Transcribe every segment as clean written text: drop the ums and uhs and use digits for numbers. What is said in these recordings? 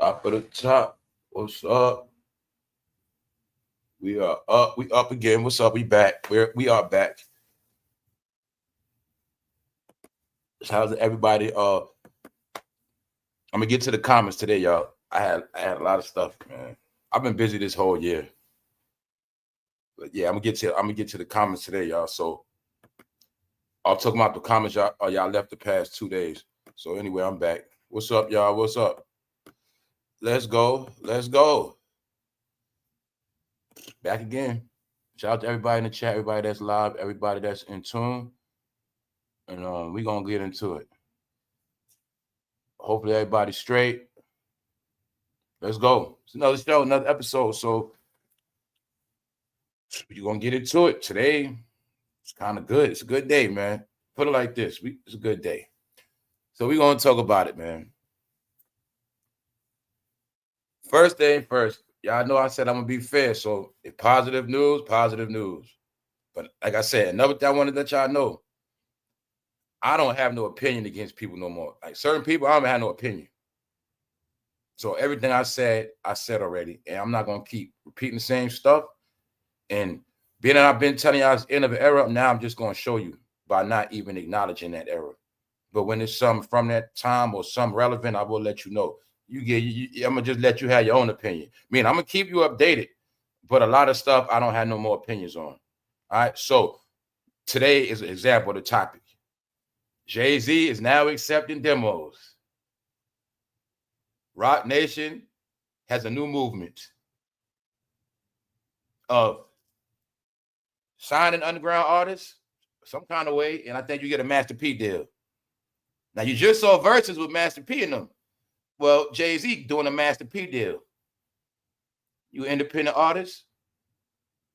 Top of the top. What's up? We are up. We up again. What's up? We back. We are back. How's everybody? I'm gonna get to the comments today, y'all. I had a lot of stuff, man. I've been busy this whole year. But yeah, I'm gonna get to the comments today, y'all. So I'll talk about the comments y'all left the past 2 days. So anyway, I'm back. What's up, y'all? What's up? Let's go. Let's go. Back again. Shout out to everybody in the chat, everybody that's live, everybody that's in tune. And we're going to get into it. Hopefully everybody's straight. Let's go. It's another show, another episode. So you're going to get into it. Today, it's kind of good. It's a good day, man. Put it like this. It's a good day. So we're going to talk about it, man. First thing first. Y'all know I said I'm going to be fair. So if positive news, positive news. But like I said, another thing I want to let y'all know, I don't have no opinion against people no more. Like certain people, I don't have no opinion. So everything I said already. And I'm not going to keep repeating the same stuff. And being that I've been telling y'all it's the end of an era, now I'm just going to show you by not even acknowledging that era. But when it's something from that time or something relevant, I will let you know. I'm going to just let you have your own opinion. I mean, I'm going to keep you updated. But a lot of stuff I don't have no more opinions on. All right. So today is an example of the topic. Jay-Z is now accepting demos. Rock Nation has a new movement of signing underground artists some kind of way, and I think you get a Master P deal. Now, you just saw verses with Master P in them. Well, Jay-Z doing a Master P deal. You independent artist,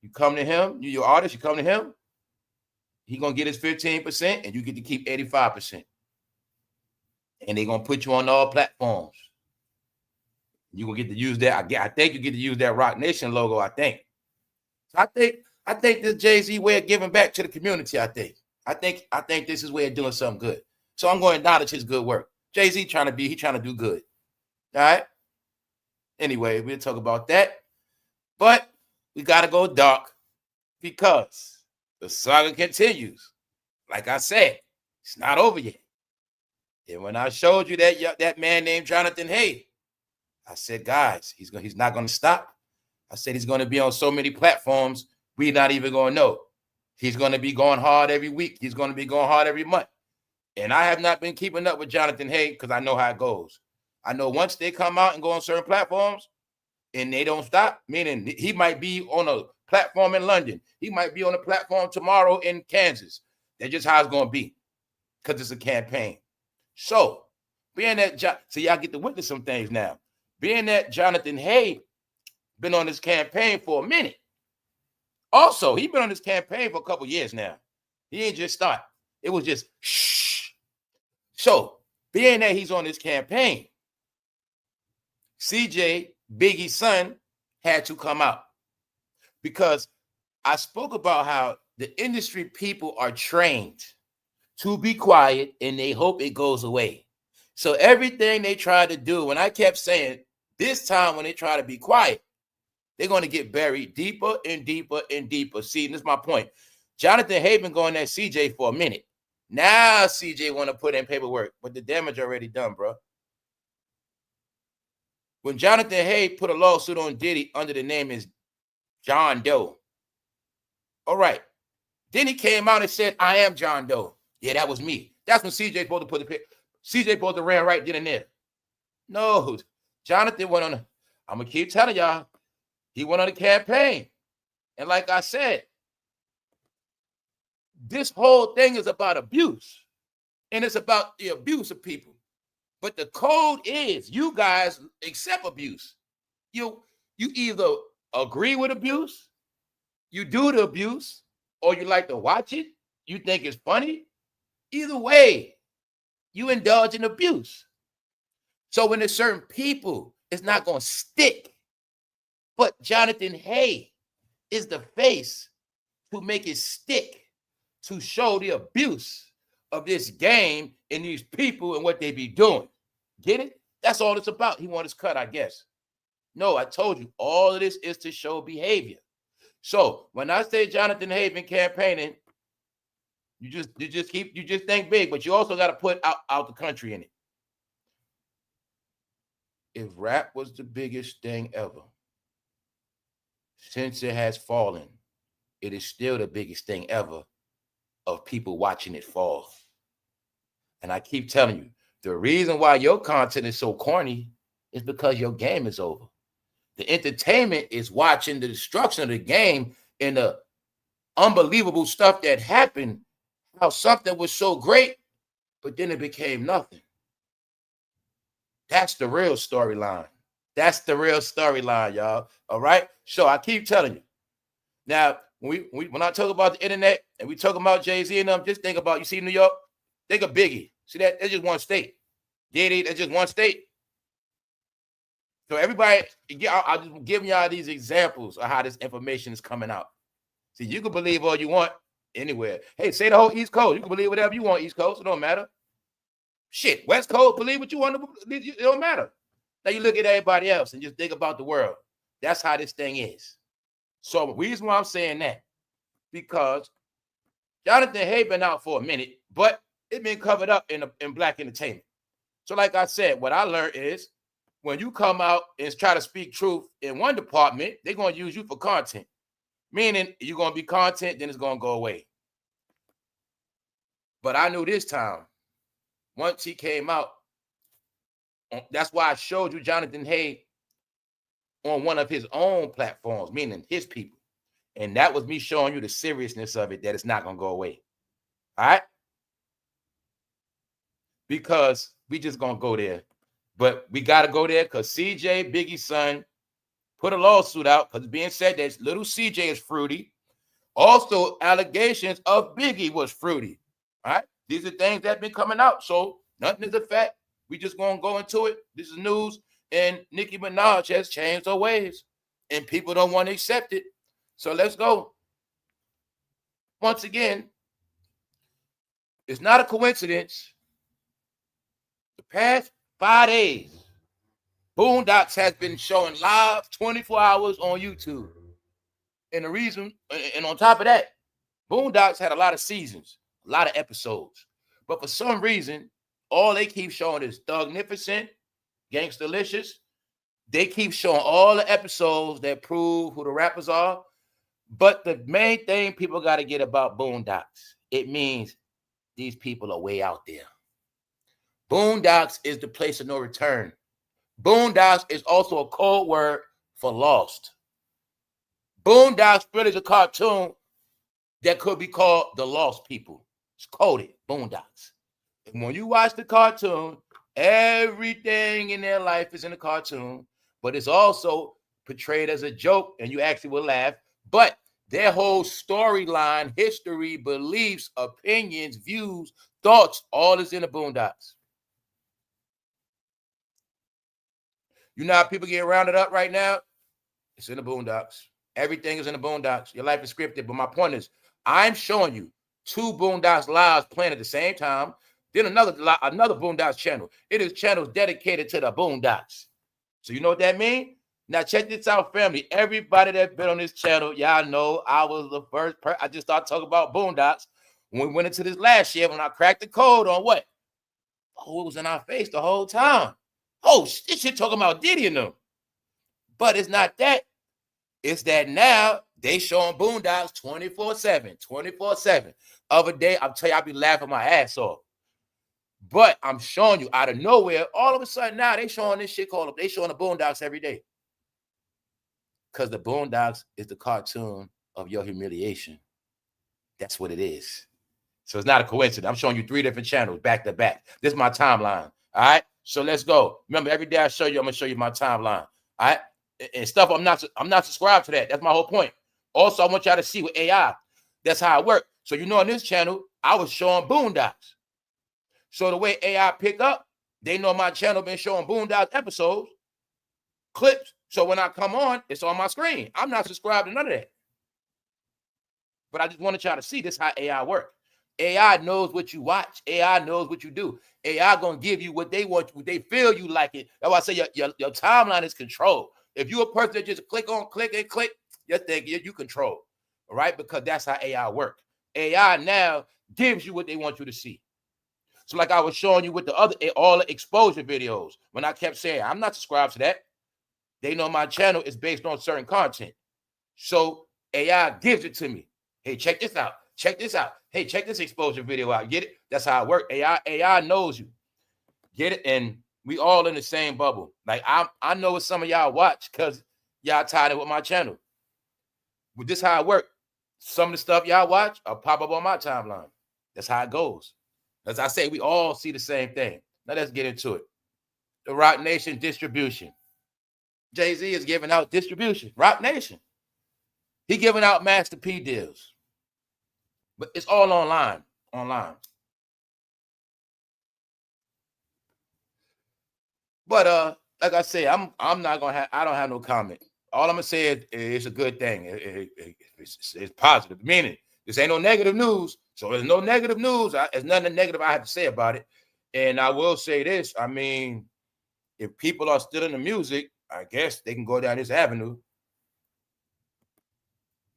you come to him, you your artist, you come to him, he going to get his 15%, and you get to keep 85%. And they're going to put you on all platforms. You're going to get to use that. I think you get to use that Rock Nation logo, I think. So I think this Jay-Z way of giving back to the community, I think this is way of doing something good. So I'm going to acknowledge his good work. Jay-Z trying to do good. All right? Anyway, we'll talk about that. But we got to go dark because the saga continues. Like I said, it's not over yet. And when I showed you that man named Jonathan Hay, I said, guys, he's not going to stop. I said he's going to be on so many platforms, we're not even going to know. He's going to be going hard every week. He's going to be going hard every month. And I have not been keeping up with Jonathan Hay because I know how it goes. I know once they come out and go on certain platforms and they don't stop, meaning he might be on a platform in London. He might be on a platform tomorrow in Kansas. That's just how it's going to be because it's a campaign. So, being that, so y'all get to witness some things now. Being that Jonathan Hay been on this campaign for a minute. Also, he been on this campaign for a couple years now. He ain't just start. It was just shh. So, being that he's on this campaign, CJ, Biggie's son, had to come out. Because I spoke about how the industry people are trained to be quiet and they hope it goes away. So everything they try to do, when I kept saying, this time when they try to be quiet, they're going to get buried deeper and deeper and deeper. See, this is my point. Jonathan Hay been going at CJ for a minute. Now CJ want to put in paperwork, but the damage already done, bro. When Jonathan Hay put a lawsuit on Diddy under the name is John Doe. All right. Then he came out and said, I am John Doe. Yeah, that was me. That's when CJ supposed to put the picture. CJ supposed to ran right then and there. No, Jonathan went on. I'm going to keep telling y'all. He went on a campaign. And like I said, this whole thing is about abuse. And it's about the abuse of people. But the code is you guys accept abuse. You either agree with abuse, you do the abuse, or you like to watch it, you think it's funny. Either way, you indulge in abuse. So when there's certain people, it's not going to stick. But Jonathan Hay is the face to make it stick, to show the abuse of this game and these people and what they be doing. Get it? That's all it's about. He wants his cut, I guess. No, I told you, all of this is to show behavior. So when I say Jonathan Haven campaigning, you just think big, but you also got to put out the country in it. If rap was the biggest thing ever, since it has fallen, it is still the biggest thing ever of people watching it fall. And I keep telling you, the reason why your content is so corny is because your game is over. The entertainment is watching the destruction of the game and the unbelievable stuff that happened, how something was so great, but then it became nothing. That's the real storyline. That's the real storyline, y'all. All right? So I keep telling you. Now, when I talk about the internet and we talk about Jay-Z and them, just think about, you see New York? Think of Biggie. See that? That's just one state. Diddy, that's just one state. So everybody, I'm just giving y'all these examples of how this information is coming out. See, you can believe all you want anywhere. Hey, say the whole East Coast. You can believe whatever you want, East Coast. It don't matter. Shit, West Coast, believe what you want to believe. It don't matter. Now you look at everybody else and just think about the world. That's how this thing is. So the reason why I'm saying that, because Jonathan Hay been out for a minute, but it's been covered up in black entertainment. So like I said, what I learned is when you come out and try to speak truth in one department, they're going to use you for content. Meaning you're going to be content, then it's going to go away. But I knew this time, once he came out, that's why I showed you Jonathan Hay on one of his own platforms, meaning his people. And that was me showing you the seriousness of it, that it's not going to go away. All right? Because we just going to go there. But we got to go there because CJ, Biggie's son, put a lawsuit out because it's being said that little CJ is fruity. Also, allegations of Biggie was fruity. All right? These are things that have been coming out. So nothing is a fact. We just going to go into it. This is news. And Nicki Minaj has changed her ways. And people don't want to accept it. So let's go. Once again, it's not a coincidence. The past 5 days, Boondocks has been showing live 24 hours on YouTube. And the reason, and on top of that, Boondocks had a lot of seasons, a lot of episodes. But for some reason, all they keep showing is Thugnificent, Gangstalicious. They keep showing all the episodes that prove who the rappers are. But the main thing people got to get about Boondocks, it means these people are way out there. Boondocks is the place of no return. Boondocks is also a code word for lost. Boondocks really is a cartoon that could be called The Lost People. It's coded, Boondocks. And when you watch the cartoon, everything in their life is in the cartoon, but it's also portrayed as a joke, and you actually will laugh. But their whole storyline, history, beliefs, opinions, views, thoughts, all is in the Boondocks. You know how people get rounded up right now? It's in the Boondocks. Everything is in the Boondocks. Your life is scripted. But my point is, I'm showing you 2 Boondocks lives playing at the same time. Then another Boondocks channel. It is channels dedicated to the Boondocks. So you know what that means? Now check this out, family. Everybody that's been on this channel, y'all know I was the first person. I just started talking about Boondocks when we went into this last year when I cracked the code on what? Oh, it was in our face the whole time. Oh, this shit talking about Diddy and them. But it's not that. It's that now they showing Boondocks 24/7, 24/7. Other day, I'm telling you, I'll be laughing my ass off. But I'm showing you out of nowhere, all of a sudden now they showing this shit called, they showing the Boondocks every day. Because the Boondocks is the cartoon of your humiliation. That's what it is. So it's not a coincidence. I'm showing you 3 different channels back to back. This is my timeline. All right. So let's go. Remember, every day I show you, I'm gonna show you my timeline. All right. And stuff I'm not subscribed to that. That's my whole point. Also, I want y'all to see with AI. That's how it works. So you know, on this channel, I was showing Boondocks. So the way AI pick up, they know my channel been showing Boondocks episodes, clips. So when I come on, it's on my screen. I'm not subscribed to none of that. But I just wanted y'all to see this how AI works. AI knows what you watch. AI knows what you do. AI gonna give you what they want, what they feel you like it. That's why I say your timeline is controlled. If you're a person that just click, you think you control, all right? Because that's how AI work. AI now gives you what they want you to see. So like I was showing you with the other, all the exposure videos, when I kept saying, I'm not subscribed to that. They know my channel is based on certain content. So AI gives it to me. Hey, check this out. Check this out. Hey, check this exposure video out. Get it? That's how it works. AI knows you. Get it? And we all in the same bubble. Like I know what some of y'all watch because y'all tied in with my channel. But this how it works. Some of the stuff y'all watch, I'll pop up on my timeline. That's how it goes. As I say, we all see the same thing. Now let's get into it. The Rock Nation distribution. Jay-Z is giving out distribution. Rock Nation. He giving out Master P deals. But it's all online. But like I say, I'm not gonna have, I don't have no comment. All I'm gonna say is it's a good thing. It's positive. Meaning this ain't no negative news. So there's no negative news. There's nothing negative I have to say about it. And I will say this. I mean, if people are still in the music, I guess they can go down this avenue.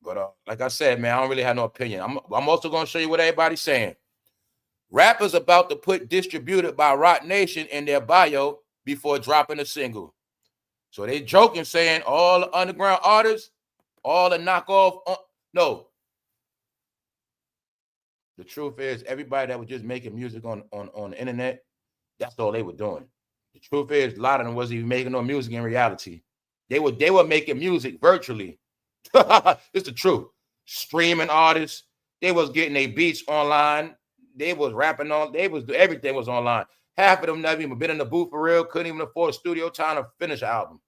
But like I said, man, I don't really have no opinion. I'm also going to show you what everybody's saying. Rappers about to put distributed by Rock Nation in their bio before dropping a single. So they joking, saying all the underground artists, all the knockoff. No. The truth is, everybody that was just making music on the internet, that's all they were doing. The truth is, a lot of them wasn't even making no music in reality. They were making music virtually. It's the truth. Streaming artists, they was getting their beats online. They was rapping on. Everything was online. Half of them never even been in the booth for real. Couldn't even afford a studio time to finish an album.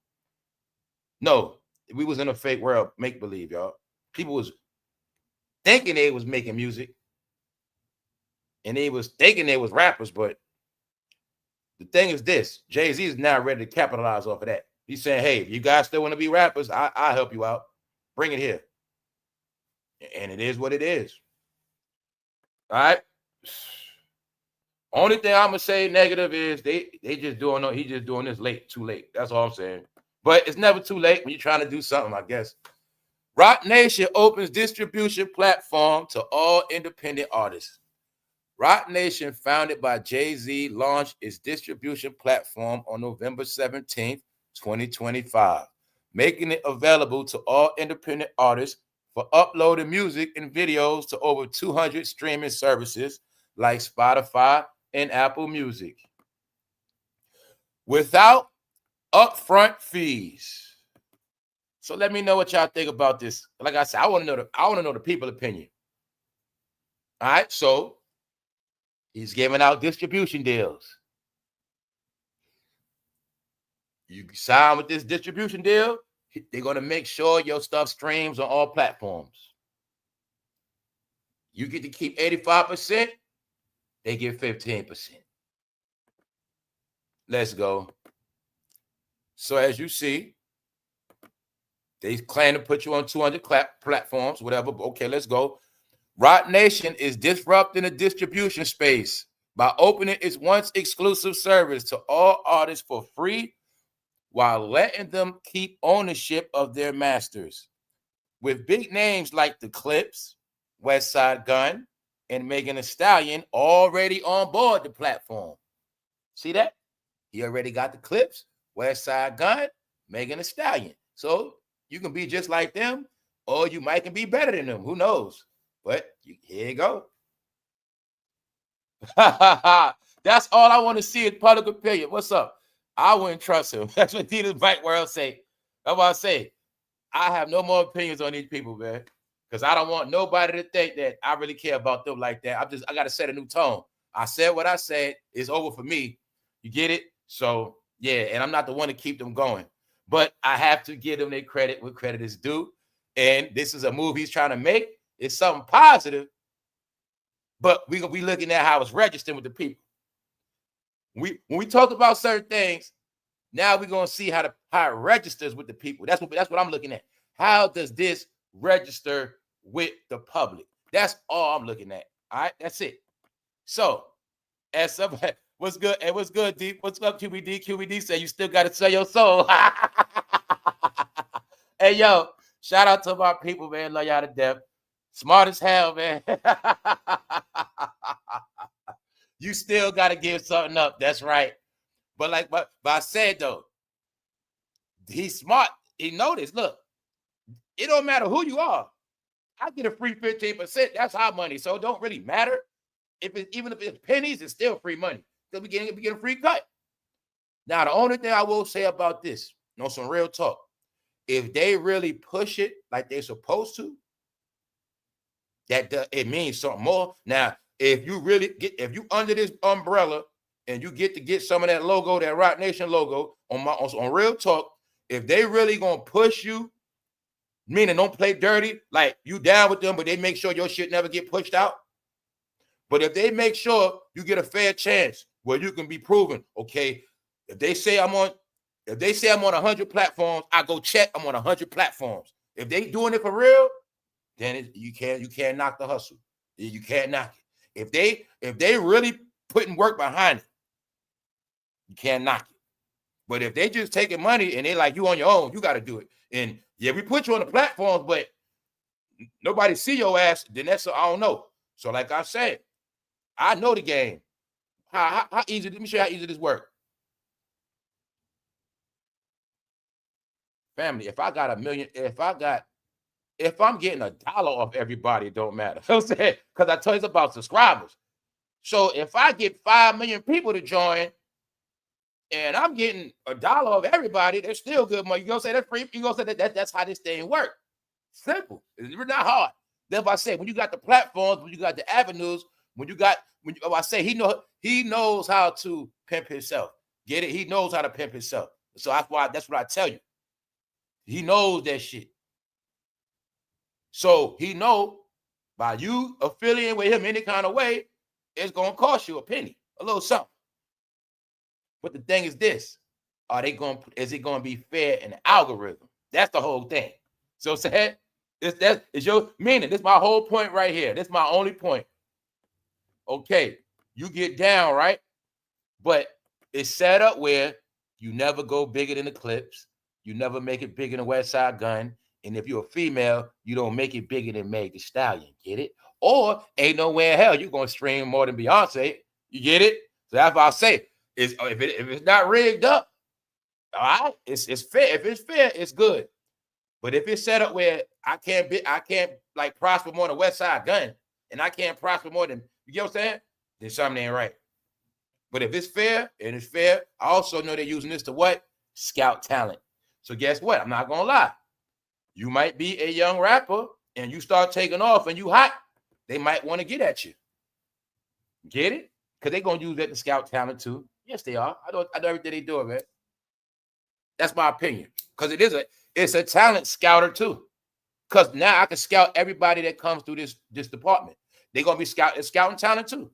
No, we was in a fake world, make believe, y'all. People was thinking they was making music, and they was thinking they was rappers. But the thing is this: Jay-Z is now ready to capitalize off of that. He's saying, "Hey, if you guys still want to be rappers, I'll help you out. Bring it here." And it is what it is. All right. Only thing I'm gonna say negative is they just doing he just doing this too late. That's all I'm saying. But it's never too late when you're trying to do something, I guess. Rock Nation opens distribution platform to all independent artists. Rock Nation, founded by Jay-Z, launched its distribution platform on November 17th, 2025, making it available to all independent artists for uploading music and videos to over 200 streaming services like Spotify and Apple Music without upfront fees. So let me know what y'all think about this. Like I said, I want to know the people's opinion. All right, so he's giving out distribution deals. You sign with this distribution deal, they're going to make sure your stuff streams on all platforms. You get to keep 85%, they get 15%. Let's go. So as you see, they claim to put you on 200 platforms, whatever. Okay, let's go. Rock Nation is disrupting the distribution space by opening its once exclusive service to all artists for free while letting them keep ownership of their masters. With big names like The Clips, Westside Gunn, and Megan Thee Stallion already on board the platform. See that? He already got The Clips, Westside Gunn, Megan Thee Stallion. So you can be just like them, or you might can be better than them. Who knows? But here you go. That's all I want to see is public opinion. What's up? I wouldn't trust him. That's what Dina's Bite World say. That's what I say. I have no more opinions on these people, man. Because I don't want nobody to think that I really care about them like that. I got to set a new tone. I said what I said. It's over for me. You get it? So, yeah, and I'm not the one to keep them going. But I have to give them their credit where credit is due. And this is a move he's trying to make. It's something positive. But we looking at how it's registering with the people. When we talk about certain things, now we're going to see how it registers with the people. That's what I'm looking at. How does this register with the public? That's all I'm looking at. All right, that's it. So, as somebody, what's good? And what's good, Deep? What's up, QBD? QBD say you still got to sell your soul. Hey, yo, shout out to my people, man. Love y'all to death. Smart as hell, man. You still got to give something up. That's right. But I said, though, he's smart. He noticed, look, it don't matter who you are. I get a free 15%. That's our money. So it don't really matter. Even if it's pennies, it's still free money. Because we get a free cut. Now, the only thing I will say about this, some real talk, if they really push it like they're supposed to, it means something more. Now, if you under this umbrella and you get some of that logo, that Rock Nation logo on real talk, if they really gonna push you, meaning don't play dirty, like you down with them, but they make sure your shit never get pushed out. But if they make sure you get a fair chance where you can be proven, okay, if they say I'm on 100 platforms, I go check I'm on 100 platforms. If they doing it for real, then you can't knock the hustle. You can't knock it. If they really putting work behind it, you can't knock it. But if they just taking money and they like you on your own, you got to do it. And yeah, we put you on the platforms, but nobody see your ass, then I don't know. So like I said, I know the game. How easy? Let me show you how easy this works. Family, if I got $1 million, if I'm getting $1 off everybody, it don't matter. You know what I'm saying? Because I told you it's about subscribers. So if I get 5 million people to join and I'm getting $1 off everybody, that's still good money. You gonna say that's free? You gonna say that's how this thing works. Simple. It's not hard. That's why I say when you got the platforms, when you got the avenues, I say he knows how to pimp himself. Get it? He knows how to pimp himself. So that's what I tell you. He knows that shit. So he know by you affiliating with him any kind of way, it's gonna cost you a penny, a little something. But the thing is this: is it gonna be fair in the algorithm? That's the whole thing. So say it's your meaning. This is my whole point right here. This is my only point. Okay, you get down, right? But it's set up where you never go bigger than the clips. You never make it bigger than West Side Gun. And if you're a female, you don't make it bigger than Meg Thee Stallion. Get it? Or ain't nowhere in hell you're going to stream more than Beyonce. You get it? So that's what I say. If it's not rigged up, all right, it's fair. If it's fair, it's good. But if it's set up where I can't like prosper more than West Side Gun, and I can't prosper more than, you get what I'm saying? Then something ain't right. But if it's fair, and it's fair, I also know they're using this to what? Scout talent. So guess what? I'm not going to lie. You might be a young rapper, and you start taking off, and you hot. They might want to get at you. Get it? Because they're going to use that to scout talent too. Yes, they are. I know everything they do, man. That's my opinion. Because it's a talent scouter too. Because now I can scout everybody that comes through this department. They're going to be scouting talent too.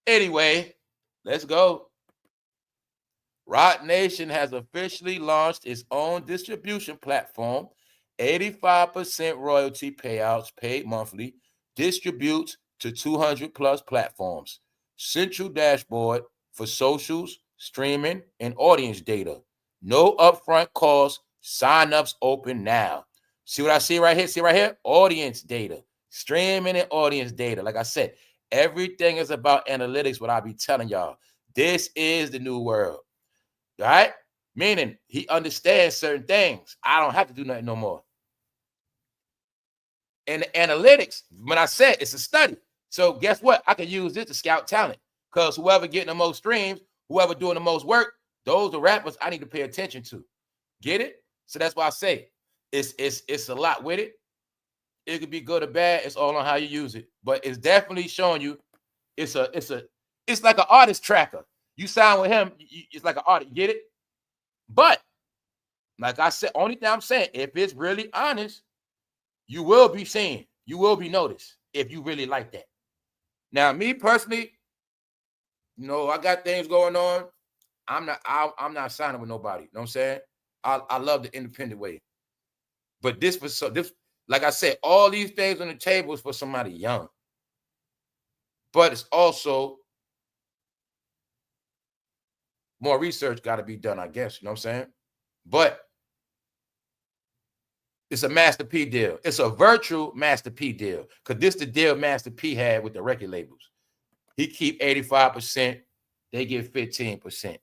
Anyway, let's go. Rock Nation has officially launched its own distribution platform. 85% royalty payouts paid monthly. Distributes to 200 plus platforms. Central dashboard for socials, streaming, and audience data. No upfront costs. Sign-ups open now. See what I see right here? See right here? Audience data. Streaming and audience data. Like I said, everything is about analytics, what I be telling y'all. This is the new world. All right? Meaning he understands certain things. I don't have to do nothing no more. And the analytics, when I said it's a study. So guess what? I can use this to scout talent. Because whoever getting the most streams, whoever doing the most work, those are rappers I need to pay attention to. Get it? So that's why I say it's a lot with it. It could be good or bad. It's all on how you use it. But it's definitely showing you it's like an artist tracker. You sign with him, it's like an artist. Get it? But like I said, only thing I'm saying, if it's really honest, you will be seen. You will be noticed if you really like that. Now, me personally, I got things going on. I'm not signing with nobody. You know what I'm saying? I love the independent way. But this Like I said, all these things on the table is for somebody young. But it's also more research got to be done, I guess. You know what I'm saying? But it's a Master P deal. It's a virtual Master P deal. Because this the deal Master P had with the record labels. He keep 85%. They get 15%.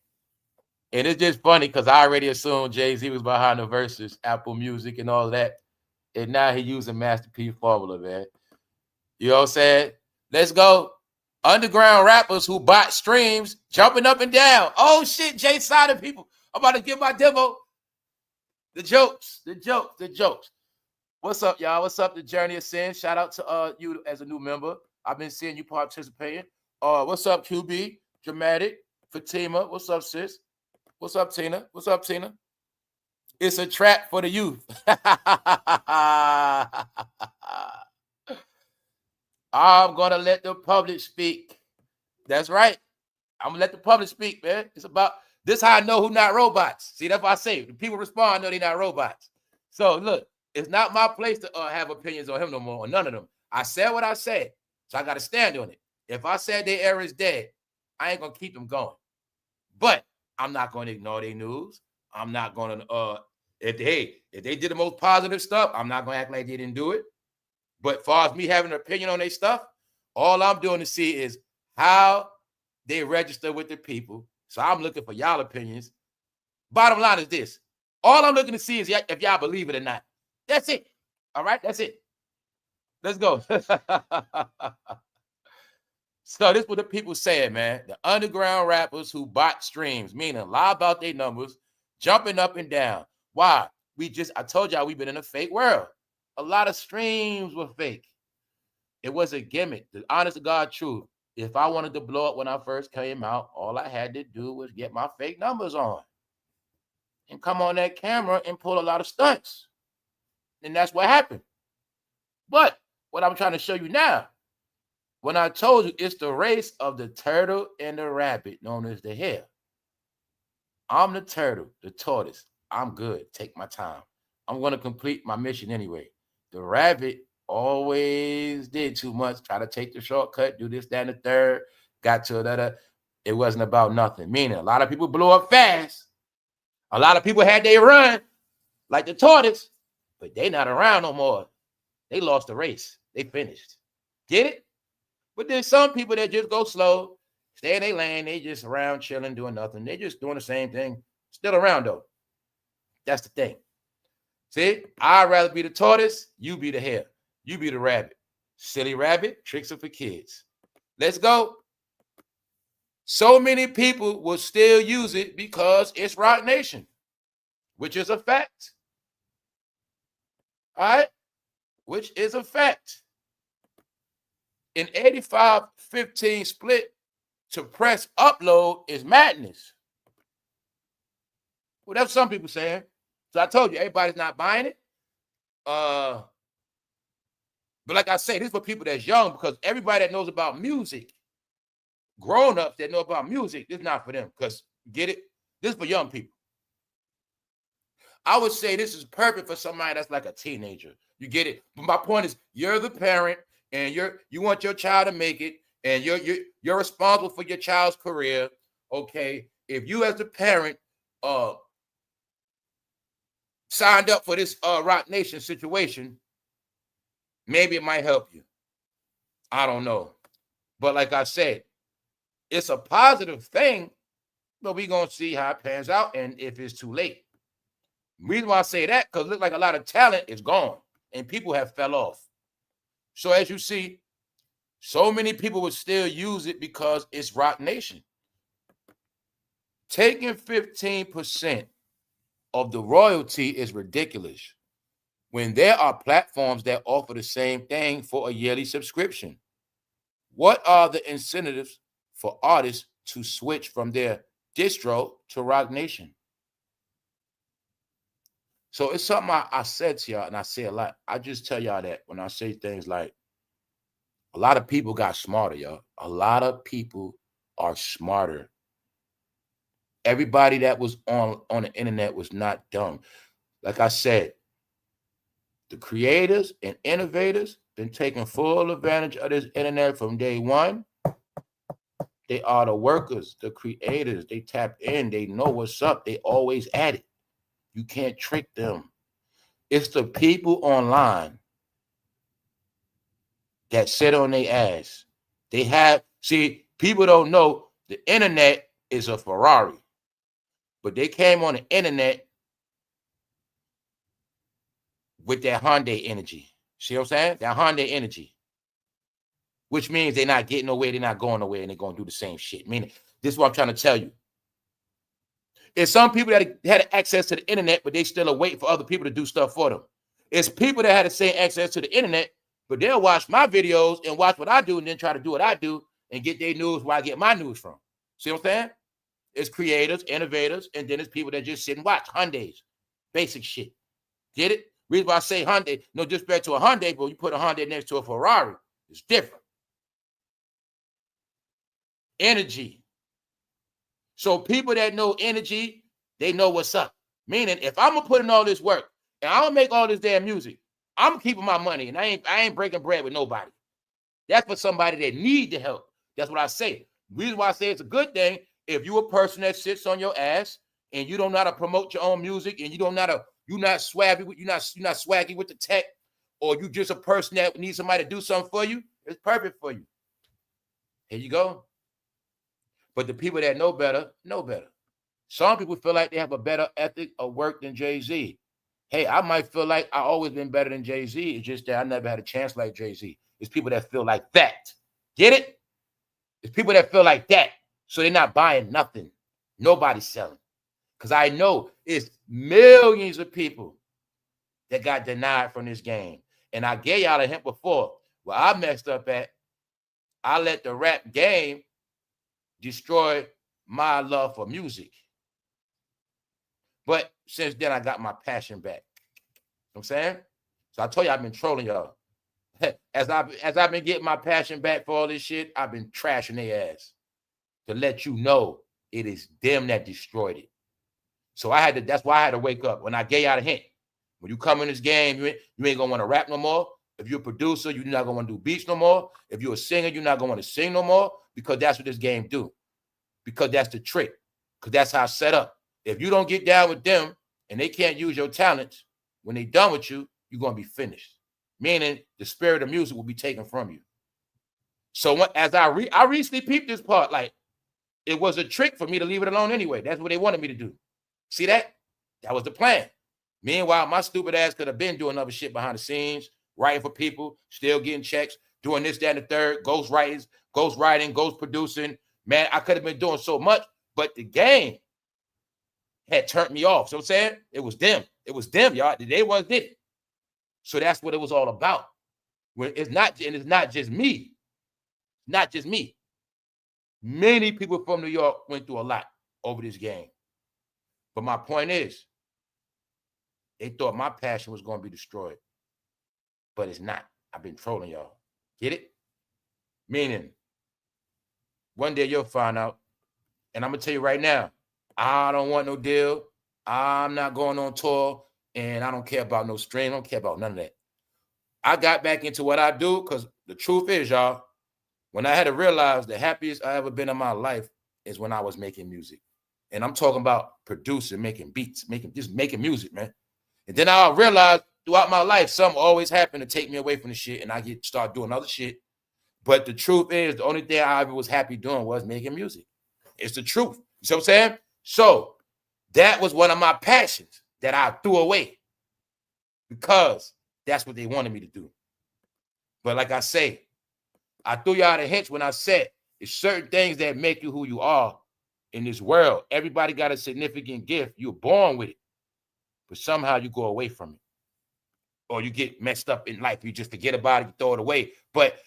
And it's just funny because I already assumed Jay-Z was behind the verses, Apple Music and all that. And now he using Master P formula, man. You know what I'm saying? Let's go. Underground rappers who bought streams, jumping up and down. Oh, shit, Jay Side people. I'm about to give my demo. The jokes. What's up, y'all? What's up, the Journey of Sin? Shout out to you as a new member. I've been seeing you participating. What's up, QB? Dramatic. Fatima. What's up, sis? What's up, Tina? What's up, Tina? It's a trap for the youth. I'm going to let the public speak. That's right. I'm going to let the public speak, man. It's about this how I know who not robots. See, that's why I say the people respond, I know they're not robots. So, look, it's not my place to have opinions on him no more, or none of them. I said what I said, so I got to stand on it. If I said their era is dead, I ain't going to keep them going. But I'm not going to ignore their news. I'm not going to, if they did the most positive stuff, I'm not going to act like they didn't do it. But as far as me having an opinion on their stuff, all I'm doing to see is how they register with the people. So I'm looking for y'all opinions. Bottom line is this. All I'm looking to see is if y'all believe it or not. That's it. All right? That's it. Let's go. So this is what the people said, man. The underground rappers who bought streams, meaning lie about their numbers, jumping up and down. Why? I told y'all we've been in a fake world. A lot of streams were fake. It was a gimmick. The honest to God truth. If I wanted to blow up when I first came out, all I had to do was get my fake numbers on and come on that camera and pull a lot of stunts. And that's what happened. But what I'm trying to show you now, when I told you it's the race of the turtle and the rabbit known as the hare. I'm the turtle, the tortoise. I'm good. Take my time. I'm going to complete my mission anyway. The rabbit always did too much, try to take the shortcut, do this, that, and the third, got to that. It wasn't about nothing. Meaning a lot of people blew up fast. A lot of people had their run, like the tortoise, but they not around no more. They lost the race. They finished. Get it? But there's some people that just go slow, stay in their lane, they just around chilling, doing nothing. They just doing the same thing. Still around though. That's the thing. See, I'd rather be the tortoise, you be the hare. You be the rabbit. Silly rabbit, tricks are for kids. Let's go. So many people will still use it because it's Rock Nation, which is a fact. All right? Which is a fact. An 85-15 split to press upload is madness. Well, that's what some people saying. So I told you, everybody's not buying it. But like I say, this is for people that's young, because everybody that knows about music, grown-ups that know about music, this is not for them. Because, get it? This is for young people. I would say this is perfect for somebody that's like a teenager. You get it? But my point is, you're the parent, and you want your child to make it, and you're responsible for your child's career. Okay, if you as the parent signed up for this Rock Nation situation, maybe it might help you. I don't know. But like I said, it's a positive thing, but we're going to see how it pans out and if it's too late. The reason why I say that, because it looks like a lot of talent is gone and people have fell off. So as you see, so many people would still use it because it's Rock Nation. Taking 15% of the royalty is ridiculous when there are platforms that offer the same thing for a yearly subscription. What are the incentives for artists to switch from their distro to Rock Nation? So it's something I said to y'all, and I say a lot. I just tell y'all that when I say things like, a lot of people got smarter, y'all. A lot of people are smarter. Everybody that was on the internet was not dumb. Like I said, The creators and innovators been taking full advantage of this internet from day one. They are the workers, the creators. They tap in. They know what's up. They always at it. You can't trick them. It's the people online that sit on their ass. They have, see, people don't know the internet is a Ferrari, but they came on the internet with that Hyundai energy. See what I'm saying? That Hyundai energy. Which means they're not getting nowhere, they're not going nowhere, and they're going to do the same shit. Meaning, this is what I'm trying to tell you. It's some people that had access to the internet, but they still are waiting for other people to do stuff for them. It's people that had the same access to the internet, but they'll watch my videos and watch what I do and then try to do what I do and get their news where I get my news from. See what I'm saying? It's creators, innovators, and then it's people that just sit and watch. Hyundais. Basic shit. Get it? Reason why I say Hyundai, no disrespect to a Hyundai, but you put a Hyundai next to a Ferrari, it's different. Energy. So people that know energy, they know what's up. Meaning, if I'm gonna put in all this work and I'm gonna make all this damn music, I'm keeping my money and I ain't breaking bread with nobody. That's for somebody that need the help. That's what I say. The reason why I say it's a good thing, if you're a person that sits on your ass and you don't know how to promote your own music and you don't know how to, you're not swaggy with the tech, or you just a person that needs somebody to do something for you, it's perfect for you. Here you go. But the people that know better, know better. Some people feel like they have a better ethic of work than Jay-Z. Hey, I might feel like I always been better than Jay-Z. It's just that I never had a chance like Jay-Z. It's people that feel like that. Get it? It's people that feel like that. So they're not buying nothing. Nobody's selling. Because I know it's millions of people that got denied from this game. And I gave y'all a hint before. Where I messed up at, I let the rap game destroy my love for music. But since then, I got my passion back. You know what I'm saying? So I told you I've been trolling y'all. As I've been getting my passion back for all this shit, I've been trashing their ass to let you know it is them that destroyed it. So that's why I had to wake up. When I gave y'all a hint, when you come in this game, you ain't gonna want to rap no more. If you're a producer, you're not gonna want to do beats no more. If you're a singer, you're not gonna want to sing no more, because that's what this game do. Because that's the trick. Because that's how it's set up. If you don't get down with them and they can't use your talents, when they done with you, you're gonna be finished. Meaning the spirit of music will be taken from you. So as I recently peeped this part, like it was a trick for me to leave it alone anyway. That's what they wanted me to do. See that? That was the plan. Meanwhile, my stupid ass could have been doing other shit behind the scenes, writing for people, still getting checks, doing this, that, and the third, ghost writing, ghost producing. Man, I could have been doing so much, but the game had turned me off. So I'm saying it was them. It was them, y'all. They ones did it. So that's what it was all about. It's not just me. Not just me. Many people from New York went through a lot over this game. But my point is, they thought my passion was going to be destroyed. But it's not. I've been trolling y'all. Get it? Meaning, one day you'll find out. And I'm going to tell you right now, I don't want no deal. I'm not going on tour. And I don't care about no stream. I don't care about none of that. I got back into what I do because the truth is, y'all, when I had to realize the happiest I ever been in my life is when I was making music. And I'm talking about producing, making beats, just making music, man. And then I realized throughout my life, something always happened to take me away from the shit, and I start doing other shit. But the truth is, the only thing I ever was happy doing was making music. It's the truth. You see what I'm saying? So that was one of my passions that I threw away because that's what they wanted me to do. But like I say, I threw y'all the hints when I said it's certain things that make you who you are in this world. Everybody got a significant gift. You're born with it. But somehow you go away from it. Or you get messed up in life. You just forget about it, you throw it away. But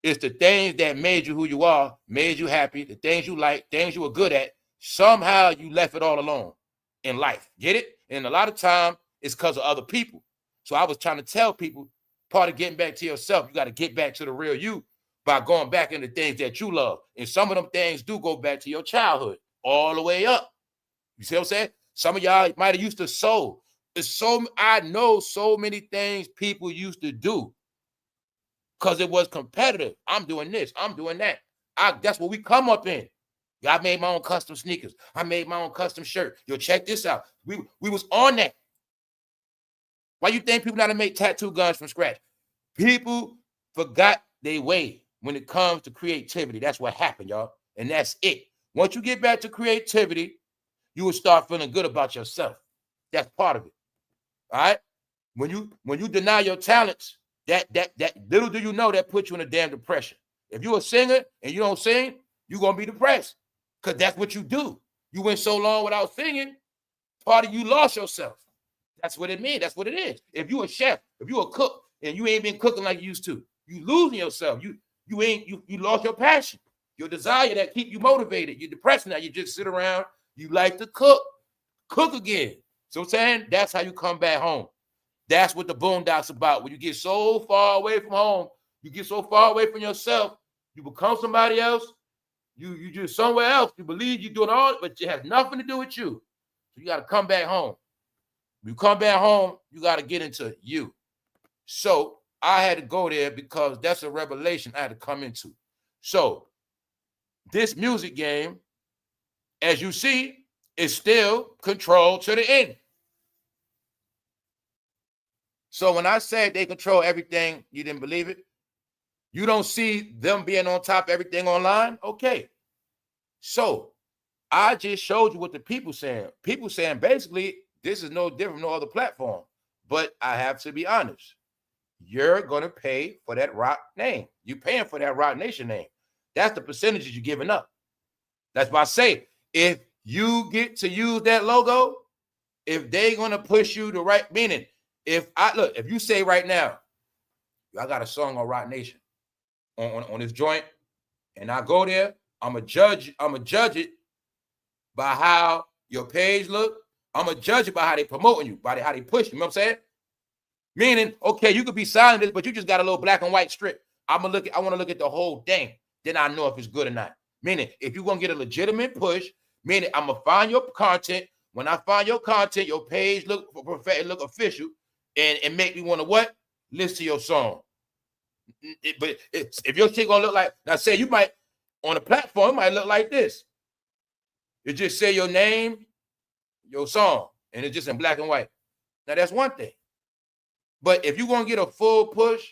it's the things that made you who you are, made you happy, the things you like, things you were good at. Somehow you left it all alone in life. Get it? And a lot of time it's because of other people. So I was trying to tell people, part of getting back to yourself, you got to get back to the real you by going back into things that you love. And some of them things do go back to your childhood all the way up. You see what I'm saying? Some of y'all might have used to sew I know so many things people used to do because it was competitive. I'm doing this, I'm doing that. That's what we come up in. I made my own custom sneakers. I made my own custom shirt. Yo, check this out. We was on that. Why you think people know how to make tattoo guns from scratch? People forgot their way when it comes to creativity. That's what happened, y'all. And that's it. Once you get back to creativity, you will start feeling good about yourself. That's part of it. All right. When you deny your talents, that little do you know that puts you in a damn depression. If you're a singer and you don't sing, you're gonna be depressed. Because that's what you do. You went so long without singing, part of you lost yourself. That's what it means. That's what it is. If you a chef, if you a cook, and you ain't been cooking like you used to, you losing yourself. You lost your passion, your desire that keep you motivated. You're depressed now. You just sit around. You like to cook again. So I'm saying that's how you come back home. That's what the Boondocks about. When you get so far away from home, you get so far away from yourself, you become somebody else. You just somewhere else. You believe you're doing all, but it has nothing to do with you. So you got to come back home. When you come back home, you got to get into you. So I had to go there because that's a revelation I had to come into. So this music game, as you see, is still controlled to the end. So when I said they control everything, you didn't believe it? You don't see them being on top of everything online? Okay. So I just showed you what the people saying. People saying basically this is no different from no other platform. But I have to be honest. You're going to pay for that Rock name. You're paying for that Rock Nation name. That's the percentages you're giving up. That's why I say, if you get to use that logo, if they're going to push you the right, meaning, if you say right now, I got a song on Rock Nation on this joint, and I go there, I'm a judge it by how your page look. I'm going to judge it by how they promoting you, by how they push you. You know what I'm saying? Meaning, okay, you could be signing this, but you just got a little black and white strip. I want to look at the whole thing. Then I know if it's good or not. Meaning, if you're going to get a legitimate push, meaning I'm going to find your content. When I find your content, your page look official, and make me want to what? Listen to your song. But if your shit going to look like, now say you might, on a platform, it might look like this. You just say your name, your song, and it's just in black and white. Now, that's one thing. But if you're going to get a full push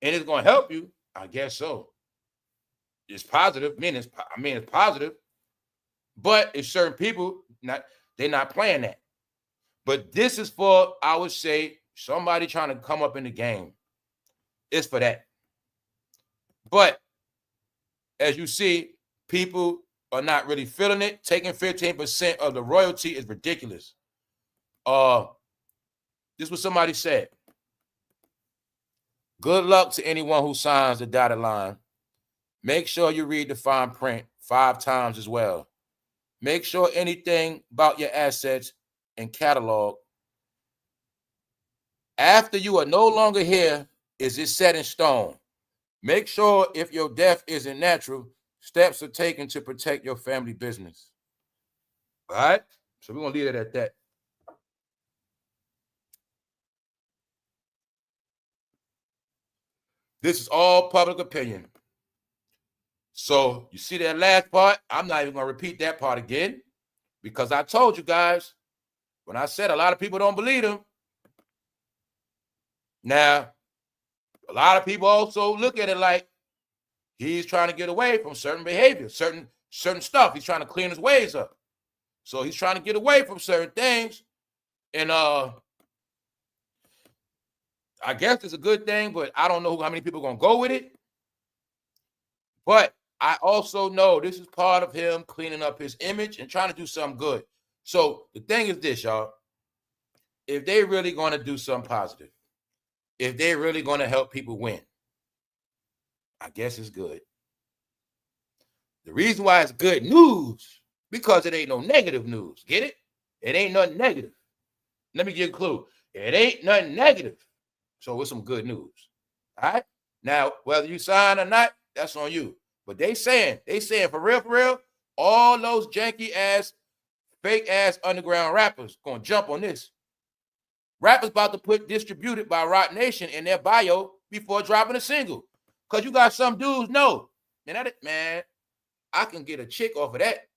and it's going to help you, I guess so. It's positive. It's positive. But it's certain people, they're not playing that. But this is for, I would say, somebody trying to come up in the game. It's for that. But as you see, people are not really feeling it. Taking 15% of the royalty is ridiculous. This is what somebody said. Good luck to anyone who signs the dotted line. Make sure you read the fine print 5 times as well. Make sure anything about your assets and catalog. After you are no longer here, is it set in stone? Make sure if your death isn't natural, steps are taken to protect your family business. All right? So we're going to leave it at that. This is all public opinion. So you see that last part? I'm not even going to repeat that part again because I told you guys when I said a lot of people don't believe him. Now, a lot of people also look at it like he's trying to get away from certain behavior, certain stuff. He's trying to clean his ways up. So he's trying to get away from certain things. And I guess it's a good thing, but I don't know how many people are going to go with it. But I also know this is part of him cleaning up his image and trying to do something good. So the thing is this, y'all. If they're really going to do something positive, if they're really going to help people win, I guess it's good. The reason why it's good news, because it ain't no negative news. Get it? It ain't nothing negative. Let me give you a clue. It ain't nothing negative. So it's some good news. All right? Now, whether you sign or not, that's on you. But they saying for real, all those janky ass, fake ass underground rappers gonna jump on this. Rappers about to put distributed by Roc Nation in their bio before dropping a single. Because you got some dudes know, man, I can get a chick off of that.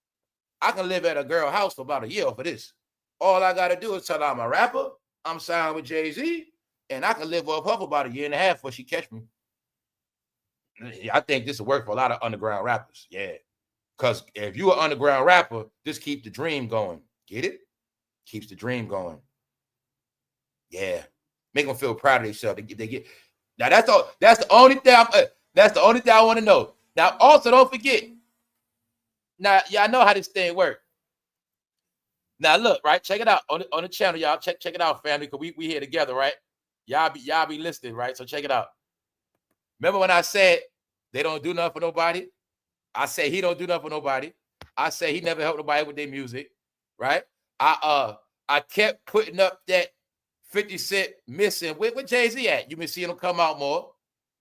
I can live at a girl house for about a year off of this. All I got to do is tell her I'm a rapper, I'm signed with Jay-Z, and I can live off her for about a year and a half before she catch me. I think this will work for a lot of underground rappers. Yeah. Because if you're an underground rapper, this keeps the dream going. Get it? Keeps the dream going. Yeah. Make them feel proud of themselves. They get. Now that's all. That's the only thing. That's the only thing I want to know. Now, also don't forget. Now, y'all know how this thing works. Now, look, right? Check it out on the channel, y'all. Check it out, family, because we here together, right? Y'all be listening, right? So check it out. Remember when I said they don't do nothing for nobody? I say he don't do nothing for nobody. I say he never helped nobody with their music, right? I kept putting up that 50 Cent missing. Where Jay-Z at? You've been seeing him come out more.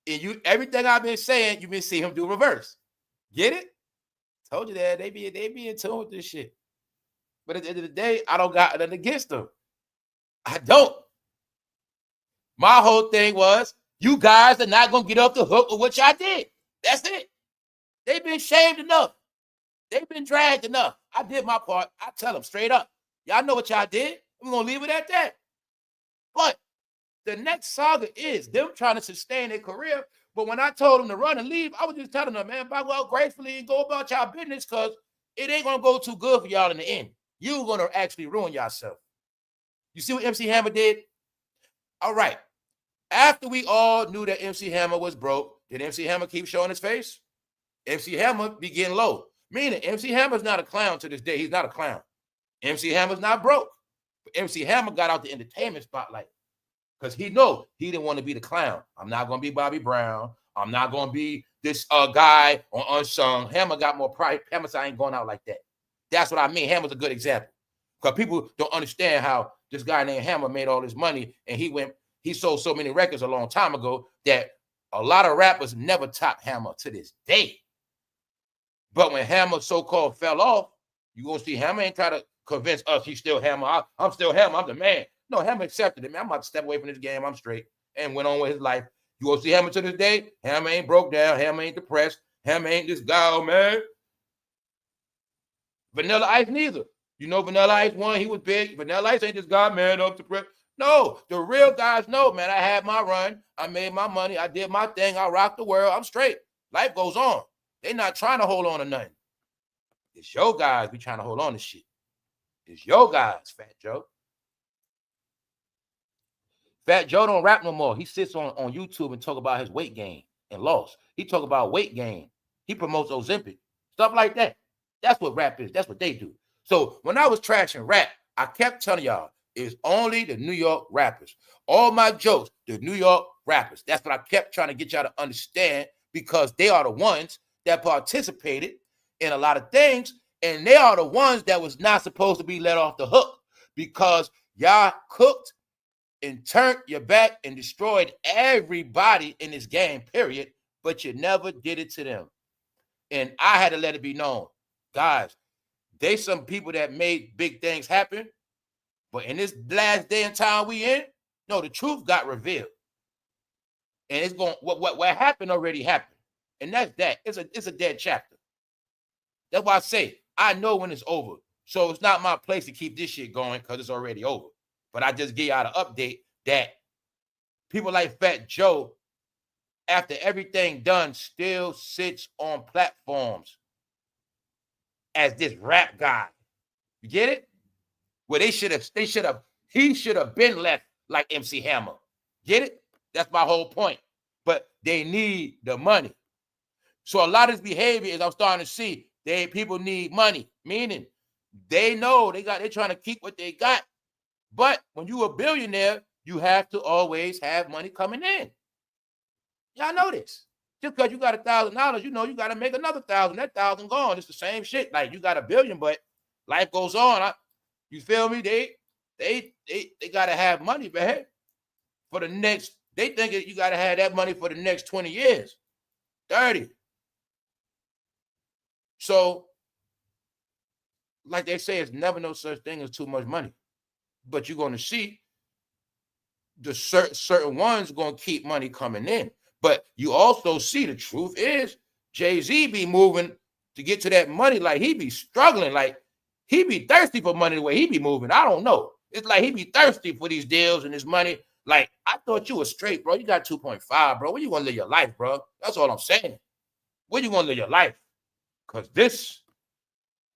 And everything I've been saying, you've been seeing him do reverse. Get it? Told you that they be in tune with this shit. But at the end of the day, I don't got nothing against them. I don't. My whole thing was, you guys are not gonna get off the hook with what y'all did. That's it. They've been shamed enough. They've been dragged enough. I did my part. I tell them straight up. Y'all know what y'all did. We're going to leave it at that. But the next saga is them trying to sustain their career. But when I told them to run and leave, I was just telling them, man, back out gracefully and go about y'all business because it ain't going to go too good for y'all in the end. You're going to actually ruin yourself. You see what MC Hammer did? All right. After we all knew that MC Hammer was broke, did MC Hammer keep showing his face? MC Hammer be getting low. Meaning MC Hammer's not a clown to this day. He's not a clown. MC Hammer's not broke. But MC Hammer got out the entertainment spotlight because he know he didn't want to be the clown. I'm not going to be Bobby Brown. I'm not going to be this guy on Unsung. Hammer got more pride. Hammer said, I ain't going out like that. That's what I mean. Hammer's a good example because people don't understand how this guy named Hammer made all this money and he sold so many records a long time ago that a lot of rappers never top Hammer to this day. But when Hammer so-called fell off, you gonna see Hammer ain't try to convince us he's still Hammer. I'm still Hammer. I'm the man. No, Hammer accepted it. Man, I'm about to step away from this game. I'm straight. And went on with his life. You gonna see Hammer to this day? Hammer ain't broke down. Hammer ain't depressed. Hammer ain't this guy, oh, man. Vanilla Ice neither. You know Vanilla Ice one, he was big. Vanilla Ice ain't this guy, man, up depressed. No, the real guys know, man, I had my run. I made my money. I did my thing. I rocked the world. I'm straight. Life goes on. They not trying to hold on to nothing. It's your guys be trying to hold on to shit. It's your guys, Fat Joe. Fat Joe don't rap no more. He sits on YouTube and talk about his weight gain and loss. He talk about weight gain. He promotes Ozempic. Stuff like that. That's what rap is. That's what they do. So when I was trashing rap, I kept telling y'all, it's only the New York rappers. All my jokes, the New York rappers. That's what I kept trying to get y'all to understand because they are the ones that participated in a lot of things, and they are the ones that was not supposed to be let off the hook because y'all cooked and turned your back and destroyed everybody in this game, period, but you never did it to them. And I had to let it be known, guys, they some people that made big things happen, but in this last day and time we in, no, the truth got revealed. And it's going, what happened already happened. And that's that. It's a dead chapter. That's why I say I know when it's over. So it's not my place to keep this shit going because it's already over. But I just give y'all an update that people like Fat Joe, after everything done, still sits on platforms as this rap guy. You get it? Where he should have been left like MC Hammer. Get it? That's my whole point. But they need the money. So a lot of this behavior is I'm starting to see people need money, meaning they know they're trying to keep what they got. But when you're a billionaire, you have to always have money coming in. Y'all know this. Just because you got $1,000, you know you got to make another 1,000. That 1,000 gone. It's the same shit. Like you got $1 billion, but life goes on. You feel me? They got to have money, man. For the next, they think you got to have that money for the next 20 years, 30. So, like they say, it's never no such thing as too much money. But you're going to see the certain ones going to keep money coming in. But you also see the truth is Jay-Z be moving to get to that money like he be struggling, like he be thirsty for money the way he be moving. I don't know. It's like he be thirsty for these deals and this money. Like, I thought you were straight, bro. You got 2.5, bro. Where you going to live your life, bro? That's all I'm saying. Where you going to live your life? Because this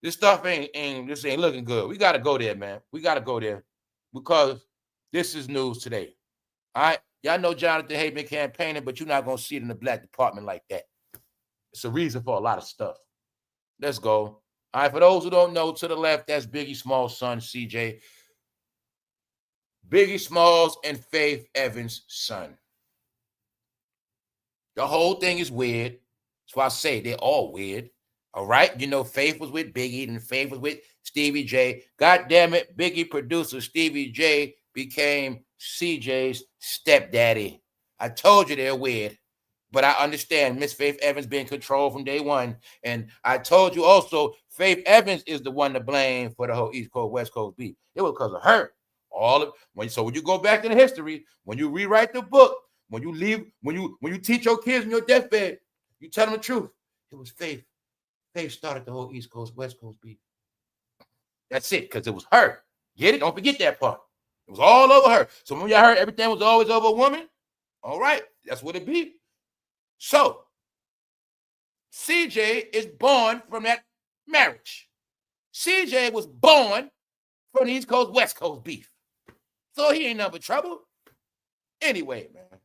stuff ain't looking good. We got to go there, man. We got to go there because this is news today. All right? Y'all know Jonathan Hay been campaigning, but you're not going to see it in the black department like that. It's a reason for a lot of stuff. Let's go. All right, for those who don't know, to the left, that's Biggie Smalls' son, CJ. Biggie Smalls and Faith Evans' son. The whole thing is weird. That's why I say they're all weird. All right? You know, Faith was with Biggie and Faith was with Stevie J. God damn it, Biggie producer Stevie J became CJ's stepdaddy. I told you they're weird. But I understand Miss Faith Evans being controlled from day one. And I told you also, Faith Evans is the one to blame for the whole East Coast, West Coast beef. It was because of her. So when you go back in the history, when you rewrite the book, when you leave, when you teach your kids in your deathbed, you tell them the truth. It was Faith. Faith started the whole East Coast, West Coast beef. That's it, because it was her. Get it? Don't forget that part. It was all over her. So when y'all heard everything was always over a woman, all right, that's what it be. So, CJ is born from that marriage. CJ was born from the East Coast, West Coast beef. So he ain't nothing but trouble. Anyway, man.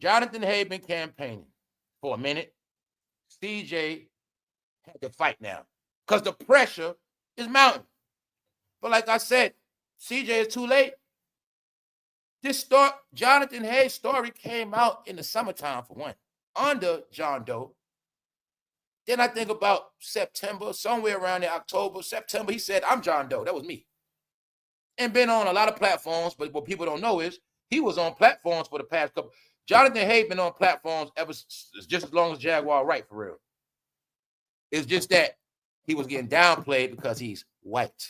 Jonathan Hay been campaigning for a minute. CJ had to fight now because the pressure is mounting. But like I said, CJ is too late. This story, Jonathan Hay's story came out in the summertime for one, under John Doe. Then I think about September, somewhere around there, October, September, he said, I'm John Doe. That was me. And been on a lot of platforms, but what people don't know is he was on platforms for the past couple. Jonathan Hay been on platforms ever just as long as Jaguar Wright, for real. It's just that he was getting downplayed because he's white.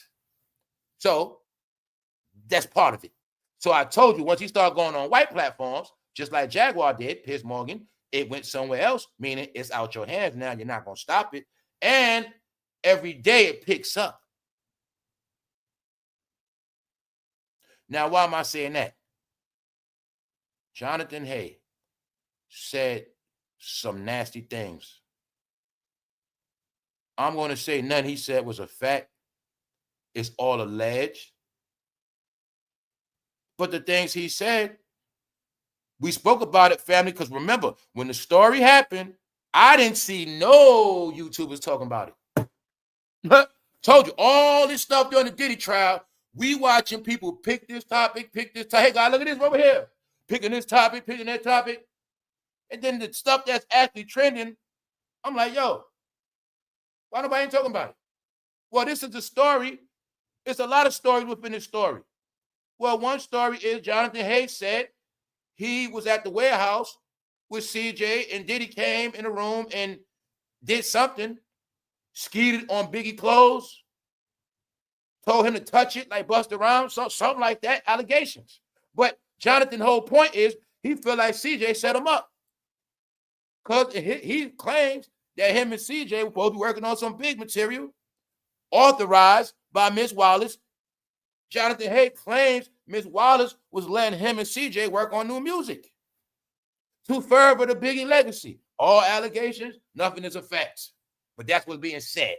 So that's part of it. So I told you, once he started going on white platforms, just like Jaguar did, Piers Morgan, it went somewhere else, meaning it's out your hands now. You're not going to stop it. And every day it picks up. Now, why am I saying that? Jonathan Hay said some nasty things. I'm going to say none he said was a fact. It's all alleged. But the things he said, we spoke about it, family, because remember, when the story happened, I didn't see no YouTubers talking about it. Told you, all this stuff during the Diddy trial, we watching people pick this topic, Hey, guys, look at this over here. Picking this topic, picking that topic. And then the stuff that's actually trending, I'm like, yo, why nobody ain't talking about it? Well, this is the story. It's a lot of stories within this story. Well, one story is Jonathan Hay said he was at the warehouse with CJ and Diddy came in the room and did something, skeeted on Biggie clothes, told him to touch it like Busta Rhymes, something like that, allegations. But Jonathan's whole point is he feel like CJ set him up. Because he claims that him and CJ were supposed to be working on some big material authorized by Miss Wallace. Jonathan Hay claims Miss Wallace was letting him and CJ work on new music to further the Biggie legacy. All allegations, nothing is a fact. But that's what's being said.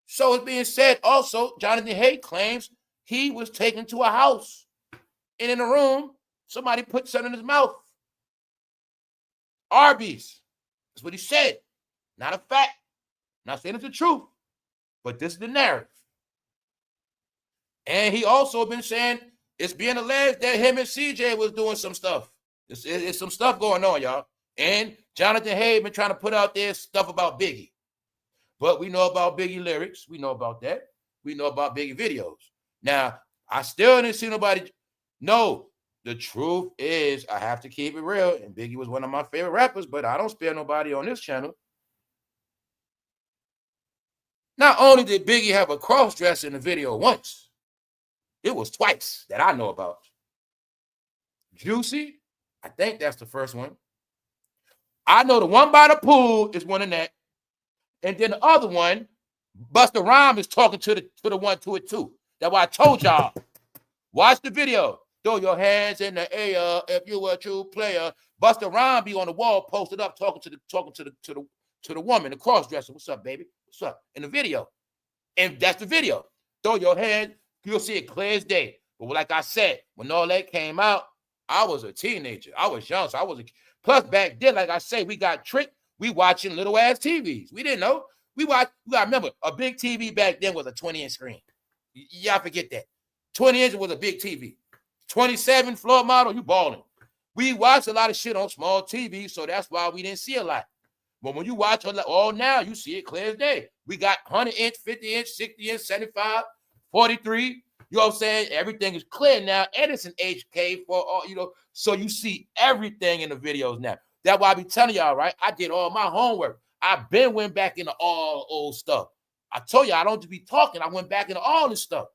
So it's being said also, Jonathan Hay claims he was taken to a house. And in the room, somebody put something in his mouth. Arby's. That's what he said. Not a fact. Not saying it's the truth. But this is the narrative. And he also been saying it's being alleged that him and CJ was doing some stuff. It's some stuff going on, y'all. And Jonathan Hay been trying to put out there stuff about Biggie. But we know about Biggie lyrics. We know about that. We know about Biggie videos. Now, I still didn't see nobody. No, the truth is I have to keep it real. And Biggie was one of my favorite rappers, but I don't spare nobody on this channel. Not only did Biggie have a cross-dress in the video once, It was twice that I know about. Juicy, I think that's the first one. I know the one by the pool is one in that. And then the other one, Busta Rhymes is talking to the one to it too. That's why I told y'all, watch the video. Throw your hands in the air if you a true player. Busta Rhymes be on the wall, posted up, talking to the woman, the cross-dresser. What's up, baby? What's up? In the video. And that's the video. Throw your hand, you'll see it clear as day. But like I said, when all that came out, I was a teenager. I was young, so I was plus back then, like I say, we got tricked. We watching little ass TVs. We didn't know. We gotta remember, a big TV back then was a 20-inch screen. Y'all forget that. 20 inches was a big TV. 27 floor model, you balling. We watched a lot of shit on small TVs, so that's why we didn't see a lot. But when you watch all now, you see it clear as day. We got 100-inch, 50-inch, 60-inch, 75, 43. You know what I'm saying? Everything is clear now, and it's an HK for all, so you see everything in the videos now. That's why I be telling y'all, right? I did all my homework. I've been went back into all old stuff. I told you I don't just be talking. I went back into all this stuff.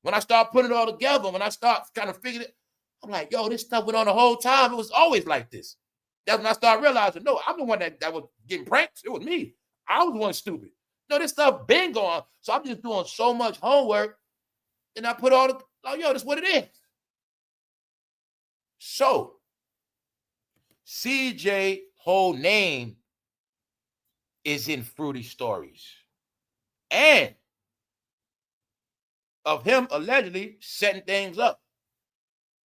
When I start putting it all together, when I start trying to figure it, I'm like, yo, this stuff went on the whole time. It was always like this. That's when I started realizing, no, I'm the one that was getting pranked. It was me. I was the one stupid. No, this stuff been going. So I'm just doing so much homework, and I put all the, oh, yo, that's what it is. So, CJ whole name is in Fruity Stories. And of him allegedly setting things up.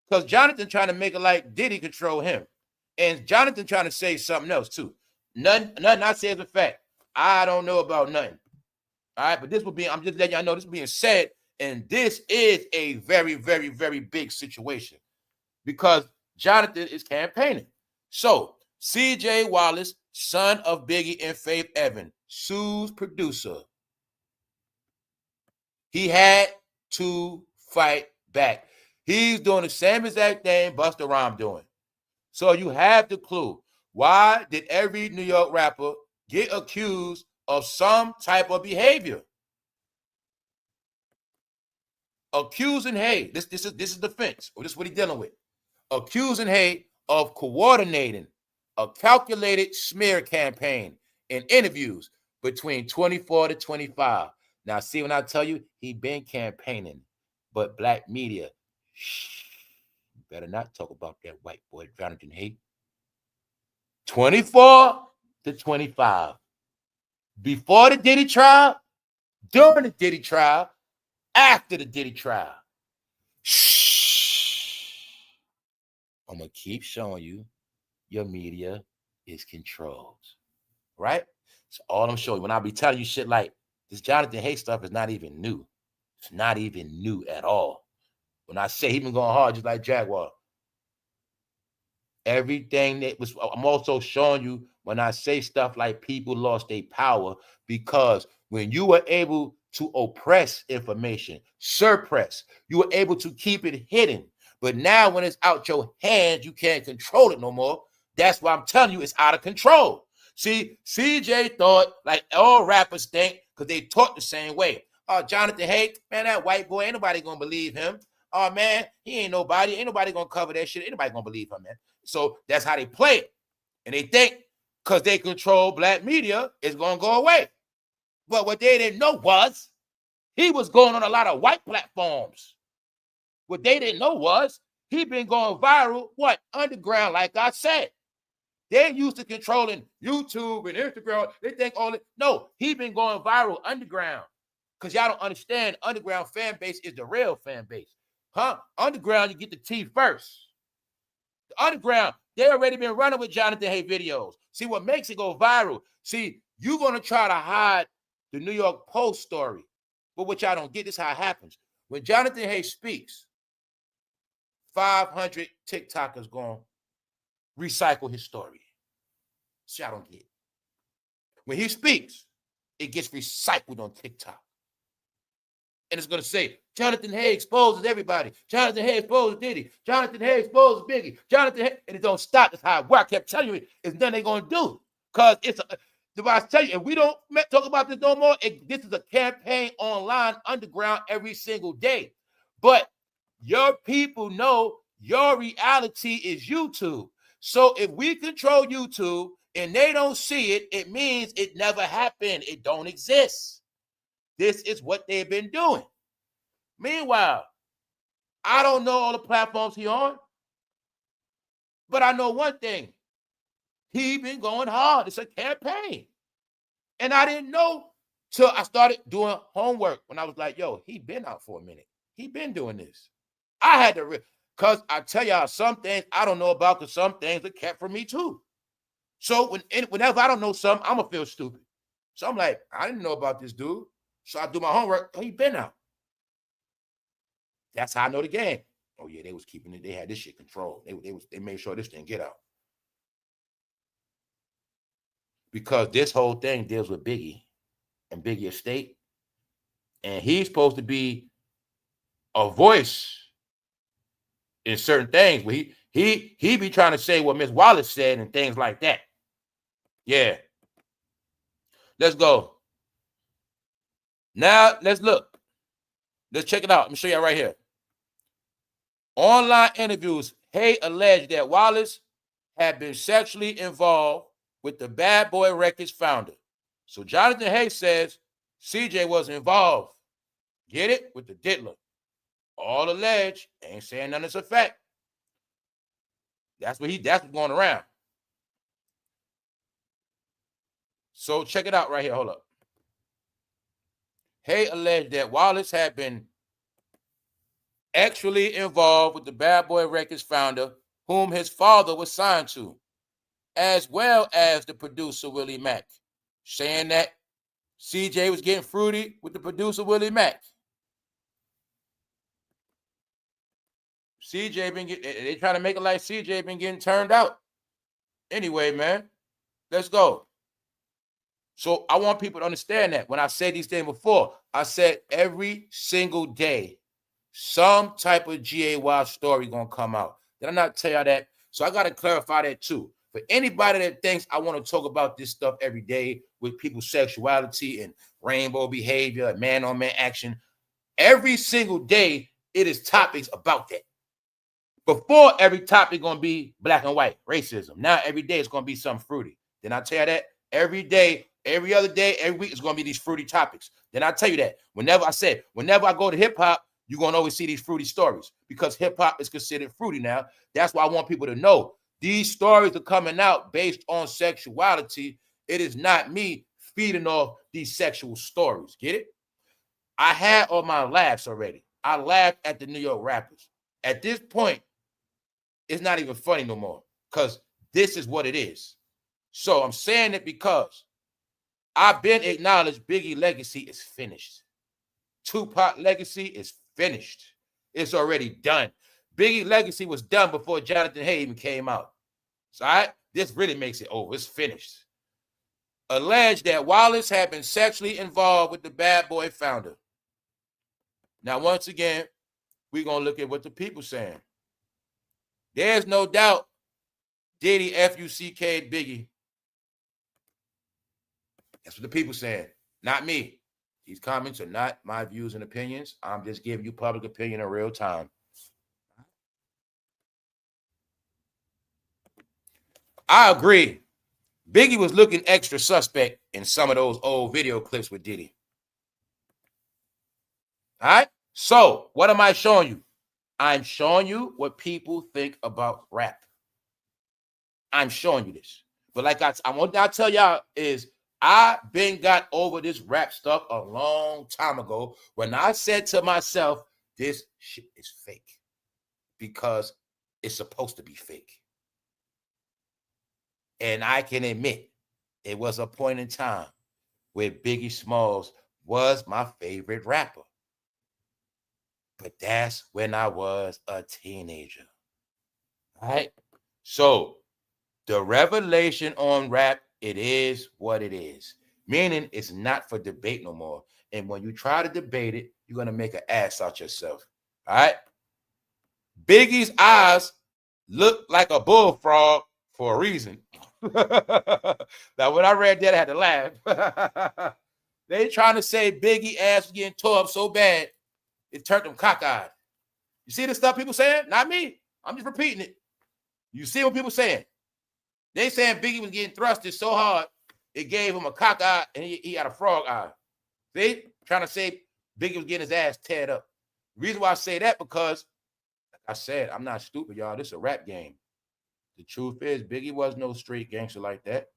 Because Jonathan trying to make it like Diddy control him. And Jonathan trying to say something else too. Nothing I say is a fact. I don't know about nothing. All right, but this will be, I'm just letting y'all know this is being said. And this is a very, very, very big situation. Because Jonathan is campaigning. So, CJ Wallace, son of Biggie and Faith Evans, sues producer. He had to fight back. He's doing the same exact thing Busta Rhymes doing. So you have the clue. Why did every New York rapper get accused of some type of behavior? Accusing Hay, this is defense, or this is what he's dealing with. Accusing Hay of coordinating a calculated smear campaign in interviews between 24 to 25. Now, see, when I tell you, he been campaigning, but black media, shh, you better not talk about that white boy, Jonathan Hay. 24 to 25. Before the Diddy trial, during the Diddy trial, after the Diddy trial. Shh. I'm going to keep showing you your media is controlled. Right? So all I'm showing you, when I be telling you shit like, this Jonathan Hay stuff is not even new. It's not even new at all. When I say he been going hard just like Jaguar. Everything that was, I'm also showing you when I say stuff like people lost their power, because when you were able to oppress information, suppress, you were able to keep it hidden. But now when it's out your hands, you can't control it no more. That's why I'm telling you it's out of control. See, CJ thought like all rappers think, because they taught the same way. Oh, Jonathan Hay, man, that white boy, ain't nobody gonna believe him. Oh, man, he ain't nobody gonna cover that shit. Ain't nobody gonna believe him, man. So that's how they play it. And they think because they control black media, it's gonna go away. But what they didn't know was he was going on a lot of white platforms. What they didn't know was he been going viral, what? Underground, like I said. They're used to controlling YouTube and Instagram. They think all it. No, he been going viral underground. Because y'all don't understand, underground fan base is the real fan base. Huh? Underground, you get the tea first. The underground, they already been running with Jonathan Hay videos. See what makes it go viral. See, you're going to try to hide the New York Post story. But what y'all don't get, this is how it happens. When Jonathan Hay speaks, 500 TikTokers going to recycle his story. So y'all don't get it. When he speaks, it gets recycled on TikTok. And it's going to say, Jonathan Hay exposes everybody. Jonathan Hay exposes Diddy. Jonathan Hay exposes Biggie. Jonathan Hay, and it don't stop. That's how it works. I kept telling you, it's nothing they're going to do. Because it's I tell you, if we don't talk about this no more, this is a campaign online underground every single day. But your people know your reality is YouTube. So if we control YouTube and they don't see it, it means it never happened. It don't exist. This is what they've been doing. Meanwhile, I don't know all the platforms he on, but I know one thing. He been going hard. It's a campaign. And I didn't know till I started doing homework when I was like, yo, he been out for a minute. He been doing this. I had to, because I tell y'all some things I don't know about, because some things are kept from me too. So whenever I don't know something, I'm going to feel stupid. So I'm like, I didn't know about this dude. So I do my homework. Oh, he been out. That's how I know the game. Oh yeah, they was keeping it. They had this shit controlled. They made sure this didn't get out. Because this whole thing deals with Biggie and Biggie estate. And he's supposed to be a voice in certain things. But he be trying to say what Miss Wallace said and things like that. Yeah. Let's go. Now, let's look. Let's check it out. Let me show you right here. Online interviews. Hay alleged that Wallace had been sexually involved with the Bad Boy Records founder. So Jonathan Hay says CJ was involved. Get it? With the diddler. All alleged. Ain't saying none of it's a fact. That's what's going around. So check it out right here. Hold up. Hay alleged that Wallace had been actually involved with the Bad Boy Records founder, whom his father was signed to, as well as the producer Willie Mack, saying that CJ was getting fruity with the producer Willie Mack. CJ been getting, they trying to make it like CJ been getting turned out. Anyway, man, let's go. So I want people to understand that when I said these things before, I said every single day, some type of GAY story gonna come out. Did I not tell y'all that? So I gotta clarify that too. For anybody that thinks I want to talk about this stuff every day with people's sexuality and rainbow behavior and man-on-man action, every single day it is topics about that. Before, every topic gonna be black and white racism. Now every day it's gonna be something fruity. Then I tell you that every day, every other day, every week it's gonna be these fruity topics. Then I tell you that whenever I go to hip hop, you're gonna always see these fruity stories because hip hop is considered fruity now. That's why I want people to know these stories are coming out based on sexuality. It is not me feeding off these sexual stories. Get it? I had all my laughs already. I laughed at the New York rappers. At this point, it's not even funny no more because this is what it is. So I'm saying it because I've been acknowledged Biggie legacy is finished. Tupac legacy is finished. It's already done. Biggie legacy was done before Jonathan Hay even came out. So this really makes it over. It's finished. Alleged that Wallace had been sexually involved with the Bad Boy founder. Now, once again, we're going to look at what the people saying. There's no doubt Diddy, F-U-C-K, Biggie. That's what the people saying, not me. These comments are not my views and opinions. I'm just giving you public opinion in real time. I agree. Biggie was looking extra suspect in some of those old video clips with Diddy. All right? So, what am I showing you? I'm showing you what people think about rap. I'm showing you this. But like I want to tell y'all is I been got over this rap stuff a long time ago when I said to myself, this shit is fake because it's supposed to be fake. And I can admit it was a point in time where Biggie Smalls was my favorite rapper. But that's when I was a teenager. All right? So the revelation on rap, it is what it is. Meaning it's not for debate no more. And when you try to debate it, you're going to make an ass out yourself. All right? Biggie's eyes look like a bullfrog for a reason. Now, when I read that, I had to laugh. They trying to say Biggie ass was getting tore up so bad, it turned them cockeyed. You see the stuff people saying? Not me. I'm just repeating it. You see what people saying? They saying Biggie was getting thrusted so hard, it gave him a cock eye and he had a frog eye. See? Trying to say Biggie was getting his ass teared up. The reason why I say that because, like I said, I'm not stupid, y'all. This is a rap game. The truth is, Biggie was no straight gangster like that.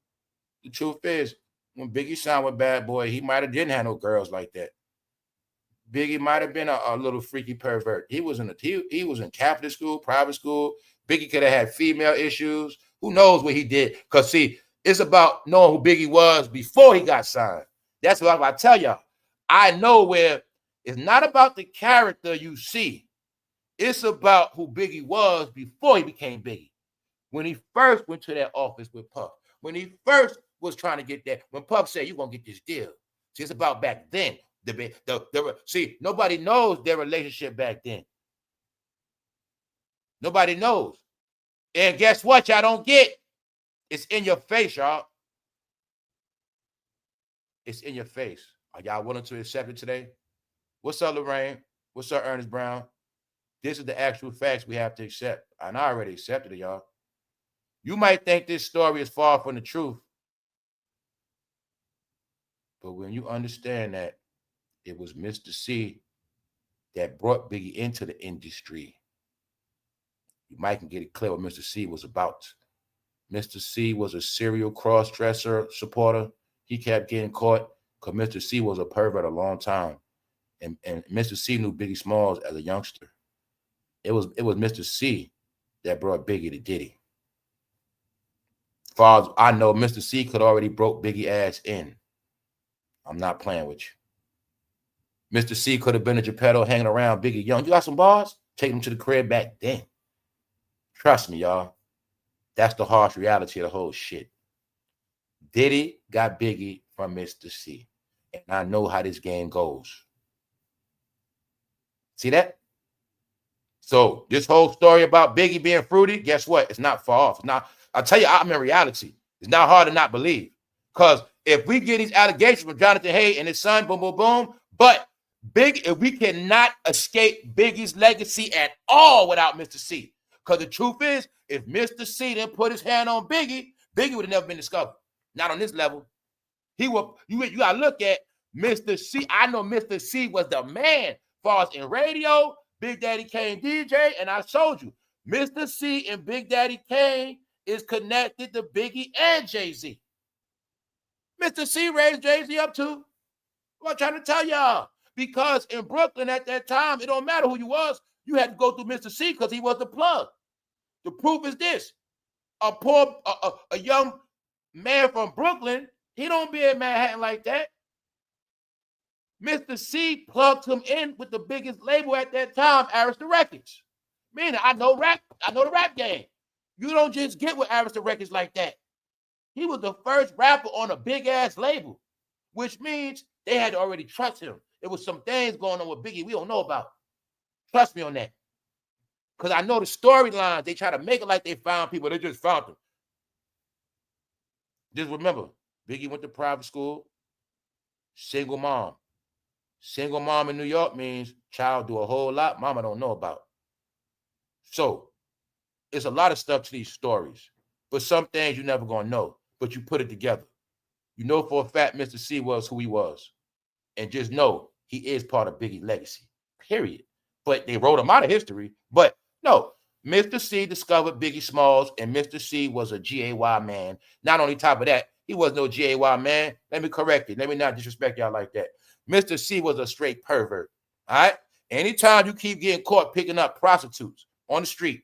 The truth is, when Biggie signed with Bad Boy, he might have didn't have no girls like that. Biggie might have been a little freaky pervert. He was in Catholic school, private school. Biggie could have had female issues. Who knows what he did? Because, see, it's about knowing who Biggie was before he got signed. That's what I tell y'all. I know where it's not about the character you see. It's about who Biggie was before he became Biggie. When he first went to that office with Puff. When he first was trying to get that. When Puff said, you're going to get this deal. See, it's about back then. See, nobody knows their relationship back then. Nobody knows. And guess what y'all don't get? It's in your face, y'all. It's in your face. Are y'all willing to accept it today? What's up, Lorraine? What's up, Ernest Brown? This is the actual facts we have to accept. And I already accepted it, y'all. You might think this story is far from the truth. But when you understand that it was Mr. C that brought Biggie into the industry, you might can get it clear what Mr. C was about. Mr. C was a serial cross-dresser supporter. He kept getting caught because Mr. C was a pervert a long time. And Mr. C knew Biggie Smalls as a youngster. It was Mr. C that brought Biggie to Diddy. Far as I know, Mr. C could already broke Biggie ass in. I'm not playing with you. Mr. C could have been a Geppetto hanging around Biggie Young. You got some bars? Take him to the crib back then. Trust me, y'all. That's the harsh reality of the whole shit. Diddy got Biggie from Mr. C. And I know how this game goes. See that? So this whole story about Biggie being fruity, guess what? It's not far off. Now, I'll tell you, I'm in reality. It's not hard to not believe. Because if we get these allegations from Jonathan Hay and his son, boom, boom, boom, but if we cannot escape Biggie's legacy at all without Mr. C. Because the truth is, if Mr. C didn't put his hand on Biggie, Biggie would have never been discovered. Not on this level. You got to look at Mr. C. I know Mr. C was the man as far as in radio, Big Daddy Kane DJ, and I showed you, Mr. C and Big Daddy Kane is connected to Biggie and Jay-Z. Mr. C raised Jay-Z up too. What I'm trying to tell y'all. Because in Brooklyn at that time, it don't matter who you was. You had to go through Mr. C because he was the plug. The proof is this. A young man from Brooklyn, he don't be in Manhattan like that. Mr. C plugged him in with the biggest label at that time, Arista Records. Meaning, I know the rap game. You don't just get with Arista Records like that. He was the first rapper on a big-ass label, which means they had to already trust him. There was some things going on with Biggie we don't know about. Trust me on that. Because I know the storylines, they try to make it like they found people. They just found them. Just remember, Biggie went to private school, single mom. Single mom in New York means child do a whole lot mama don't know about. So, it's a lot of stuff to these stories. But some things you never going to know. But you put it together. You know for a fact Mr. C was who he was. And just know he is part of Biggie's legacy. Period. But they wrote him out of history. But no, Mr. C discovered Biggie Smalls, and Mr. C was a GAY man. Not only top of that, he was no GAY man. Let me correct it. Let me not disrespect y'all like that. Mr. C was a straight pervert. All right? Anytime you keep getting caught picking up prostitutes on the street,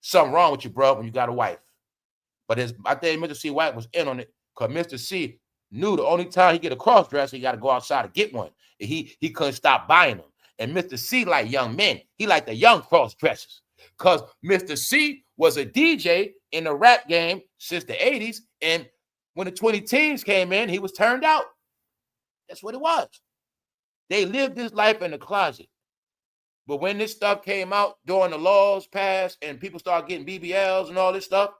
something wrong with you, bro, when you got a wife. But I think Mr. C White was in on it because Mr. C knew the only time he get a cross-dresser, he got to go outside to get one. And he couldn't stop buying them. And Mr. C like young men. He liked the young cross-dressers because Mr. C was a DJ in the rap game since the 80s. And when the 20 teens came in, he was turned out. That's what it was. They lived this life in the closet. But when this stuff came out during the laws passed and people started getting BBLs and all this stuff,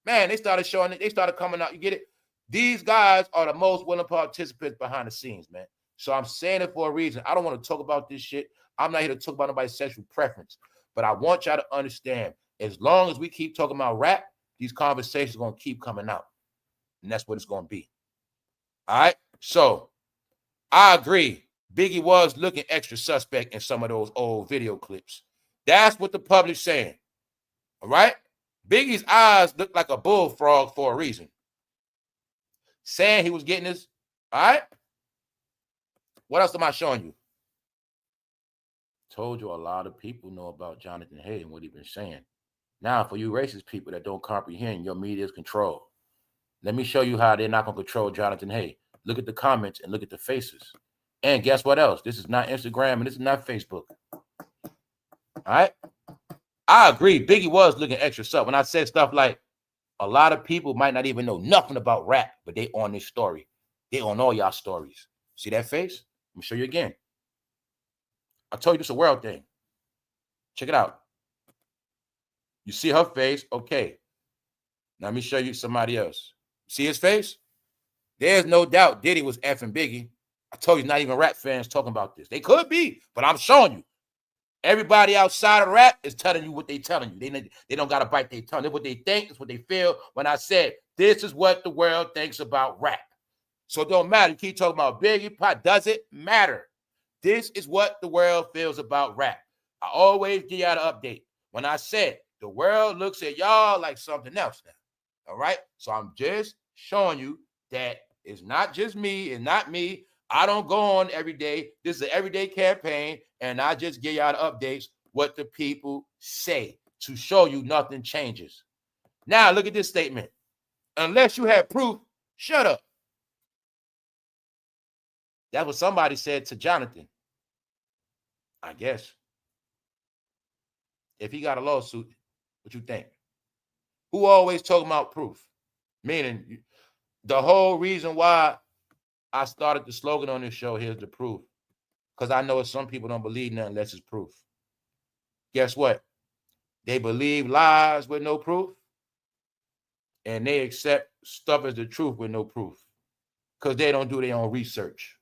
man, they started showing it. They started coming out. You get it? These guys are the most willing participants behind the scenes, man. So I'm saying it for a reason. I don't want to talk about this shit. I'm not here to talk about nobody's sexual preference. But I want y'all to understand, as long as we keep talking about rap, these conversations are going to keep coming out. And that's what it's going to be. All right? So I agree. Biggie was looking extra suspect in some of those old video clips. That's what the public's saying. All right? Biggie's eyes look like a bullfrog for a reason. Saying he was getting this. All right? What else am I showing you? Told you a lot of people know about Jonathan Hay and what he's been saying. Now, for you racist people that don't comprehend, your media is controlled. Let me show you how they're not going to control Jonathan Hay. Look at the comments and look at the faces. And guess what else? This is not Instagram and this is not Facebook. All right? I agree. Biggie was looking extra sus. When I said stuff like, a lot of people might not even know nothing about rap, but they on this story. They on all y'all stories. See that face? Let me show you again. I told you this is a world thing. Check it out. You see her face? Okay. Now let me show you somebody else. See his face? There's no doubt Diddy was effing Biggie. I told you not even rap fans talking about this. They could be, but I'm showing you. Everybody outside of rap is telling you what they telling you. They don't got to bite their tongue. It's what they think. It's what they feel. When I said, this is what the world thinks about rap. So it don't matter. You keep talking about Biggie, Pop. Does it matter? This is what the world feels about rap. I always give y'all the update. When I said the world looks at y'all like something else now. All right? So I'm just showing you that it's not just me. It's not me. I don't go on every day. This is an everyday campaign, and I just give y'all the updates, what the people say, to show you nothing changes. Now, look at this statement. Unless you have proof, shut up. That's what somebody said to Jonathan. I guess. If he got a lawsuit, what you think? Who always talking about proof? Meaning, the whole reason why I started the slogan on this show, here's the proof. Because I know some people don't believe nothing unless it's proof. Guess what? They believe lies with no proof. And they accept stuff as the truth with no proof. Because they don't do their own research.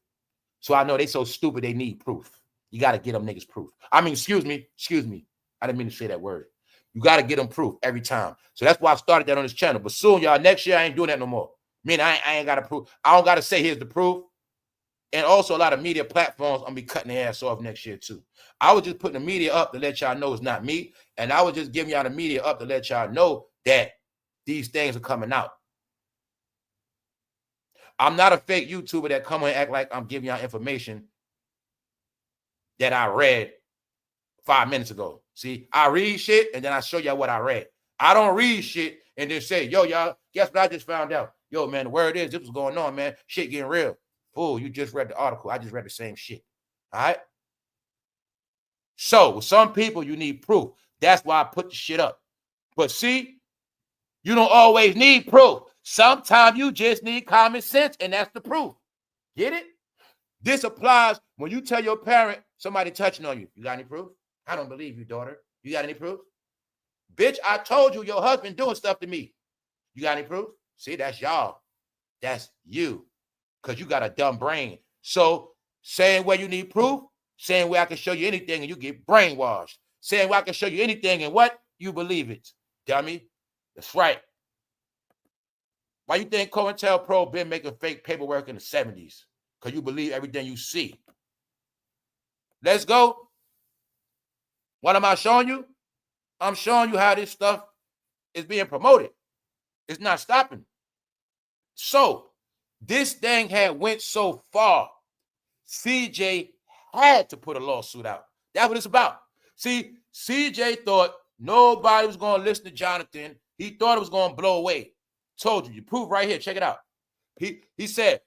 So I know they so stupid they need proof. You got to get them niggas proof. I mean, excuse me. I didn't mean to say that word. You got to get them proof every time. So that's why I started that on this channel. But soon, y'all, next year, I ain't doing that no more. I ain't got to prove. I don't got to say here's the proof. And also a lot of media platforms, I'm going to be cutting their ass off next year too. I was just putting the media up to let y'all know it's not me. And I was just giving y'all the media up to let y'all know that these things are coming out. I'm not a fake YouTuber that come and act like I'm giving y'all information that I read 5 minutes ago. See, I read shit and then I show y'all what I read. I don't read shit and then say, yo, y'all, guess what I just found out? Yo, man, the word is, this was going on, man. Shit getting real. Fool, you just read the article. I just read the same shit. All right? So, with some people, you need proof. That's why I put the shit up. But see, you don't always need proof. Sometimes you just need common sense, and that's the proof. Get it? This applies when you tell your parent somebody touching on you. You got any proof? I don't believe you, daughter. You got any proof? Bitch, I told you your husband doing stuff to me. You got any proof? See, that's y'all. That's you. Because you got a dumb brain. So, saying where you need proof, saying where I can show you anything and you get brainwashed. Saying where I can show you anything and what? You believe it. Dummy. That's right. Why you think COINTELPRO been making fake paperwork in the 70s? Because you believe everything you see. Let's go. What am I showing you? I'm showing you how this stuff is being promoted. It's not stopping. So, this thing had went so far, CJ had to put a lawsuit out. That's what it's about. See, CJ thought nobody was going to listen to Jonathan. He thought it was going to blow away. Told you, you proof right here. Check it out. He said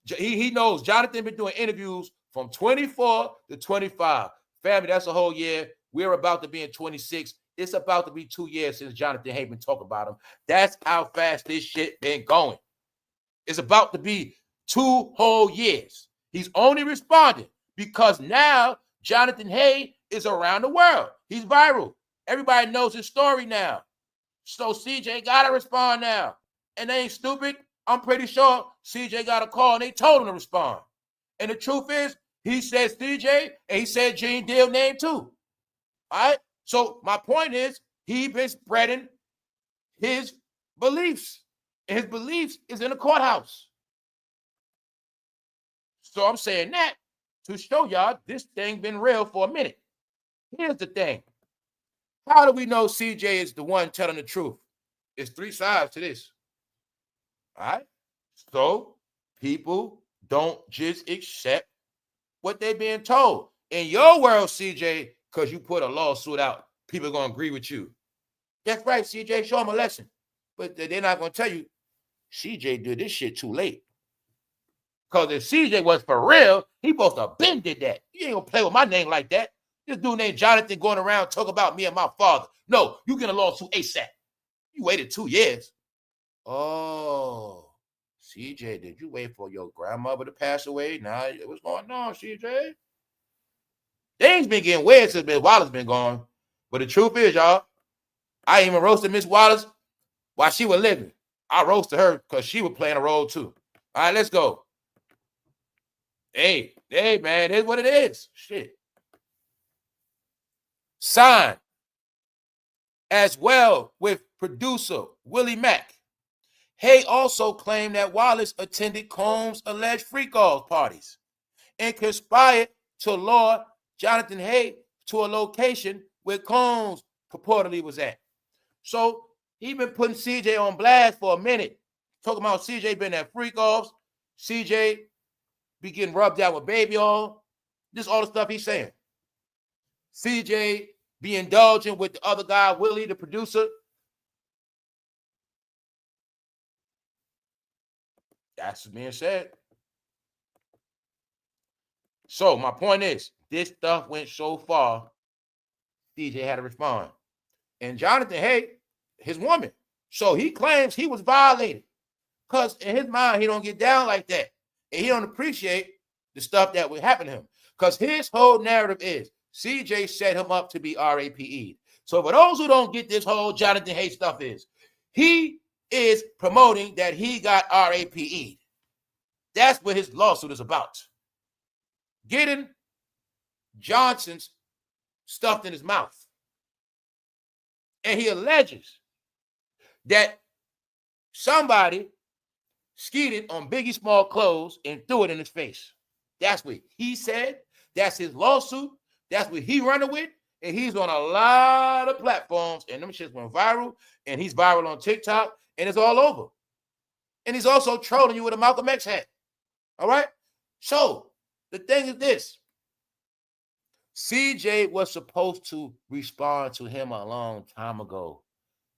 he knows Jonathan been doing interviews from 24 to 25. Family, that's a whole year. We're about to be in 26. It's about to be 2 years since Jonathan Hay been talking about him. That's how fast this shit been going. It's about to be 2 whole years. He's only responding because now Jonathan Hay is around the world. He's viral. Everybody knows his story now. So CJ got to respond now. And they ain't stupid. I'm pretty sure CJ got a call and they told him to respond. And the truth is, he said CJ and he said Genedeal name too. All right. So my point is, he been spreading his beliefs. And his beliefs is in the courthouse. So I'm saying that to show y'all this thing been real for a minute. Here's the thing. How do we know CJ is the one telling the truth? It's three sides to this. All right. So people don't just accept what they're being told. In your world, CJ, because you put a lawsuit out, people are going to agree with you. That's right, CJ, show them a lesson. But they're not going to tell you, CJ did this shit too late. Because if CJ was for real, he supposed to have been did that. You ain't going to play with my name like that. This dude named Jonathan going around talking about me and my father. No, you get a lawsuit ASAP. You waited 2 years. Oh, CJ, did you wait for your grandmother to pass away? Nah, what's going on, CJ? Things been getting weird since Miss Wallace been gone. But the truth is, y'all, I even roasted Miss Wallace while she was living. I roasted her because she was playing a role too. All right, let's go. Hey, man, that's what it is. Shit. Signed as well with producer Willie Mack. Hay also claimed that Wallace attended Combs' alleged freak-off parties and conspired to lure Jonathan Hay to a location where Combs purportedly was at. So he been putting CJ on blast for a minute, talking about CJ been at freak-offs, CJ be getting rubbed out with baby oil. This all the stuff he's saying. CJ be indulging with the other guy, Willie, the producer. That's being said. So my point is, this stuff went so far, CJ had to respond. And Jonathan Hay, his woman. So he claims he was violated. Because in his mind, he don't get down like that. And he don't appreciate the stuff that would happen to him. Because his whole narrative is CJ set him up to be RAPE'd. So for those who don't get this whole Jonathan Hay stuff is, he is promoting that he got RAPE'd. That's what his lawsuit is about. Getting Johnson's stuffed in his mouth. And he alleges that somebody skeeted on Biggie Small clothes and threw it in his face. That's what he said. That's his lawsuit. That's what he running with. And he's on a lot of platforms. And them shits went viral. And he's viral on TikTok. And it's all over. And he's also trolling you with a Malcolm X hat. All right? So, the thing is this. CJ was supposed to respond to him a long time ago.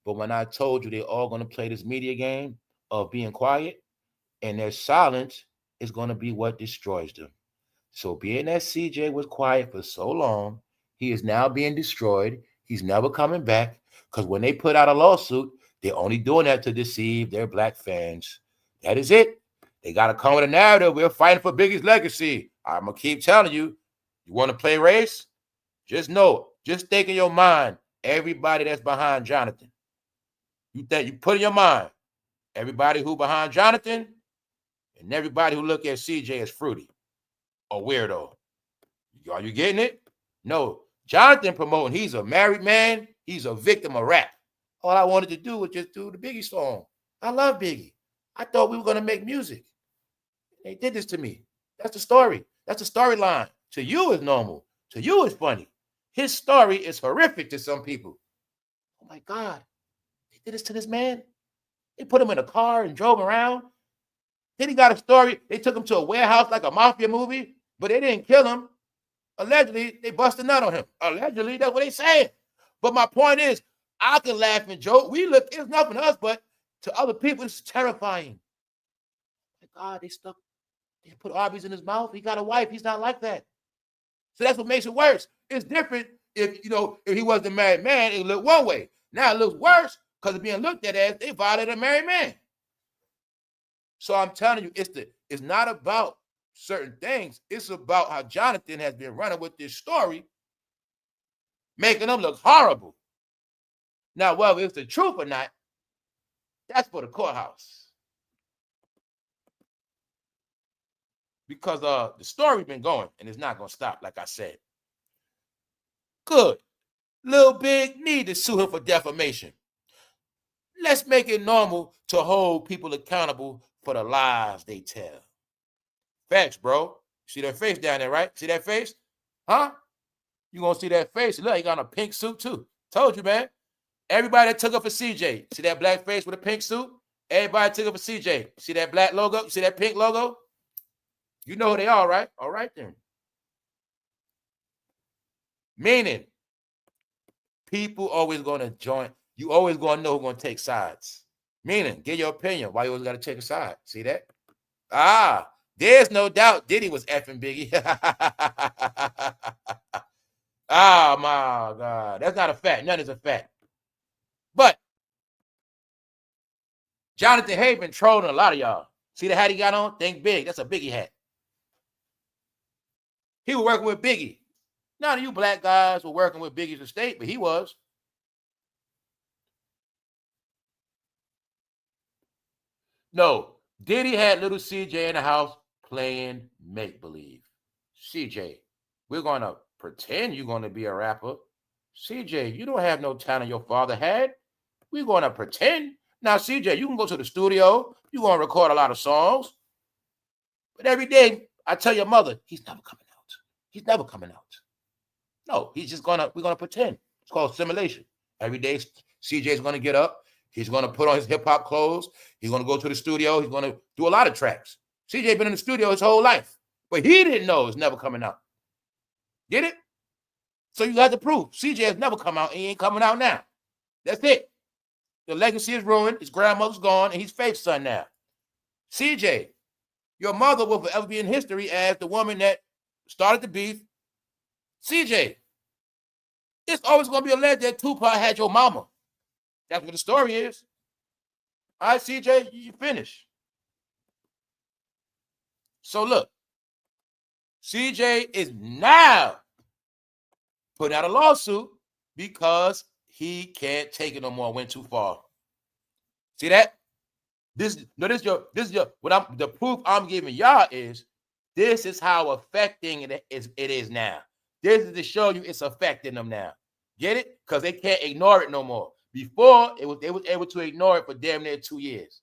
But when I told you they're all going to play this media game of being quiet, and their silence is going to be what destroys them. So being that CJ was quiet for so long, he is now being destroyed. He's never coming back because when they put out a lawsuit, they're only doing that to deceive their black fans. That is it. They got to come with a narrative. We're fighting for Biggie's legacy. I'm going to keep telling you, you want to play race? Just know, just think in your mind, everybody that's behind Jonathan. You put in your mind, everybody who behind Jonathan and everybody who look at CJ as fruity or weirdo. Are you getting it? No. Jonathan promoting, he's a married man. He's a victim of rap. All I wanted to do was just do the Biggie song. I love Biggie. I thought we were going to make music. They did this to me. That's the story. That's the storyline. To you, it's normal. To you, it's funny. His story is horrific to some people. Oh, my God. They did this to this man? They put him in a car and drove him around? Then he got a story. They took him to a warehouse like a mafia movie, but they didn't kill him. Allegedly, they busted a nut on him. Allegedly, that's what they saying. But my point is, I can laugh and joke. We look, it's nothing to us, but to other people, it's terrifying. My God, they put Arby's in his mouth. He got a wife. He's not like that. So that's what makes it worse. It's different if he wasn't a married man, it looked one way. Now it looks worse because it's being looked at as they violated a married man. So I'm telling you, it's not about certain things. It's about how Jonathan has been running with this story, making them look horrible. Now, whether it's the truth or not, that's for the courthouse. because the story been going and it's not gonna stop, like I said. Good. Lil Big need to sue him for defamation. Let's make it normal to hold people accountable for the lies they tell. Facts, bro. See that face down there, right? See that face? Huh? You gonna see that face? Look, he got a pink suit too. Told you, man. Everybody that took up for CJ. See that black face with a pink suit? Everybody took up for CJ. See that black logo? See that pink logo? You know who they are, right? All right then. Meaning, people always gonna join. You always gonna know who's gonna take sides. Meaning, get your opinion. Why you always gotta take a side? See that? Ah, there's no doubt Diddy was effing Biggie. Oh my God. That's not a fact. None is a fact. But Jonathan Hay been trolling a lot of y'all. See the hat he got on? Think big. That's a Biggie hat. He was working with Biggie. None of you black guys were working with Biggie's estate, but he was. No, Diddy had little CJ in the house playing make-believe. CJ, we're going to pretend you're going to be a rapper. CJ, you don't have no talent your father had. We're going to pretend. Now, CJ, you can go to the studio. You're going to record a lot of songs. But every day, I tell your mother, he's never coming out. He's never coming out. No, he's just we're going to pretend. It's called simulation. Every day, CJ's going to get up. He's going to put on his hip-hop clothes. He's going to go to the studio. He's going to do a lot of tracks. CJ been in the studio his whole life. But he didn't know it's never coming out. Get it? So you got to prove. CJ has never come out, and he ain't coming out now. That's it. The legacy is ruined. His grandmother's gone, and he's Faith's son now. CJ, your mother will forever be in history as the woman that started the beef. CJ, it's always going to be alleged that Tupac had your mama. That's what the story is. All right, CJ, you finish. So look, CJ is now putting out a lawsuit because he can't take it no more. Went too far. See that? This is the proof I'm giving y'all is this is how affecting it is now. This is to show you it's affecting them now. Get it? Because they can't ignore it no more. Before they was able to ignore it for damn near 2 years.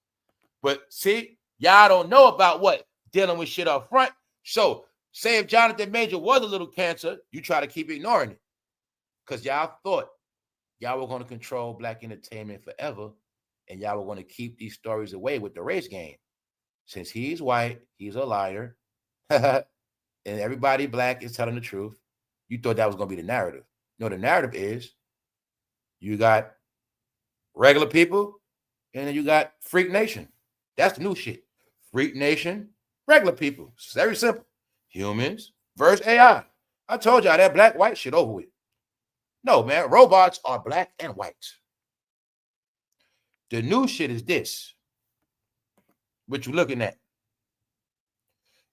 But see, y'all don't know about what dealing with shit up front. So say if Jonathan Major was a little cancer, you try to keep ignoring it. Because y'all thought y'all were going to control black entertainment forever, and y'all were going to keep these stories away with the race game. Since he's white, he's a liar, and everybody black is telling the truth, you thought that was going to be the narrative. No, the narrative is you got regular people, and then you got Freak Nation. That's the new shit. Freak Nation, regular people. It's very simple. Humans versus AI. I told y'all that black-white shit over with. No, man, robots are black and white. The new shit is this. What you looking at?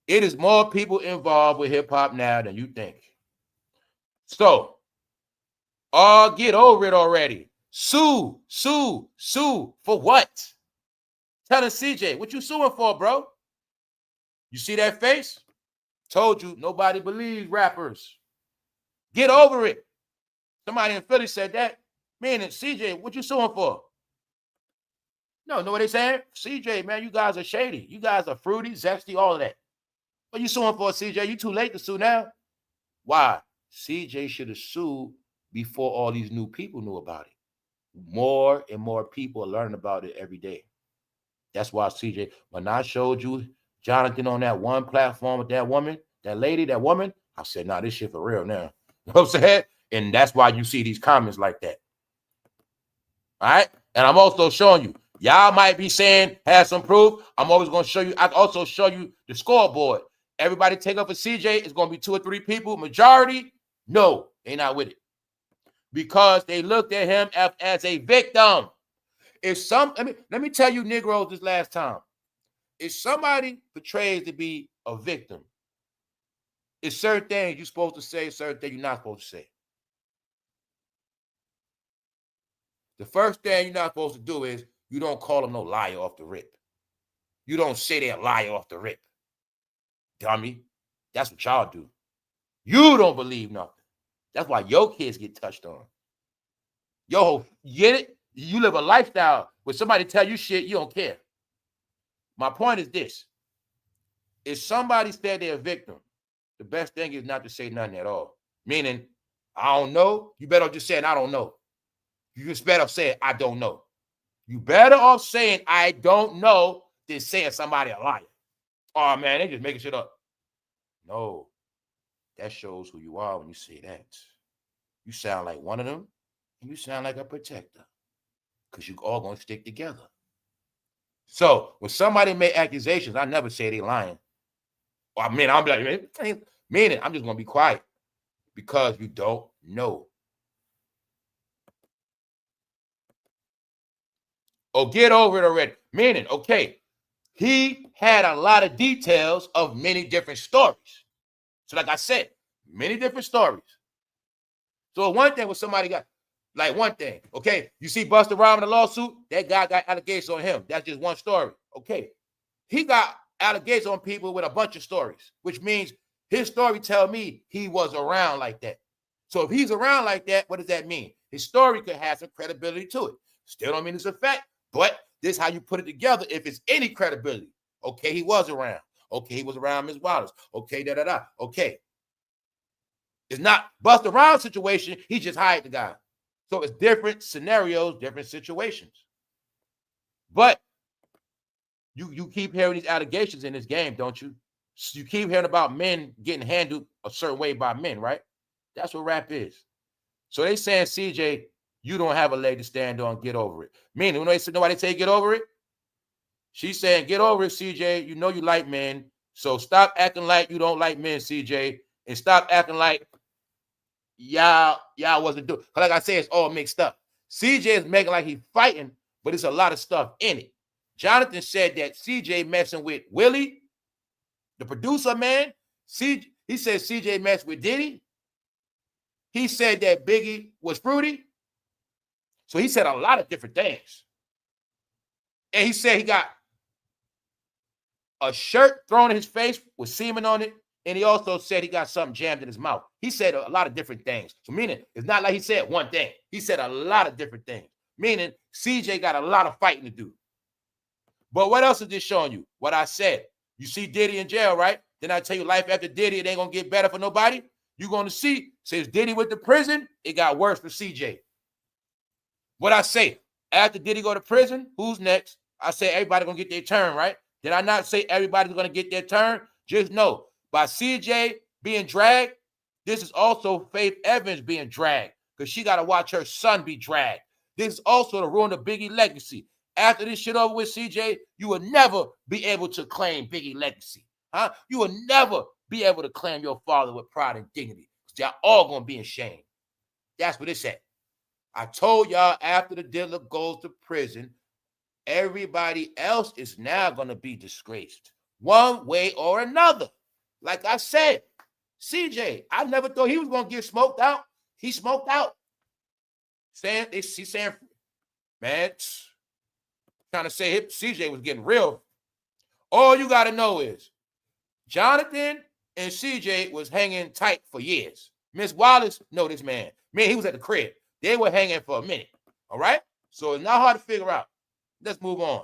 It is more people involved with hip-hop now than you think. So, get over it already. Sue for what? Telling CJ, what you suing for, bro? You see that face? Told you, nobody believes rappers. Get over it. Somebody in Philly said that. Man, and CJ, what you suing for? No, know what they saying? CJ, man, you guys are shady. You guys are fruity, zesty, all of that. What you suing for, CJ? You too late to sue now. Why? CJ should have sued before all these new people knew about it. More and more people are learning about it every day. That's why CJ, when I showed you Jonathan on that one platform with that woman, that lady, that woman, I said, nah, this shit for real now. You know what I'm saying? And that's why you see these comments like that. All right? And I'm also showing you, y'all might be saying, have some proof. I'm always going to show you. I also show you the scoreboard. Everybody take up for CJ. It's going to be 2 or 3 people. Majority, no, they not with it. Because they looked at him as a victim. If let me tell you Negroes this last time. If somebody portrays to be a victim, it's certain things you're supposed to say, certain things you're not supposed to say. The first thing you're not supposed to do is you don't call them no liar off the rip. You don't say they're a liar off the rip. dummy. That's what y'all do. You don't believe nothing. That's why your kids get touched on. Yo, you get it? You live a lifestyle where somebody tell you shit, you don't care. My point is this. If somebody said they're a victim, the best thing is not to say nothing at all. Meaning, I don't know. You better just saying, I don't know. You just better off saying, I don't know. You better off saying, I don't know, than saying somebody a liar. Oh, man, they just making shit up. No. That shows who you are when you say that. You sound like one of them, and you sound like a protector. Because you all going to stick together. So, when somebody make accusations, I never say they lying. I mean, I'm like, meaning I'm just going to be quiet because you don't know. Oh, get over it already. Meaning, okay, he had a lot of details of many different stories. So like I said, many different stories. So one thing when somebody got, like one thing, okay, you see Busta Rhymes in a lawsuit, that guy got allegations on him. That's just one story. Okay, he got allegations on people with a bunch of stories, which means his story tell me he was around like that. So if he's around like that, what does that mean? His story could have some credibility to it. Still don't mean it's a fact, but this is how you put it together if it's any credibility. Okay, he was around. Okay, he was around Ms. Wallace. Okay, da-da-da. Okay. It's not Busta Rhymes situation. He just hired the guy. So it's different scenarios, different situations. But you keep hearing these allegations in this game, don't you? You keep hearing about men getting handled a certain way by men, right? That's what rap is. So they saying, CJ, you don't have a leg to stand on, get over it. Meaning, when they say nobody say get over it, she's saying, get over it, CJ. You know you like men. So stop acting like you don't like men, CJ. And stop acting like y'all wasn't doing. Like I said, it's all mixed up. CJ is making like he's fighting, but it's a lot of stuff in it. Jonathan said that CJ messing with Willie, the producer man. He said CJ messed with Diddy. He said that Biggie was fruity. So he said a lot of different things. And he said he got a shirt thrown in his face with semen on it. And he also said he got something jammed in his mouth. He said a lot of different things. So meaning, it's not like he said one thing. He said a lot of different things. Meaning, CJ got a lot of fighting to do. But what else is this showing you? What I said. You see Diddy in jail, right? Then I tell you life after Diddy, it ain't going to get better for nobody. You're going to see, since Diddy went to prison, it got worse for CJ. What I say, after Diddy go to prison, who's next? I say everybody going to get their turn, right? Did I not say everybody's going to get their turn? Just know, by CJ being dragged, this is also Faith Evans being dragged because she got to watch her son be dragged. This is also to ruin the Biggie legacy. After this shit over with CJ, you will never be able to claim Biggie legacy. Huh? You will never be able to claim your father with pride and dignity. They're all going to be ashamed. That's what it said. I told y'all after the dealer goes to prison, everybody else is now going to be disgraced one way or another. Like I said, CJ, I never thought he was going to get smoked out. He smoked out. He's saying, man, trying to say CJ was getting real. All you got to know is Jonathan and CJ was hanging tight for years. Miss Wallace know this man. Man, he was at the crib. They were hanging for a minute. All right? So it's not hard to figure out. Let's move on.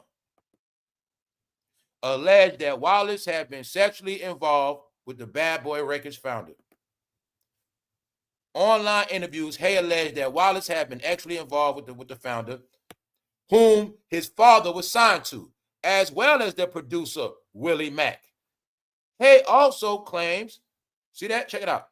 Alleged that Wallace had been sexually involved with the Bad Boy Records founder. Online interviews, Hay alleged that Wallace had been sexually involved with the founder, whom his father was signed to, as well as the producer, Willie Mack. Hay also claims, see that? Check it out.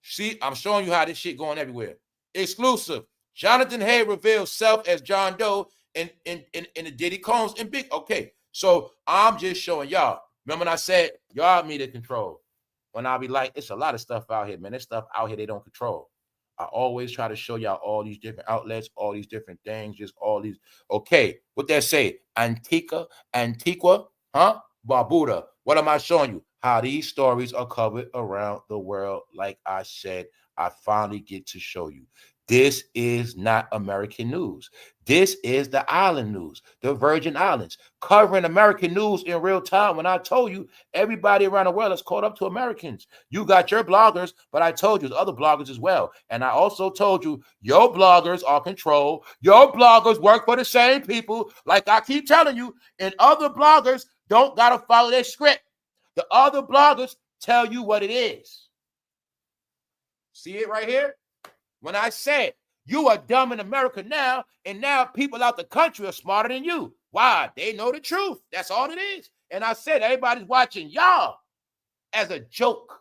See, I'm showing you how this shit going everywhere. Exclusive. Jonathan Hay reveals self as John Doe in the Diddy Combs and Big. Okay, so I'm just showing y'all. Remember when I said y'all need to control? When I'll be like, it's a lot of stuff out here, man. There's stuff out here they don't control. I always try to show y'all all these different outlets, all these different things, just all these. Okay, what that say? Antigua, huh? Barbuda, What am I showing you? How these stories are covered around the world. Like I said, I finally get to show you. This is not American news. This is the island news, the Virgin Islands, covering American news in real time. When I told you, everybody around the world is caught up to Americans. You got your bloggers, but I told you there's other bloggers as well. And I also told you, your bloggers are controlled. Your bloggers work for the same people, like I keep telling you, and other bloggers don't got to follow their script. The other bloggers tell you what it is. See it right here? When I said, you are dumb in America now, and now people out the country are smarter than you. Why? They know the truth. That's all it is. And I said, everybody's watching y'all as a joke.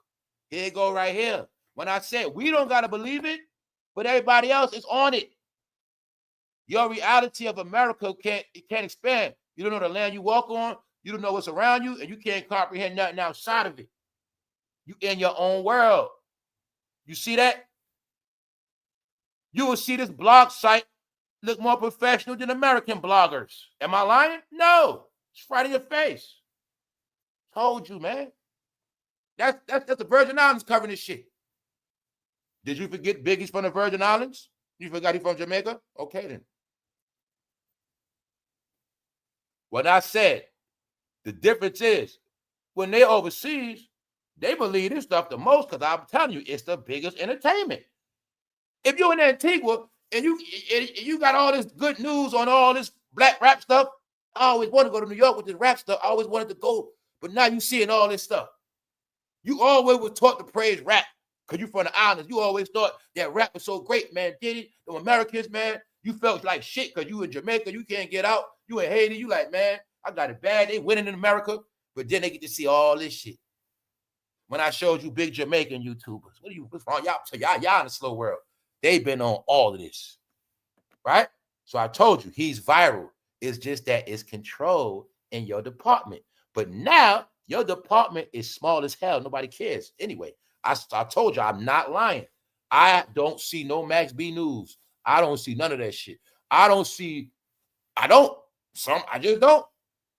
Here you go right here. When I said, we don't got to believe it, but everybody else is on it. Your reality of America can't expand. You don't know the land you walk on. You don't know what's around you, and you can't comprehend nothing outside of it. You in your own world. You see that? You will see this blog site look more professional than American bloggers. Am I lying? No. It's right in your face. Told you, man. That's the Virgin Islands covering this shit. Did you forget Biggie's from the Virgin Islands? You forgot he's from Jamaica? Okay, then. What I said, the difference is, when they're overseas, they believe this stuff the most because I'm telling you, it's the biggest entertainment. If you're in Antigua and you got all this good news on all this black rap stuff, I always wanted to go to New York with this rap stuff. I always wanted to go, but now you seeing all this stuff. You always were taught to praise rap because you from the islands. You always thought that rap was so great, man. Diddy, the Americans, man. You felt like shit because you in Jamaica, you can't get out. You in Haiti, you like, man, I got it bad. They winning in America, but then they get to see all this shit. When I showed you big Jamaican YouTubers, what's wrong? Y'all in the slow world. They've been on all of this, right? So I told you, he's viral. It's just that it's controlled in your department. But now, your department is small as hell. Nobody cares. Anyway, I told you, I'm not lying. I don't see no maxb news. I don't see none of that shit. I just don't.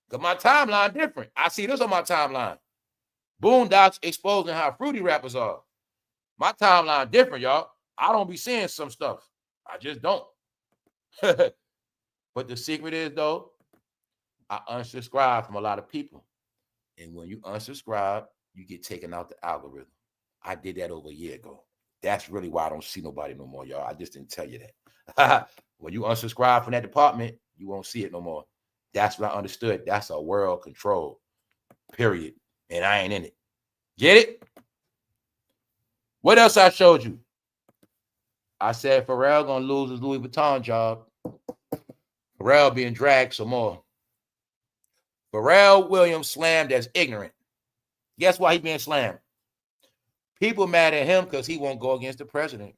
Because my timeline different. I see this on my timeline. Boondocks exposing how fruity rappers are. My timeline different, y'all. I don't be seeing some stuff. I just don't. But the secret is, though, I unsubscribe from a lot of people. And when you unsubscribe, you get taken out the algorithm. I did that over a year ago. That's really why I don't see nobody no more, y'all. I just didn't tell you that. When you unsubscribe from that department, you won't see it no more. That's what I understood. That's a world control, period. And I ain't in it. Get it? What else I showed you? I said Pharrell gonna lose his Louis Vuitton job. Pharrell being dragged some more. Pharrell Williams slammed as ignorant. Guess why he being slammed? People mad at him because he won't go against the president.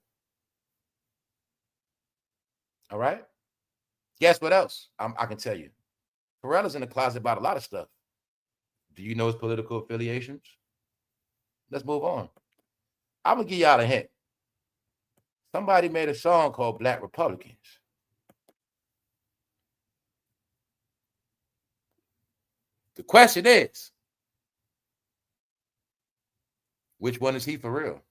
All right? Guess what else? I can tell you. Pharrell is in the closet about a lot of stuff. Do you know his political affiliations? Let's move on. I'm going to give y'all a hint. Somebody made a song called Black Republicans. The question is, which one is he for real?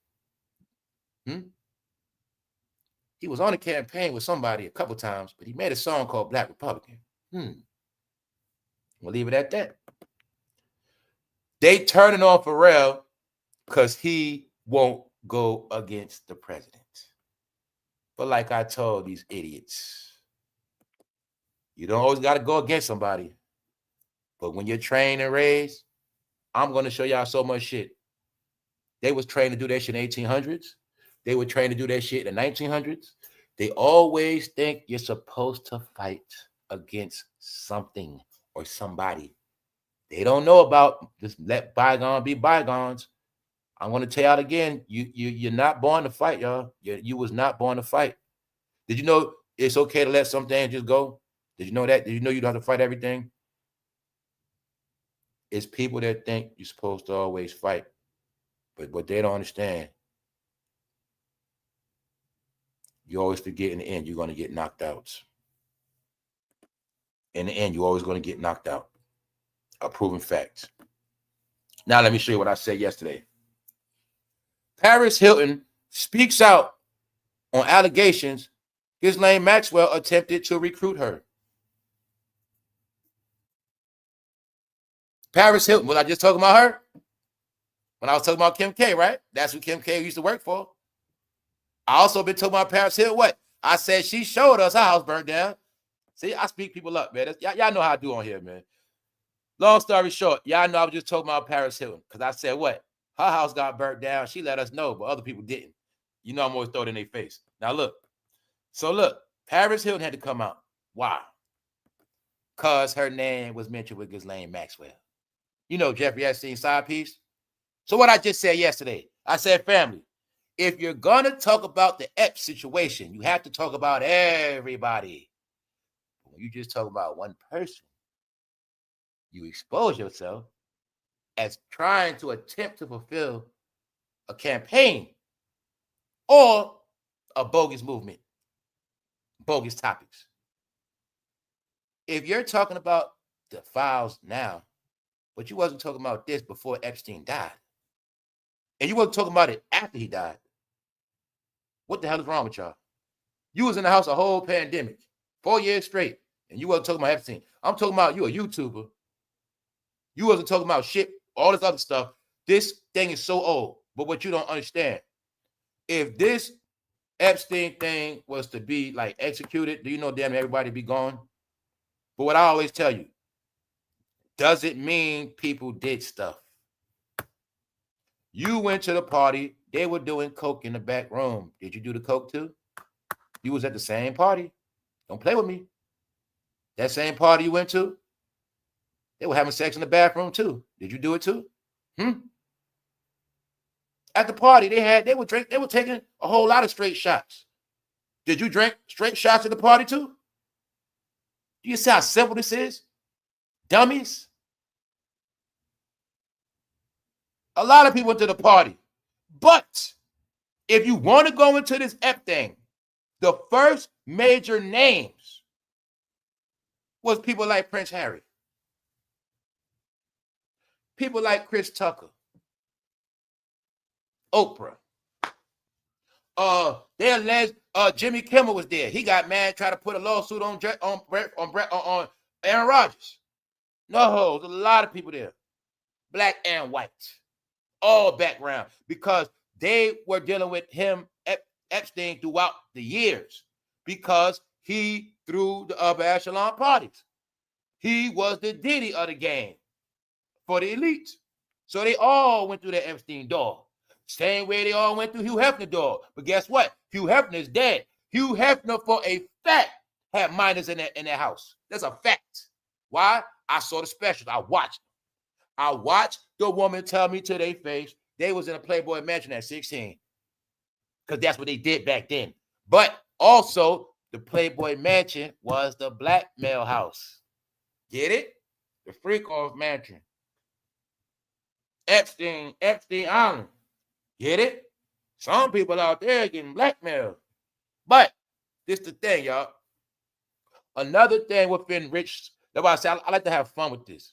He was on a campaign with somebody a couple times, but he made a song called Black Republican. We'll leave it at that. They turning on Pharrell because he won't go against the president. But like I told these idiots, you don't always got to go against somebody. But when you're trained and raised, I'm going to show y'all so much shit. They was trained to do that shit in the 1800s. They were trained to do that shit in the 1900s. They always think you're supposed to fight against something or somebody. They don't know about just let bygones be bygones. I'm going to tell y'all again, you're not born to fight, y'all. You was not born to fight. Did you know it's okay to let some things just go? Did you know that? Did you know you don't have to fight everything? It's people that think you're supposed to always fight. But what they don't understand, you always forget in the end, you're going to get knocked out. In the end, you're always going to get knocked out. A proven fact. Now let me show you what I said yesterday. Paris Hilton speaks out on allegations Ghislaine Maxwell attempted to recruit her. Paris Hilton, was I just talking about her? When I was talking about Kim K, right? That's who Kim K used to work for. I also been talking about Paris Hilton. What? I said she showed us her house burnt down. See, I speak people up, man. Y'all know how I do on here, man. Long story short, y'all know I was just talking about Paris Hilton because I said what? Her house got burnt down. She let us know, but other people didn't. You know I'm always throwing it in their face. Now look. So look, Paris Hilton had to come out. Why? Because her name was mentioned with Ghislaine Maxwell. You know Jeffrey Epstein's side piece. So what I just said yesterday, I said, family, if you're going to talk about the Ep situation, you have to talk about everybody. When you just talk about one person, you expose yourself as trying to attempt to fulfill a campaign or a bogus movement, bogus topics. If you're talking about the files now, but you wasn't talking about this before Epstein died, and you wasn't talking about it after he died, what the hell is wrong with y'all? You was in the house a whole pandemic, 4 years straight, and you wasn't talking about Epstein. I'm talking about you a YouTuber. You wasn't talking about shit, all this other stuff. This thing is so old. But what you don't understand, if this Epstein thing was to be like executed, do you know damn everybody be gone? But what I always tell you, does it mean people did stuff? You went to the party. They were doing coke in the back room. Did you do the coke too? You was at the same party. Don't play with me. That same party you went to, they were having sex in the bathroom too. Did you do it too? At the party, they were taking a whole lot of straight shots. Did you drink straight shots at the party too? Do you see how simple this is? Dummies. A lot of people went to the party. But if you want to go into this Ep thing, the first major names was people like Prince Harry. People like Chris Tucker. Oprah. They alleged Jimmy Kimmel was there. He got mad, tried to put a lawsuit on Aaron Rodgers. No, there's a lot of people there. Black and white. All background. Because they were dealing with him, Epstein, throughout the years. Because he threw the upper echelon parties. He was the Diddy of the game for the elite. So they all went through the Epstein door. Same way they all went through Hugh Hefner door. But guess what? Hugh Hefner is dead. Hugh Hefner, for a fact, had minors in their house. That's a fact. Why? I saw the specials. I watched the woman tell me to their face they was in a Playboy mansion at 16. Because that's what they did back then. But also, the Playboy mansion was the blackmail house. Get it? The freak off mansion. Epstein Island. Get it? Some people out there getting blackmailed. But this is the thing, y'all. Another thing within rich, that's why I say I like to have fun with this.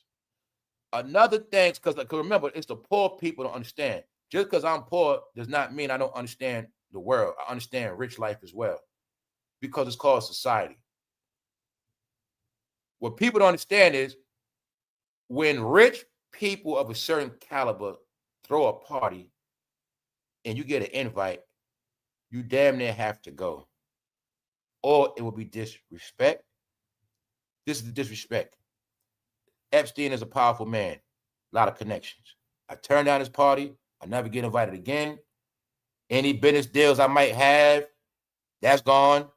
Another thing, because remember, it's the poor people to understand. Just because I'm poor does not mean I don't understand the world. I understand rich life as well. Because it's called society. What people don't understand is when rich people of a certain caliber throw a party and you get an invite, you damn near have to go. Or it will be disrespect. This is the disrespect. Epstein is a powerful man. A lot of connections. I turned down his party. I never get invited again. Any business deals I might have, that's gone.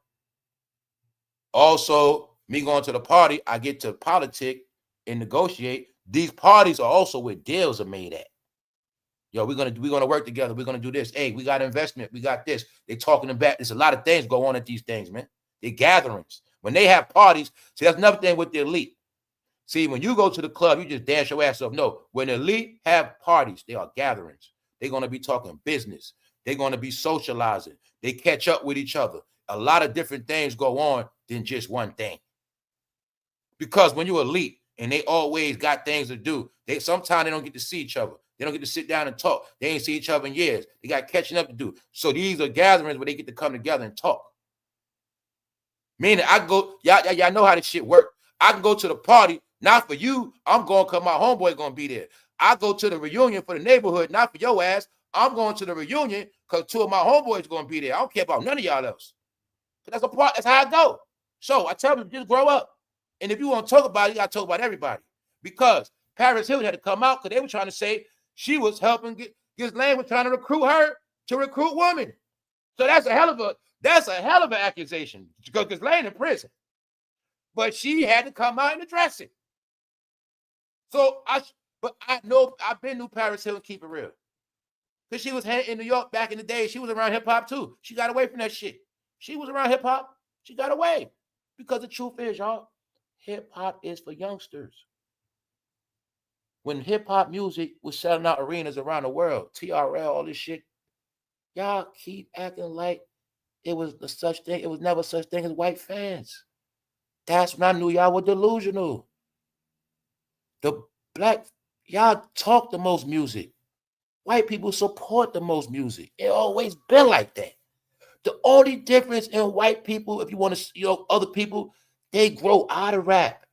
Also, me going to the party, I get to politic and negotiate. These parties are also where deals are made at. Yo, we're gonna work together. We're gonna do this. Hey, we got investment. We got this. They talking about. There's a lot of things go on at these things, man. They're gatherings. When they have parties, see, that's another thing with the elite. See, when you go to the club, you just dance your ass off. No, when the elite have parties, they are gatherings. They're gonna be talking business. They're gonna be socializing. They catch up with each other. A lot of different things go on than just one thing. Because when you're elite and they always got things to do, sometimes they don't get to see each other. They don't get to sit down and talk. They ain't see each other in years. They got catching up to do. So these are gatherings where they get to come together and talk. Meaning I go, y'all know how this shit work. I can go to the party, not for you. I'm going because my homeboy going to be there. I go to the reunion for the neighborhood, not for your ass. I'm going to the reunion because 2 of my homeboys going to be there. I don't care about none of y'all else. That's a part. That's how I go. So I tell them, just grow up. And if you want to talk about it, you got to talk about everybody. Because Paris Hilton had to come out because they were trying to say she was helping Ghislaine was trying to recruit her to recruit women. So that's a hell of an accusation because Ghislaine in prison. But she had to come out and address it. So I've been to Paris Hilton, keep it real. Because she was in New York back in the day. She was around hip hop too. She got away from that shit. She was around hip hop. She got away. Because the truth is, y'all, hip hop is for youngsters. When hip hop music was selling out arenas around the world, TRL, all this shit, y'all keep acting like it was such thing. It was never such thing as white fans. That's when I knew y'all were delusional. The black, y'all talk the most music. White people support the most music. It always been like that. The only difference in white people, if you want to, other people, they grow out of rap.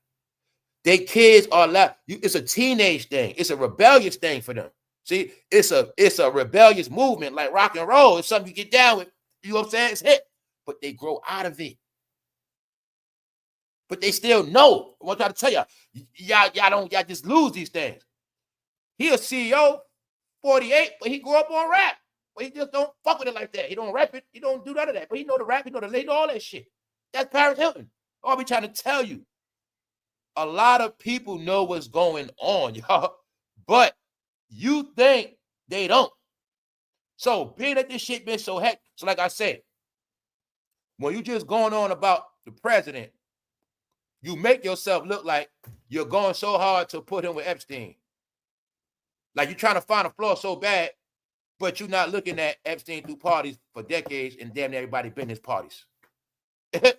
Their kids are it's a teenage thing. It's a rebellious thing for them. See, it's a rebellious movement like rock and roll. It's something you get down with. You know what I'm saying? It's hip. But they grow out of it. But they still know. I want to try to tell y'all just lose these things. He a CEO, 48, but he grew up on rap. But he just don't fuck with it like that. He don't rap it. He don't do none of that. But he know the rap. He know the lady, all that shit. That's Paris Hilton. I'll be trying to tell you. A lot of people know what's going on, y'all. But you think they don't. So being that this shit been so hectic. So like I said, when you just going on about the president, you make yourself look like you're going so hard to put him with Epstein. Like you're trying to find a flaw so bad, but you're not looking at Epstein through parties for decades and damn everybody been his parties. And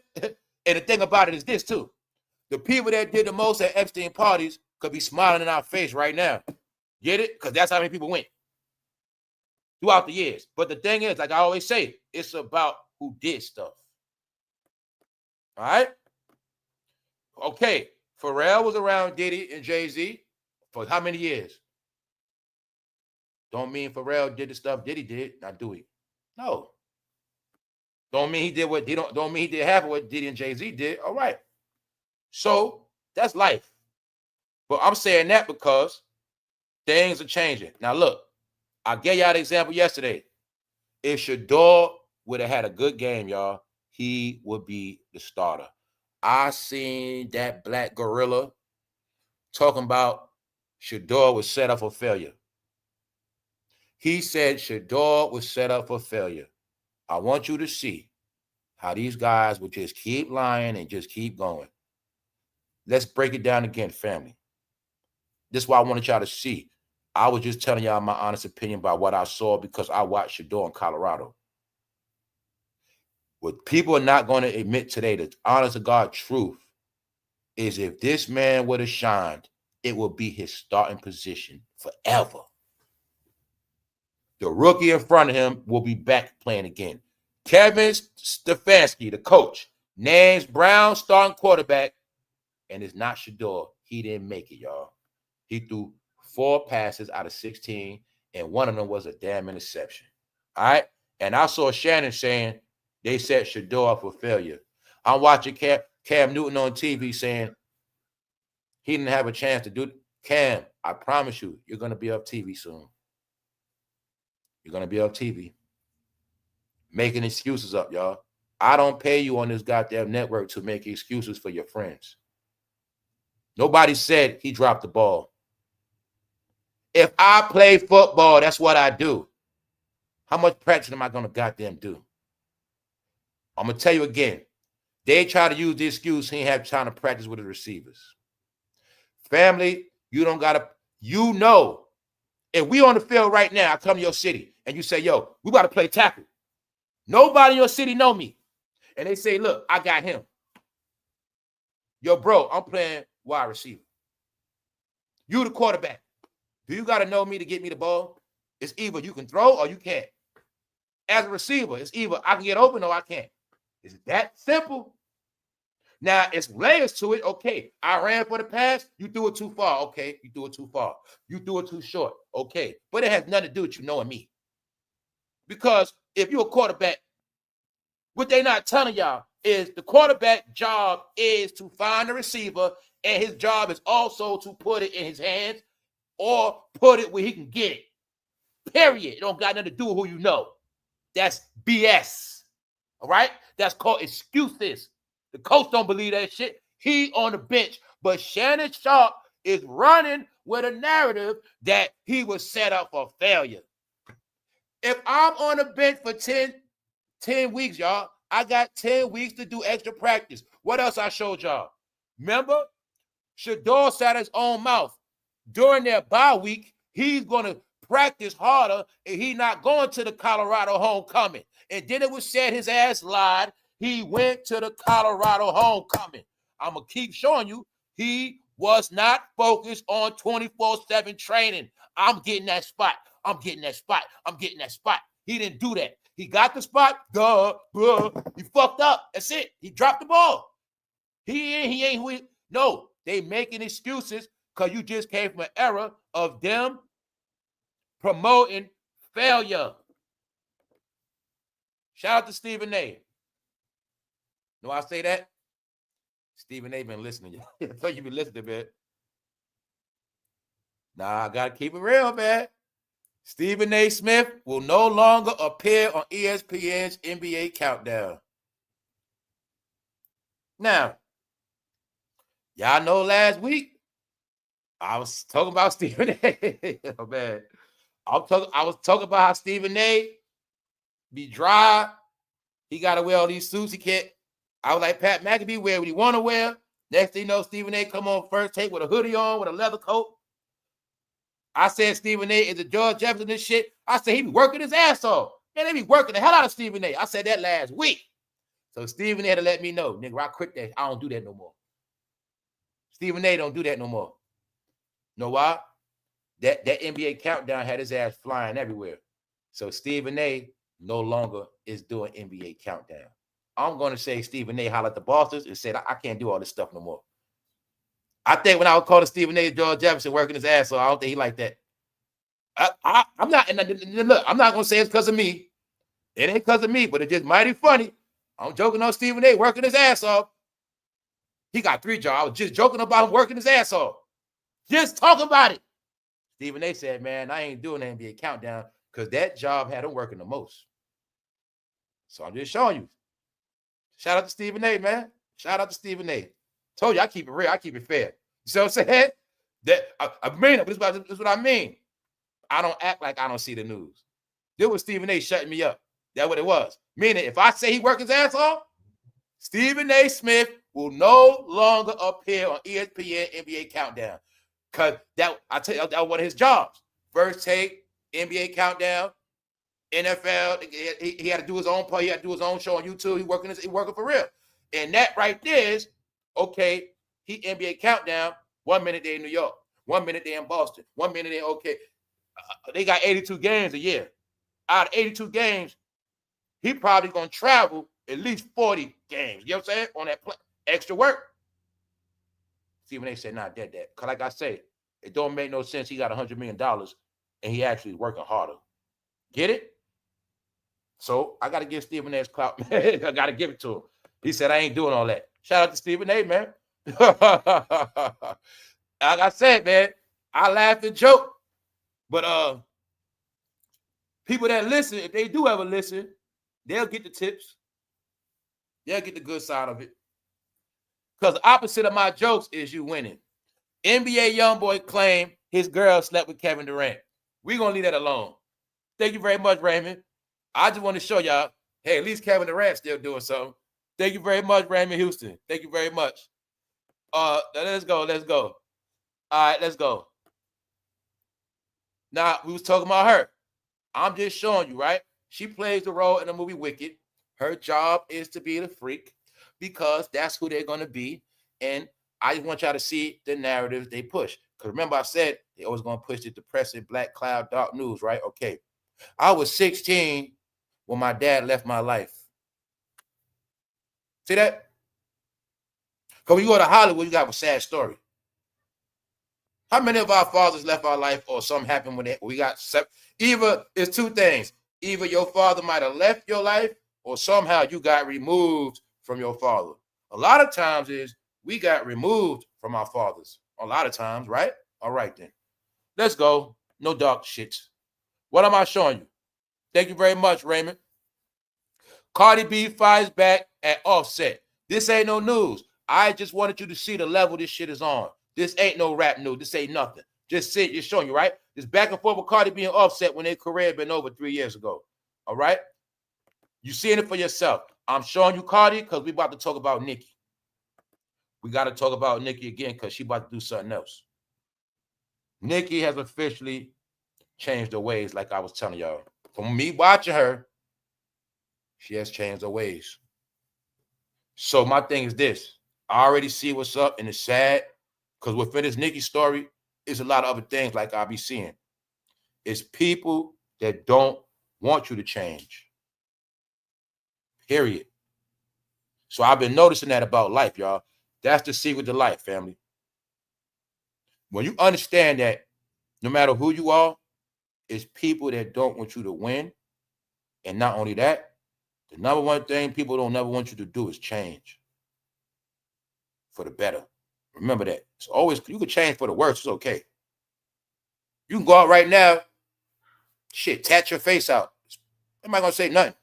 the thing about it is this too. The people that did the most at Epstein parties could be smiling in our face right now. Get it? Because that's how many people went throughout the years. But the thing is, like I always say, it's about who did stuff. All right? Okay. Pharrell was around Diddy and Jay-Z for how many years? Don't mean Pharrell did the stuff Diddy did. Now do he? No. Don't mean he did what don't mean he did half of what Diddy and Jay-Z did. All right. So that's life. But I'm saying that because things are changing. Now look, I gave y'all the example yesterday. If Shedeur would have had a good game, y'all, he would be the starter. I seen that black gorilla talking about Shedeur was set up for failure. He said Shedeur was set up for failure. I want you to see how these guys would just keep lying and just keep going. Let's break it down again, family. This is why I wanted y'all to see. I was just telling y'all my honest opinion about what I saw because I watched Shedeur in Colorado. What people are not going to admit today, the honest to God truth, is if this man would have shined, it would be his starting position forever. The rookie in front of him will be back playing again. Kevin Stefanski, the coach, names Brown starting quarterback, and it's not Shedeur. He didn't make it, y'all. He threw 4 passes out of 16, and one of them was a damn interception. All right? And I saw Shannon saying they set Shedeur up for failure. I'm watching Cam Newton on TV saying he didn't have a chance to do it. Cam, I promise you, you're going to be off TV soon. You're going to be off TV. Making excuses up, y'all. I don't pay you on this goddamn network to make excuses for your friends. Nobody said he dropped the ball. If I play football, that's what I do. How much practice am I going to goddamn do? I'm going to tell you again. They try to use the excuse he ain't have time to practice with the receivers. Family, you don't got to, you know, if we on the field right now, I come to your city and you say, yo, we got to play tackle. Nobody in your city know me. And they say, look, I got him. Yo, bro, I'm playing wide receiver. You the quarterback. Do you got to know me to get me the ball? It's either you can throw or you can't. As a receiver, it's either I can get open or I can't. It's that simple. Now, it's layers to it. Okay, I ran for the pass. You threw it too far. Okay, you threw it too far. You threw it too short. Okay, but it has nothing to do with you knowing me. Because if you're a quarterback, what they're not telling y'all is the quarterback job is to find the receiver, and his job is also to put it in his hands or put it where he can get it. Period. It don't got nothing to do with who you know. That's BS. All right? That's called excuses. The coach don't believe that shit. He on the bench. But Shannonsharpe is running with a narrative that he was set up for failure. If I'm on the bench for 10 weeks, y'all, I got 10 weeks to do extra practice. What else I showed y'all? Remember? Shedeur sat his own mouth. During their bye week, he's going to practice harder, and he's not going to the Colorado homecoming. And then it was said his ass lied. He went to the Colorado homecoming. I'm going to keep showing you he was not focused on 24/7 training. I'm getting that spot. I'm getting that spot. I'm getting that spot. He didn't do that. He got the spot. He fucked up. That's it. He dropped the ball. He ain't who he. No, they making excuses because you just came from an era of them promoting failure. Shout out to Stephen A. Know I say that? Stephen A been listening. I thought you been listening, man. Nah, I gotta keep it real, man. Stephen A. Smith will no longer appear on ESPN's NBA Countdown. Now, y'all know last week I was talking about Stephen A. Oh man, I was talking about how Stephen A. be dry. He got to wear all these suits. He can't. I was like, Pat McAfee wear what he want to wear. Next thing you know, Stephen A. come on first take with a hoodie on, with a leather coat. I said Stephen A. is a George Jefferson and shit. I said he be working his ass off. Man, they be working the hell out of Stephen A. I said that last week. So Stephen A. had to let me know, nigga, I quit that. I don't do that no more. Stephen A. don't do that no more. Know why? That NBA Countdown had his ass flying everywhere. So Stephen A. no longer is doing NBA Countdown. I'm going to say Stephen A. hollered at the bosses and said, I can't do all this stuff no more. I think when I was calling Stephen A. George Jefferson working his ass off, I don't think he like that. I'm not, and look, I'm not going to say it's because of me. It ain't because of me, but it's just mighty funny. I'm joking on Stephen A. working his ass off. He got 3 jobs. I was just joking about him working his ass off. Just talk about it. Stephen A. said, man, I ain't doing the NBA Countdown because that job had him working the most. So I'm just showing you. Shout out to Stephen A., man. Shout out to Stephen A. Told you I keep it real. I keep it fair. You see what I'm saying? That I mean it. This is what I mean. I don't act like I don't see the news. This was Stephen A. shutting me up. That's what it was. Meaning, if I say he worked his ass off, Stephen A. Smith will no longer appear on ESPN NBA Countdown. Because I tell you, that was one of his jobs. First take, NBA Countdown, NFL. He had to do his own part. He had to do his own show on YouTube. He working for real. And that right there is, okay, he NBA Countdown, 1 minute they in New York, 1 minute they in Boston, 1 minute they okay. They got 82 games a year. Out of 82 games, he probably going to travel at least 40 games. You know what I'm saying? On that extra work. Stephen A. said, not dead that. Because like I say, it don't make no sense. He got $100 million and he actually working harder. Get it? So I got to give Stephen A's clout. I got to give it to him. He said, I ain't doing all that. Shout out to Stephen A., man. Like I said, man, I laugh and joke. But people that listen, if they do ever listen, they'll get the tips. They'll get the good side of it. Because the opposite of my jokes is you winning. NBA YoungBoy claimed his girl slept with Kevin Durant. We're going to leave that alone. Thank you very much, Raymond. I just want to show y'all, hey, at least Kevin Durant still doing something. Thank you very much, Raymond Houston. Thank you very much. Let's go. All right, let's go. Now, we was talking about her. I'm just showing you, right? She plays the role in the movie Wicked. Her job is to be the freak because that's who they're going to be. And I just want y'all to see the narrative they push. Because remember I said they always going to push the depressing black cloud dark news, right? Okay. I was 16 when my dad left my life. See that? Because when you go to Hollywood, you got a sad story. How many of our fathers left our life or something happened when we got either it's two things. Either your father might have left your life or somehow you got removed from your father. A lot of times is we got removed from our fathers. A lot of times, right? All right then. Let's go. No dark shit. What am I showing you? Thank you very much, Raymond. Cardi B fires back at Offset. This ain't no news. I just wanted you to see the level this shit is on. This ain't no rap news. This ain't nothing. Just see it. Just showing you, right? This back and forth with Cardi B and Offset when their career had been over 3 years ago. All right? You seeing it for yourself. I'm showing you Cardi because we about to talk about Nicki. We got to talk about Nicki again because she about to do something else. Nicki has officially changed her ways, like I was telling y'all. From me watching her, she has changed her ways. So my thing is this. I already see what's up, and it's sad because within this Nicki story, is a lot of other things like I'll be seeing. It's people that don't want you to change. Period. So I've been noticing that about life, y'all. That's the secret to life, family. When you understand that no matter who you are, it's people that don't want you to win. And not only that, the number one thing people don't never want you to do is change for the better. Remember that. It's always, you can change for the worse. It's okay. You can go out right now, shit, tat your face out. Nobody gonna say nothing.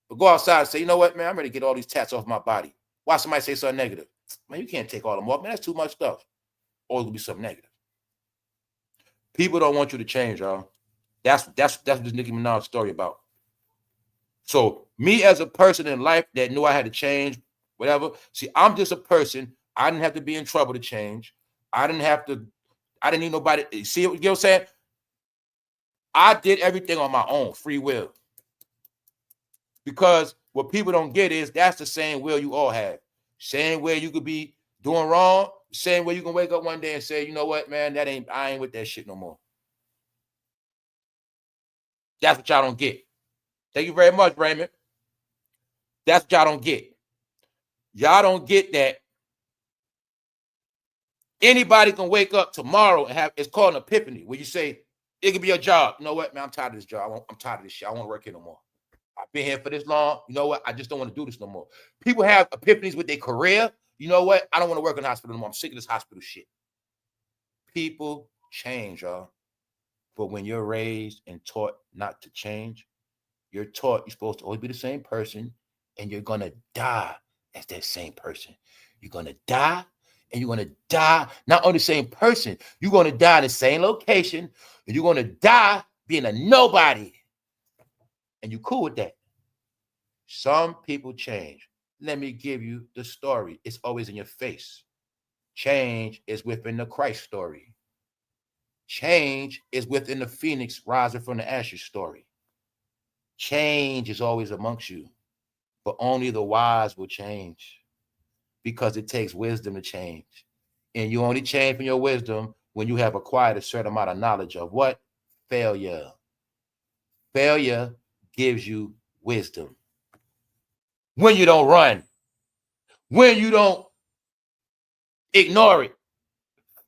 But go outside and say, you know what, man, I'm ready to get all these tats off my body. Why somebody say something negative? Man, you can't take all them off, man. That's too much stuff. Always gonna be something negative. People don't want you to change, y'all. That's what this Nicki Minaj story about. So me as a person in life that knew I had to change, whatever. See, I'm just a person. I didn't have to be in trouble to change. I didn't need nobody. See, you know what I'm saying? I did everything on my own, free will. Because what people don't get is that's the same will you all have. Same way you could be doing wrong, same way you can wake up one day and say, you know what, man, I ain't with that shit no more. That's what y'all don't get. Thank you very much, Raymond. That's what y'all don't get. Y'all don't get that anybody can wake up tomorrow and have, it's called an epiphany, where you say, it could be a job. You know what, man, I'm tired of this job. I'm tired of this shit. I don't want to work here no more. I've been here for this long. You know what? I just don't want to do this no more. People have epiphanies with their career. You know what? I don't want to work in the hospital no more. I'm sick of this hospital shit. People change, y'all. But when you're raised and taught not to change, you're taught you're supposed to always be the same person, and you're going to die as that same person. You're going to die, and you're going to die not only the same person, you're going to die in the same location, and you're going to die being a nobody. And you cool with that. Some people change. Let me give you the story. It's always in your face. Change is within the Christ story. Change is within the phoenix rising from the ashes story. Change is always amongst you, but only the wise will change because it takes wisdom to change. And you only change from your wisdom when you have acquired a certain amount of knowledge of what? Failure. Failure gives you wisdom. When you don't run, when you don't ignore it,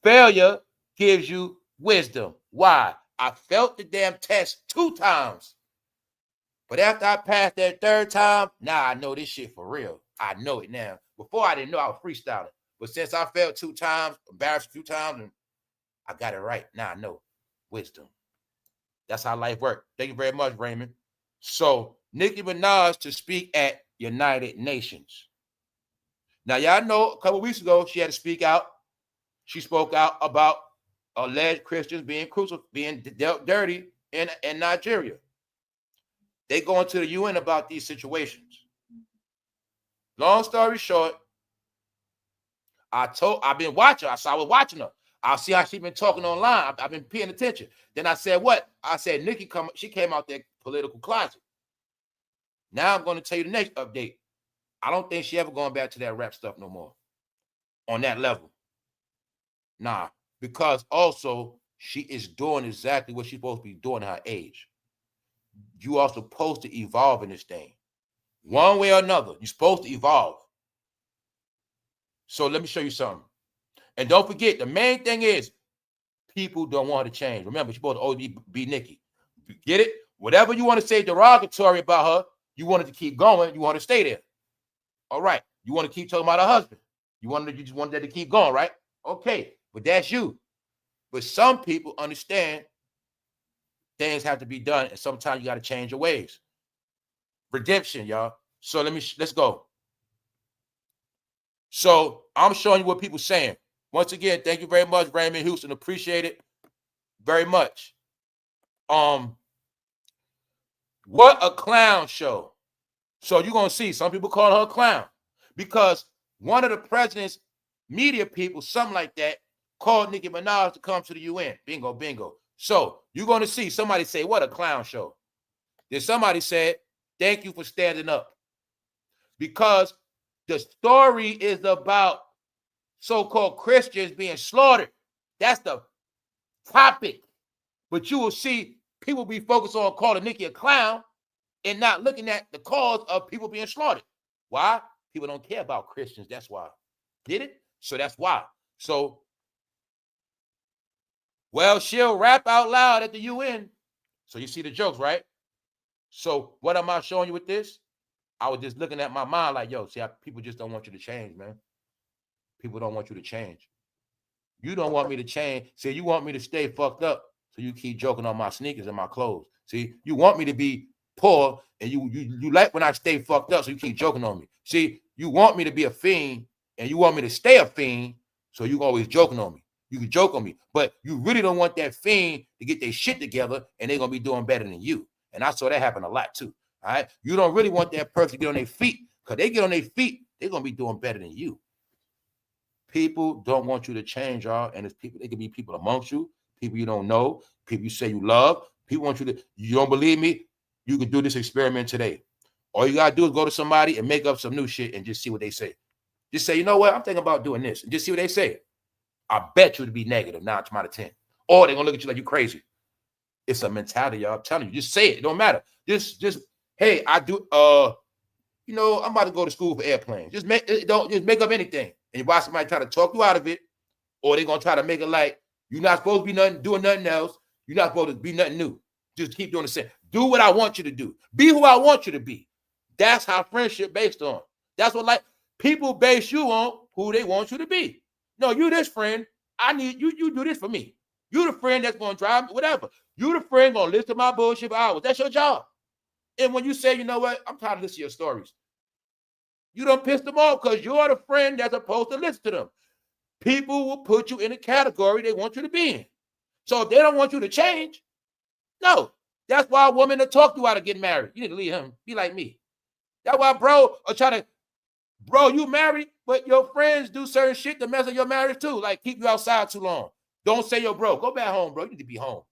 failure gives you wisdom. Why? I failed the damn test 2 times. But after I passed that 3rd time, now I know this shit for real. I know it now. Before I didn't know I was freestyling. But since I failed 2 times, embarrassed a few times, and I got it right. Now I know. Wisdom. That's how life works. Thank you very much, Raymond. So Nicki Minaj to speak at United Nations. Now, y'all know a couple of weeks ago, she had to speak out. She spoke out about alleged Christians being dealt dirty in Nigeria. They going to the UN about these situations. Long story short, I've been watching her. I was watching her. I see how she's been talking online. I've been paying attention. Then I said, what? I said, Nicki, she came out that political closet. Now I'm going to tell you the next update. I don't think she ever going back to that rap stuff no more. On that level. Nah. because also she is doing exactly what she's supposed to be doing at her age. You are supposed to evolve in this thing. One way or another, you're supposed to evolve. So let me show you something. And don't forget, the main thing is people don't want her to change. Remember, she's supposed to always be Nicki. Get it? Whatever you want to say derogatory about her, you want it to keep going. You want to stay there. All right. You want to keep talking about her husband. You just want that to keep going, right? Okay. But that's you. But some people understand things have to be done, and sometimes you got to change your ways. Redemption, y'all. So let's go. So I'm showing you what people saying. Once again, thank you very much, Raymond Houston. Appreciate it very much. What a clown show. So you're going to see some people call her a clown because one of the president's media people, something like that, called Nicki Minaj to come to the UN. Bingo, bingo. So you're going to see somebody say, what a clown show. Then somebody said, thank you for standing up. Because the story is about so-called Christians being slaughtered. That's the topic. But you will see people be focused on calling Nicki a clown and not looking at the cause of people being slaughtered. Why? People don't care about Christians. That's why. Get it? So that's why. So, well, she'll rap out loud at the UN. So you see the jokes, right? So what am I showing you with this? I was just looking at my mind like, yo, see, people just don't want you to change, man. People don't want you to change. You don't want me to change. See, you want me to stay fucked up, so you keep joking on my sneakers and my clothes. See, you want me to be poor, and you like when I stay fucked up, so you keep joking on me. See, you want me to be a fiend, and you want me to stay a fiend, so you always joking on me. You can joke on me, but you really don't want that fiend to get their shit together, and they're going to be doing better than you. And I saw that happen a lot, too. All right? You don't really want that person to get on their feet, because they get on their feet, they're going to be doing better than you. People don't want you to change, y'all. And it's people, they can be people amongst you, people you don't know, people you say you love. People want you to, you don't believe me? You can do this experiment today. All you gotta do is go to somebody and make up some new shit and just see what they say. Just say, you know what? I'm thinking about doing this. And just see what they say. I bet you to be negative 9 times out of 10. Or they're gonna look at you like you crazy. It's a mentality, y'all. I'm telling you, just say it. It don't matter. Just, hey, I do, you know, I'm about to go to school for airplanes. Just make up anything. And you watch somebody try to talk you out of it, or they're gonna try to make it like you're not supposed to be doing nothing else. You're not supposed to be nothing new. Just keep doing the same. Do what I want you to do. Be who I want you to be. That's how friendship based on. That's what like people base you on who they want you to be. No, you this friend. I need you. You do this for me. You the friend that's gonna drive me, whatever. You the friend gonna listen to my bullshit for hours. That's your job. And when you say, you know what, I'm tired of listening to your stories, you done pissed them off because you're the friend that's supposed to listen to them. People will put you in a category they want you to be in. So if they don't want you to change, no. That's why a woman that talk you out of getting married. You need to leave him. Be like me. That's why bro you married, but your friends do certain shit to mess up your marriage too. Like keep you outside too long. Don't say yo, bro. Go back home, bro. You need to be home.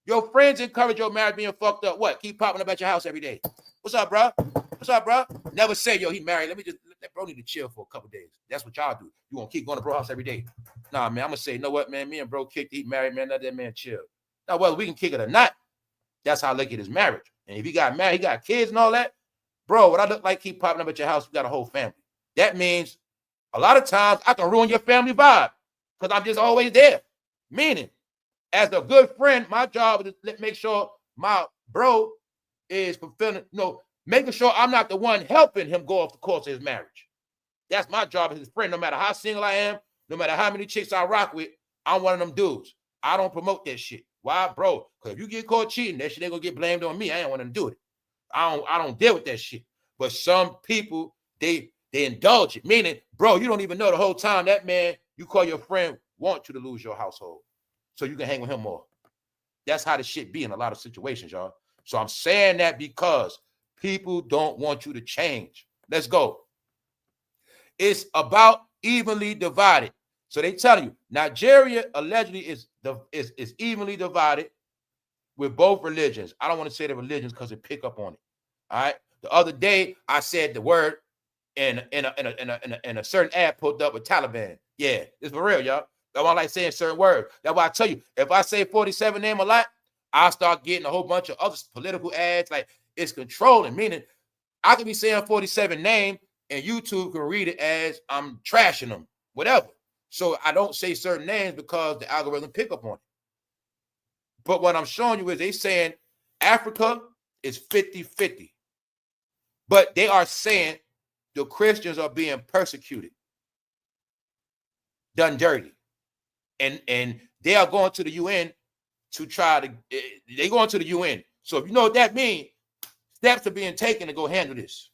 Your friends encourage your marriage being fucked up. What? Keep popping up at your house every day. What's up, bro? What's up, bro? Never say, yo, he married. Let bro need to chill for a couple days. That's what y'all do. You want to keep going to bro house every day. Nah, man, I'm going to say, you know what, man? Me and bro kicked, he married, man. Let that man chill. Now, whether we can kick it or not, that's how I look at his marriage. And if he got married, he got kids and all that, bro, what I look like keep popping up at your house, we got a whole family. That means a lot of times I can ruin your family vibe because I'm just always there. Meaning, as a good friend, my job is to make sure my bro is fulfilling, making sure I'm not the one helping him go off the course of his marriage. That's my job as his friend. No matter how single I am, no matter how many chicks I rock with, I'm one of them dudes. I don't promote that shit. Why, bro? Because if you get caught cheating, that shit ain't gonna get blamed on me. I ain't want to do it. I don't deal with that shit. But some people, they indulge it. Meaning, bro, you don't even know the whole time that man you call your friend want you to lose your household so you can hang with him more. That's how the shit be in a lot of situations, y'all. So I'm saying that because people don't want you to change. Let's go. It's about evenly divided. So they tell you Nigeria allegedly is evenly divided with both religions. I don't want to say the religions because it pick up on it. All right. The other day I said the word in a certain ad pulled up with Taliban. Yeah, it's for real, y'all. That's why I like saying certain words. That's why I tell you, if I say 47 name a lot, I'll start getting a whole bunch of other political ads. Like, it's controlling, meaning I could be saying 47 name and YouTube can read it as I'm trashing them, whatever. So I don't say certain names because the algorithm pick up on it. But what I'm showing you is they saying Africa is 50-50. But they are saying the Christians are being persecuted, done dirty. And they are going to the UN to try to, they're going to the UN. So if you know what that means, steps are being taken to go handle this.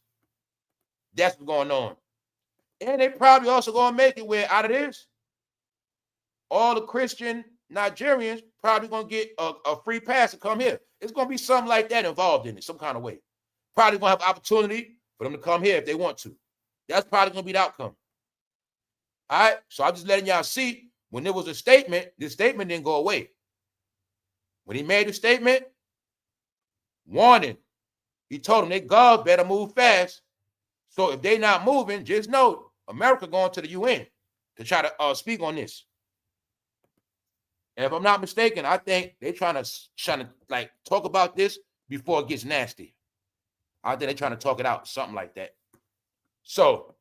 That's what's going on. And they probably also going to make it where out of this, all the Christian Nigerians probably going to get a free pass to come here. It's going to be something like that involved in it, some kind of way. Probably going to have opportunity for them to come here if they want to. That's probably going to be the outcome. All right? So I'm just letting y'all see, when there was a statement, this statement didn't go away. When he made the statement, warning, he told them they guards better move fast. So if they not moving, just know America going to the UN to try to speak on this. And if I'm not mistaken, I think they're trying to like talk about this before it gets nasty. I think they're trying to talk it out, something like that. So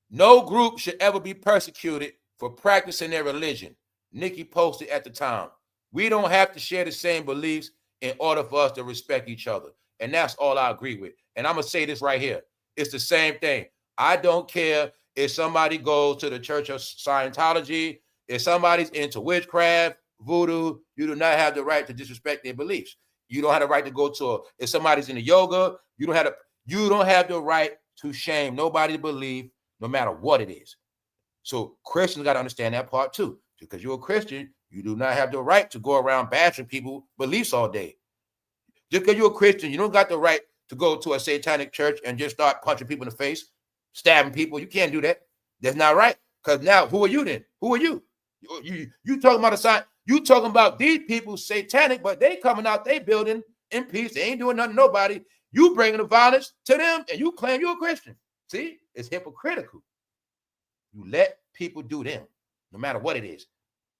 no group should ever be persecuted for practicing their religion. Nicki posted at the time. We don't have to share the same beliefs in order for us to respect each other. And that's all I agree with. And I'm going to say this right here. It's the same thing. I don't care if somebody goes to the Church of Scientology, if somebody's into witchcraft, voodoo, you do not have the right to disrespect their beliefs. You don't have the right to go to if somebody's into yoga, you don't have the right to shame nobody's belief, no matter what it is. So Christians got to understand that part too. Because you're a Christian, you do not have the right to go around bashing people's beliefs all day. Just because you're a Christian, you don't got the right to go to a satanic church and just start punching people in the face, stabbing people. You can't do that. That's not right. Because now, who are you then? Who are you? You talking about a sign? You talking about these people satanic, but they coming out, they building in peace. They ain't doing nothing to nobody. You bringing the violence to them, and you claim you're a Christian. See, it's hypocritical. You let people do them, no matter what it is.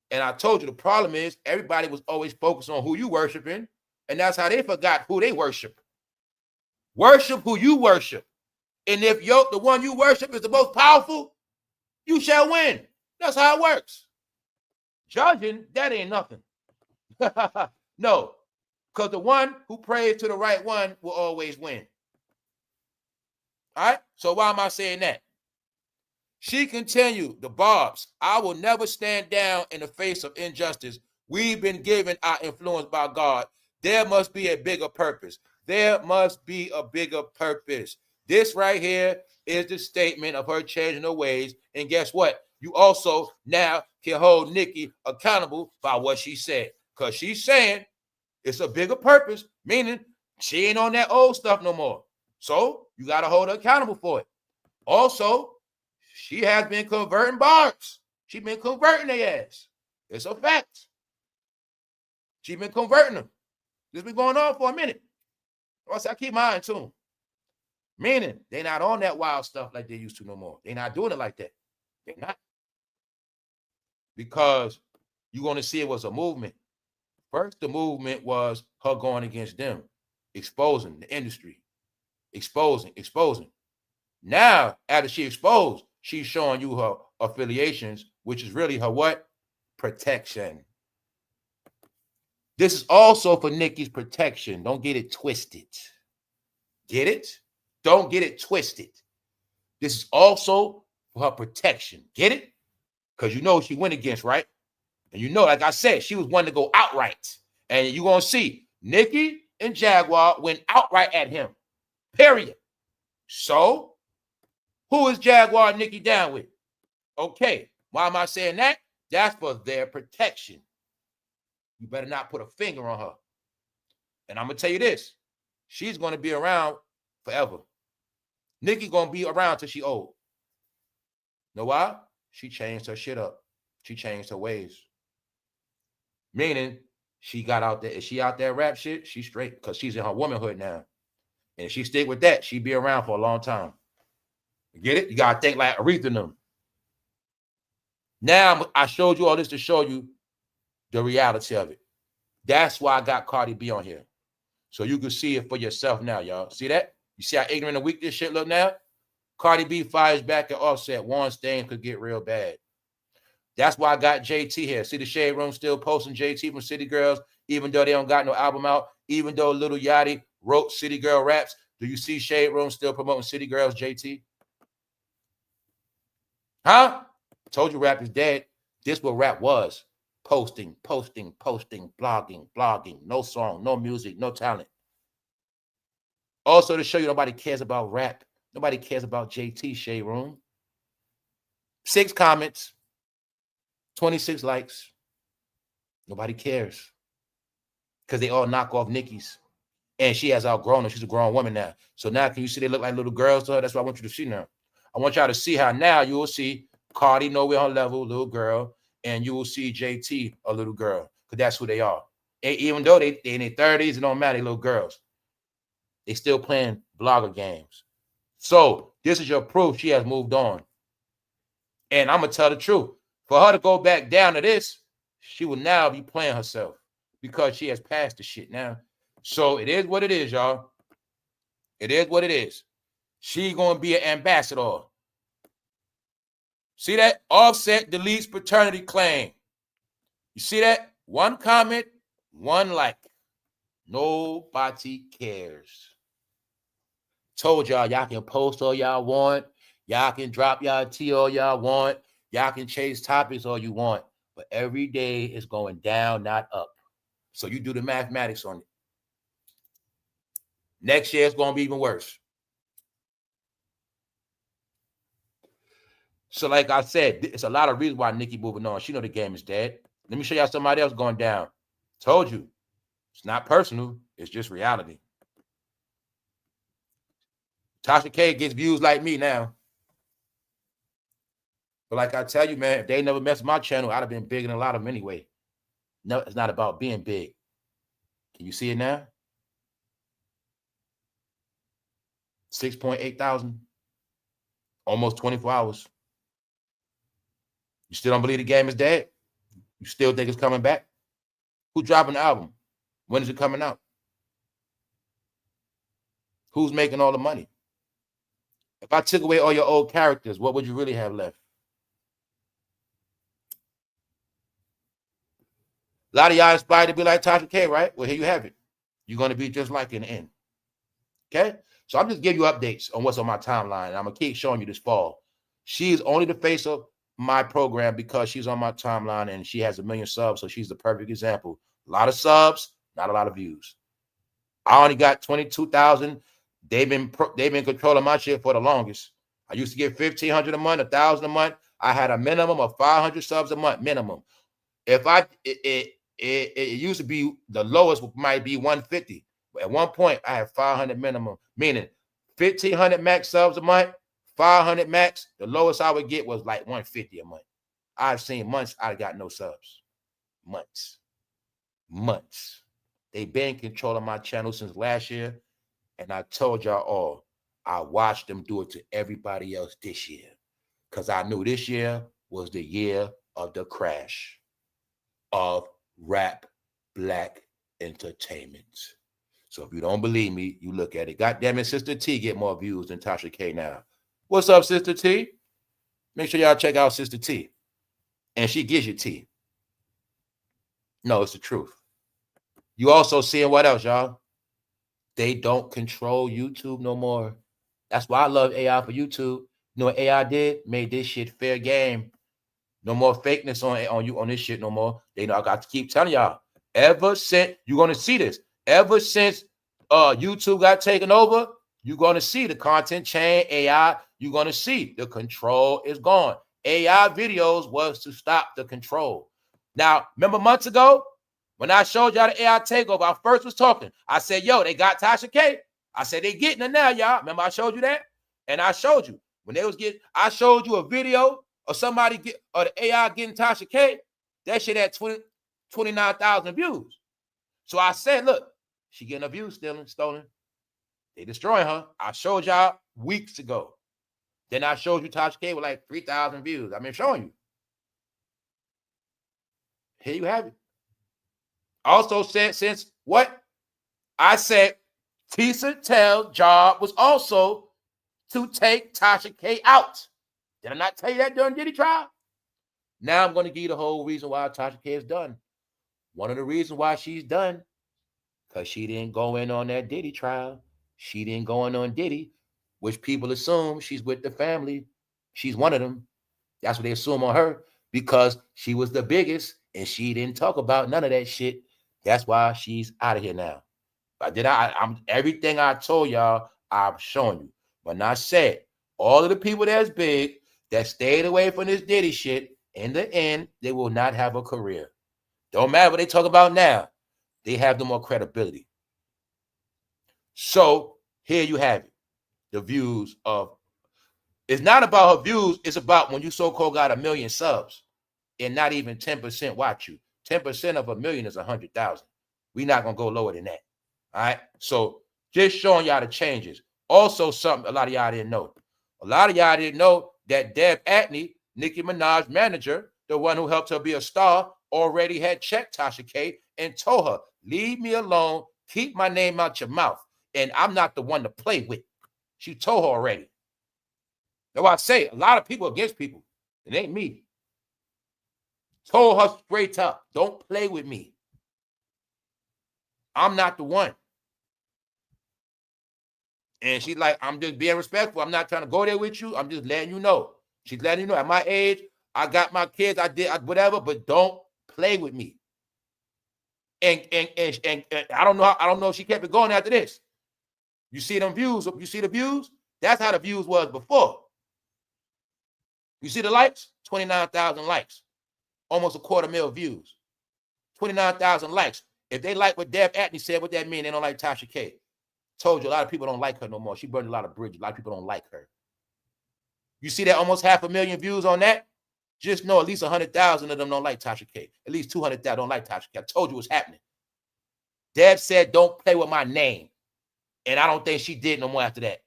And I told you the problem is everybody was always focused on who you worshiping, and that's how they forgot who they worship. Worship who you worship. And if the one you worship is the most powerful, you shall win. That's how it works. Judging, that ain't nothing. No, because the one who prays to the right one will always win. All right? So why am I saying that? She continued, the barbs, I will never stand down in the face of injustice. We've been given our influence by God. There must be a bigger purpose. There must be a bigger purpose. This right here is the statement of her changing her ways. And guess what? You also now can hold Nicki accountable by what she said. Because she's saying it's a bigger purpose, meaning she ain't on that old stuff no more. So you got to hold her accountable for it. Also, she has been converting barbs. She's been converting their ass. It's a fact. She's been converting them. This been going on for a minute. I keep my eye in tune. Meaning, they're not on that wild stuff like they used to no more. They're not doing it like that. They're not. Because you're going to see it was a movement. First, the movement was her going against them, exposing the industry, exposing. Now, after she exposed, she's showing you her affiliations, which is really her what? Protection. This is also for Nicki's protection. Don't get it twisted. Get it? Don't get it twisted. This is also for her protection. Get it? Because you know she went against, right? And you know, like I said, she was one to go outright. And you're going to see Nicki and Jaguar went outright at him. Period. So, who is Jaguar and Nicki down with? Okay. Why am I saying that? That's for their protection. You better not put a finger on her. And I'm going to tell you this. She's going to be around forever. Nicki going to be around till she old. Know why? She changed her shit up. She changed her ways. Meaning, she got out there. If she out there rap shit, she's straight because she's in her womanhood now. And if she stick with that, she'd be around for a long time. You get it? You got to think like Aretha and them. Now I showed you all this to show you the reality of it. That's why I got Cardi B on here. So you can see it for yourself now, y'all. See that? You see how ignorant and weak this shit look now? Cardi B fires back at Offset. Warren Stain could get real bad. That's why I got JT here. See the Shade Room still posting JT from City Girls, even though they don't got no album out, even though Lil Yachty wrote City Girl raps. Do you see Shade Room still promoting City Girls, JT? Huh? Told you rap is dead. This what rap was. Posting, blogging. No song, no music, no talent. Also to show you nobody cares about rap. Nobody cares about JT, Shade Room. 6 comments. 26 likes. Nobody cares. Because they all knock off Nicki's. And she has outgrown her. She's a grown woman now. So now can you see they look like little girls to her? That's what I want you to see now. I want y'all to see how now you will see Cardi nowhere on level, little girl, and you will see JT, a little girl. Because that's who they are. And even though they in their 30s, it don't matter, they little girls. They still playing blogger games. So this is your proof she has moved on. And I'm going to tell the truth. For her to go back down to this, she will now be playing herself because she has passed the shit now. So it is what it is, y'all. It is what it is. She going to be an ambassador. See that? Offset deletes paternity claim. You see that? 1 comment, 1 like. Nobody cares. Told y'all can post all y'all want. Y'all can drop y'all tea all y'all want. Y'all can chase topics all you want. But every day is going down, not up. So you do the mathematics on it. Next year it's going to be even worse. So like I said, it's a lot of reasons why Nicki moving on. She know the game is dead. Let me show y'all somebody else going down. Told you. It's not personal. It's just reality. Tasha K gets views like me now. But like I tell you, man, if they never messed with my channel, I'd have been bigger than a lot of them anyway. No, it's not about being big. Can you see it now? 6.8 thousand. Almost 24 hours. You still don't believe the game is dead? You still think it's coming back? Who's dropping the album? When is it coming out? Who's making all the money? If I took away all your old characters, what would you really have left? A lot of y'all inspired to be like Tasha K, right? Well, here you have it. You're going to be just like in the end. Okay? So I'm just giving you updates on what's on my timeline. And I'm going to keep showing you this fall. She's only the face of my program because she's on my timeline and she has 1 million subs. So she's the perfect example. A lot of subs, not a lot of views. I only got 22,000. They've been controlling my shit for the longest. I used to get 1,500 a month, 1,000 a month. I had a minimum of 500 subs a month, minimum. If it used to be the lowest might be 150. But at one point, I had 500 minimum, meaning 1,500 max subs a month, 500 max. The lowest I would get was like 150 a month. I've seen months I got no subs. Months. They've been controlling my channel since last year. And I told y'all all, I watched them do it to everybody else this year. Because I knew this year was the year of the crash of rap black entertainment. So if you don't believe me, you look at it. God damn it, Sister T get more views than Tasha K now. What's up, Sister T? Make sure y'all check out Sister T. And she gives you tea. No, it's the truth. You also seeing what else, y'all? They don't control YouTube no more. That's why I love AI for YouTube. You know what AI did? Made this shit fair game. No more fakeness on this shit no more. They know I got to keep telling y'all. Ever since, you're going to see this. Ever since YouTube got taken over, you're going to see the content chain, AI. You're going to see the control is gone. AI videos was to stop the control. Now, remember months ago when I showed y'all the AI takeover, I first was talking. I said, yo, they got Tasha K. I said, they getting it now, y'all. Remember I showed you that? And I showed you. When they was getting, I showed you a video of somebody or the AI getting Tasha K. That shit had 29,000 views. So I said, look, she getting her views stolen. They destroying her. I showed y'all weeks ago. Then I showed you Tasha K with like 3,000 views. I've been showing you. Here you have it. Also said, since what? I said Tisa Tell's job was also to take Tasha K out. Did I not tell you that during Diddy trial? Now I'm going to give you the whole reason why Tasha K is done. One of the reasons why she's done, because she didn't go in on that Diddy trial. She didn't go in on Diddy, which people assume she's with the family. She's one of them. That's what they assume on her, because she was the biggest and she didn't talk about none of that shit. That's why she's out of here now. I'm everything I told y'all, I'm showing you. But I said, all of the people that's big that stayed away from this Diddy shit, in the end, they will not have a career. Don't matter what they talk about now. They have no more credibility. So here you have it. The views of, it's not about her views. It's about when you so-called got 1 million subs and not even 10% watch you. 10% of 1 million is 100,000. We're not going to go lower than that. All right. So just showing y'all the changes. Also, something a lot of y'all didn't know. A lot of y'all didn't know that Deb Atney, Nicki Minaj's manager, the one who helped her be a star, already had checked Tasha K and told her, leave me alone, keep my name out your mouth, and I'm not the one to play with. She told her already. That's why I say a lot of people against people. It ain't me. Told her straight up, don't play with me. I'm not the one. And she's like, I'm just being respectful. I'm not trying to go there with you. I'm just letting you know. She's letting you know at my age, I got my kids, I did whatever, but don't play with me. And I don't know if she kept it going after this. You see them views? You see the views? That's how the views was before. You see the likes? 29,000 likes. Almost 250,000 views. 29,000 likes. If they like what Deb Atney said, what that mean? They don't like Tasha K. Told you a lot of people don't like her no more. She burned a lot of bridges. A lot of people don't like her. You see that almost 500,000 views on that? Just know at least 100,000 of them don't like Tasha K. At least 200,000 don't like Tasha K. I told you what's happening. Deb said, don't play with my name. And I don't think she did no more after that.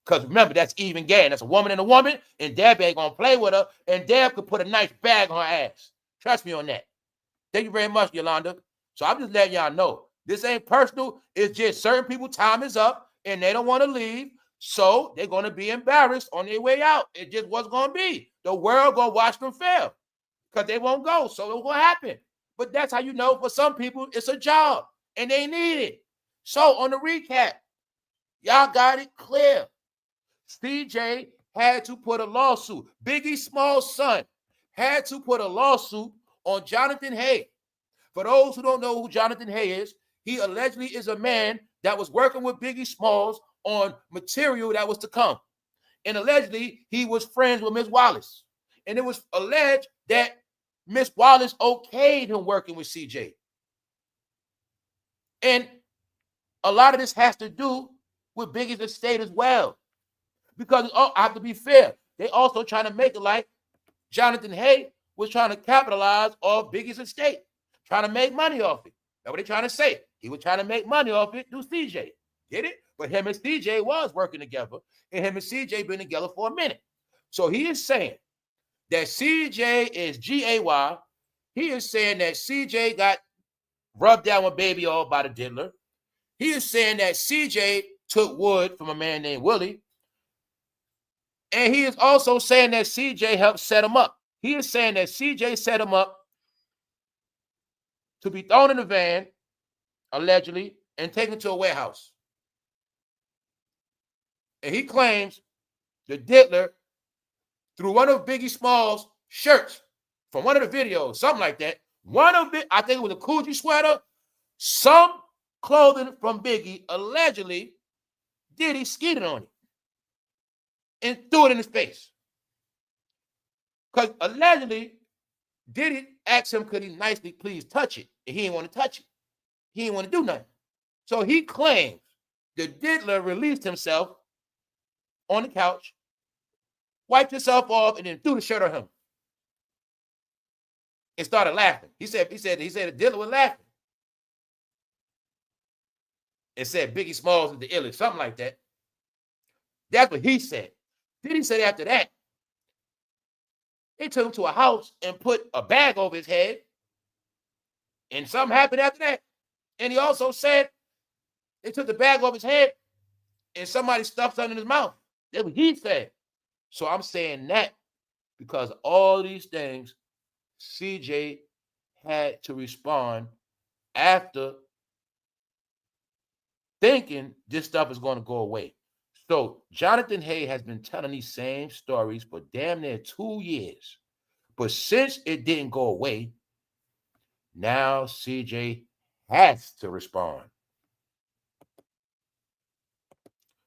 Because remember, that's even game. That's a woman and a woman, and Deb ain't going to play with her, and Deb could put a nice bag on her ass. Trust me on that. Thank you very much, Yolanda. So I'm just letting y'all know. This ain't personal. It's just certain people's time is up, and they don't want to leave, so they're going to be embarrassed on their way out. It just what's going to be. The world going to watch them fail because they won't go, so it's going to happen. But that's how you know for some people, it's a job, and they need it. So on the recap, y'all got it clear. CJ had to put a lawsuit. Biggie Small's son had to put a lawsuit on Jonathan Hay. For those who don't know who Jonathan Hay is, he allegedly is a man that was working with Biggie Smalls on material that was to come. And allegedly, he was friends with Miss Wallace. And it was alleged that Miss Wallace okayed him working with CJ. And a lot of this has to do with Biggie's estate as well. Because I have to be fair, they also trying to make it like Jonathan Hay was trying to capitalize off Biggie's estate, trying to make money off it. That's what they're trying to say. He was trying to make money off it through CJ. Get it? But him and CJ was working together, and him and CJ been together for a minute. So he is saying that CJ is GAY. He is saying that CJ got rubbed down with baby oil by the diddler. He is saying that CJ took wood from a man named Willie. And he is also saying that CJ helped set him up. He is saying that CJ set him up to be thrown in a van, allegedly, and taken to a warehouse. And he claims the diddler, through one of Biggie Smalls' shirts, from one of the videos, something like that, one of it, I think it was a Coogee sweater, some clothing from Biggie, allegedly, Diddy skeeted on it and threw it in his face. Because allegedly, Diddy asked him, could he nicely please touch it? And he didn't want to touch it. He didn't want to do nothing. So he claims the diddler released himself on the couch, wiped himself off, and then threw the shirt on him. And started laughing. He said the diddler was laughing. And said Biggie Smalls is the illest, something like that. That's what he said. Diddy said after that, they took him to a house and put a bag over his head And something happened after that. And he also said they took the bag off his head and somebody stuffed something in his mouth. That's what he said. So I'm saying that because all these things, CJ had to respond after thinking this stuff is going to go away. So Jonathan Hay has been telling these same stories for damn near 2 years. But since it didn't go away, now CJ has to respond.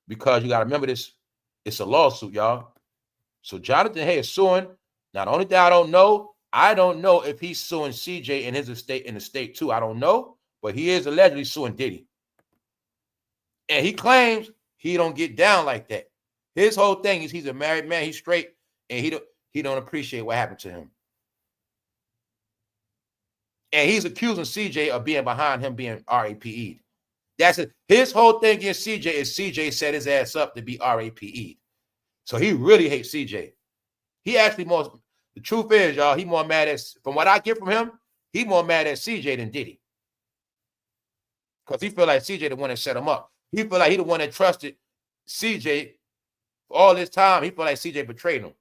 Because you got to remember this, it's a lawsuit, y'all. So Jonathan Hay is suing. Now, the only thing I don't know if he's suing CJ in his estate, in the state too. I don't know, but he is allegedly suing Diddy. And he claims he don't get down like that. His whole thing is he's a married man, he's straight, and he don't appreciate what happened to him. And he's accusing CJ of being behind him being RAPE'd. That's it. His whole thing against CJ is CJ set his ass up to be RAPE'd. So he really hates CJ. He actually more, the truth is, y'all, he more mad at, from what I get from him, he more mad at CJ than Diddy. Because he feel like CJ the one that set him up. He feel like he the one that trusted CJ for all this time. He feel like CJ betrayed him.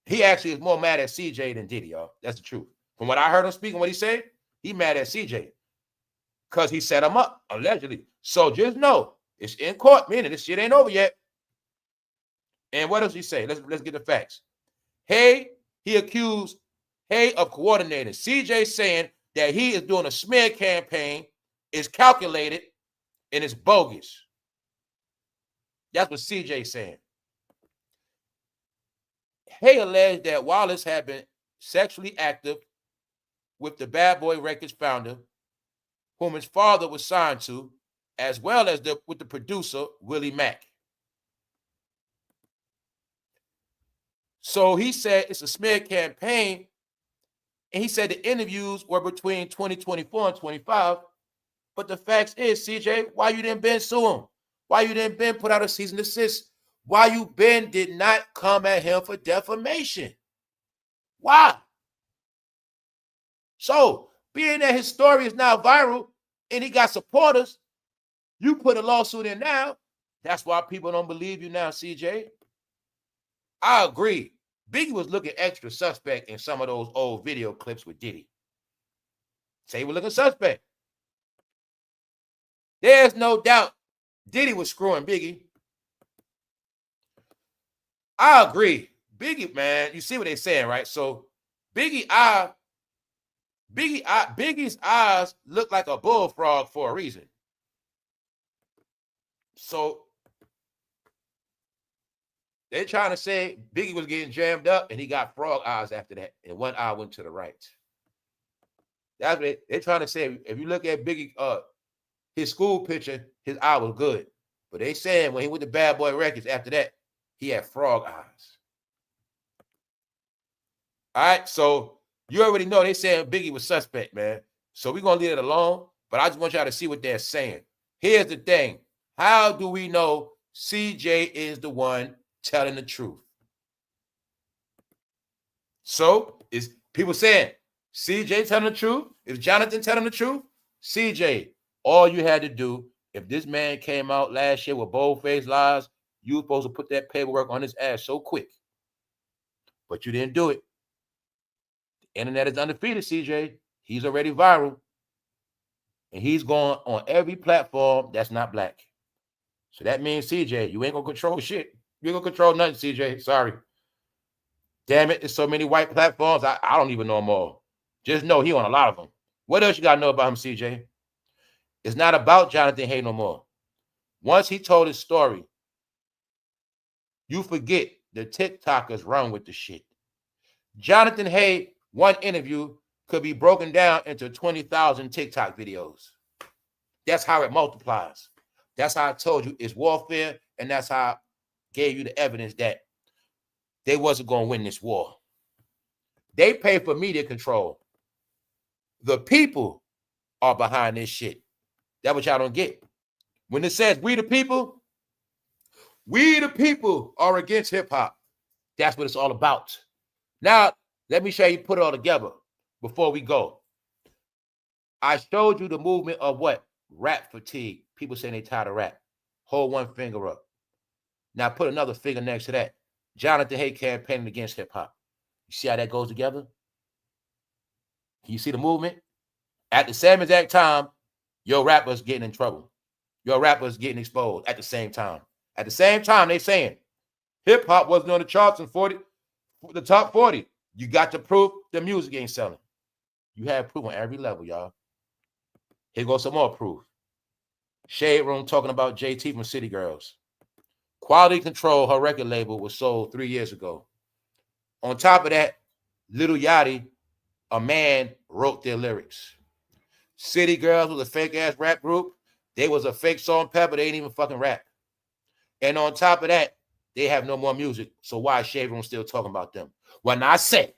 He actually is more mad at CJ than Diddy, y'all. That's the truth. From what I heard him speaking, what he said, he mad at CJ. Because he set him up, allegedly. So just know, it's in court, meaning this shit ain't over yet. And what does he say? Let's get the facts. Hay, he accused Hay of coordinating. CJ saying that he is doing a smear campaign, is calculated, and it's bogus. That's what CJ saying. Hay alleged that Wallace had been sexually active with the Bad Boy Records founder, whom his father was signed to, as well as with the producer, Willie Mack. So he said it's a smear campaign, and he said the interviews were between 2024 and 25. But the facts is, CJ, why you didn't been sue him? Why you didn't been put out a cease and desist? Why you been did not come at him for defamation? Why? So, being that his story is now viral and he got supporters, you put a lawsuit in now. That's why people don't believe you now, CJ. I agree. Biggie was looking extra suspect in some of those old video clips with Diddy. Say he was looking suspect. There's no doubt Diddy was screwing Biggie. I agree. Biggie, man, you see what they're saying, right? So Biggie's eyes look like a bullfrog for a reason. So they're trying to say Biggie was getting jammed up and he got frog eyes after that, and one eye went to the right. That's what they're trying to say. If you look at Biggie, his school picture, his eye was good. But they saying when he went to Bad Boy Records after that, he had frog eyes. All right, so you already know they saying Biggie was suspect, man. So we're going to leave it alone, but I just want y'all to see what they're saying. Here's the thing. How do we know CJ is the one telling the truth? So is people saying CJ telling the truth? Is Jonathan telling the truth? CJ, all you had to do, if this man came out last year with bold-faced lies, you were supposed to put that paperwork on his ass so quick. But you didn't do it. The internet is undefeated, CJ. He's already viral. And he's going on every platform that's not black. So that means, CJ, you ain't going to control shit. You ain't going to control nothing, CJ. Sorry. Damn it, there's so many white platforms, I don't even know them all. Just know he on a lot of them. What else you got to know about him, CJ? It's not about Jonathan Hay no more. Once he told his story, you forget the TikTokers run with the shit. Jonathan Hay, one interview could be broken down into 20,000 TikTok videos. That's how it multiplies. That's how I told you it's warfare, and that's how I gave you the evidence that they wasn't going to win this war. They pay for media control. The people are behind this shit. That's what y'all don't get. When it says we the people are against hip-hop. That's what it's all about. Now, let me show you put it all together before we go. I showed you the movement of what? Rap fatigue. People saying they tired of rap. Hold one finger up. Now put another finger next to that. Jonathan Haidt campaigning against hip hop. You see how that goes together? Can you see the movement? At the same exact time, your rapper's getting in trouble. Your rapper's getting exposed at the same time. At the same time, they saying hip hop wasn't on the charts in the top 40. You got to prove the music ain't selling. You have proof on every level, y'all. Here goes some more proof. Shade Room talking about JT from City Girls. Quality Control, her record label, was sold 3 years ago. On top of that, Lil Yachty, a man, wrote their lyrics. City Girls was a fake-ass rap group. They was a fake song pepper. They ain't even fucking rap. And on top of that, they have no more music. So why is Shade Room still talking about them? When I say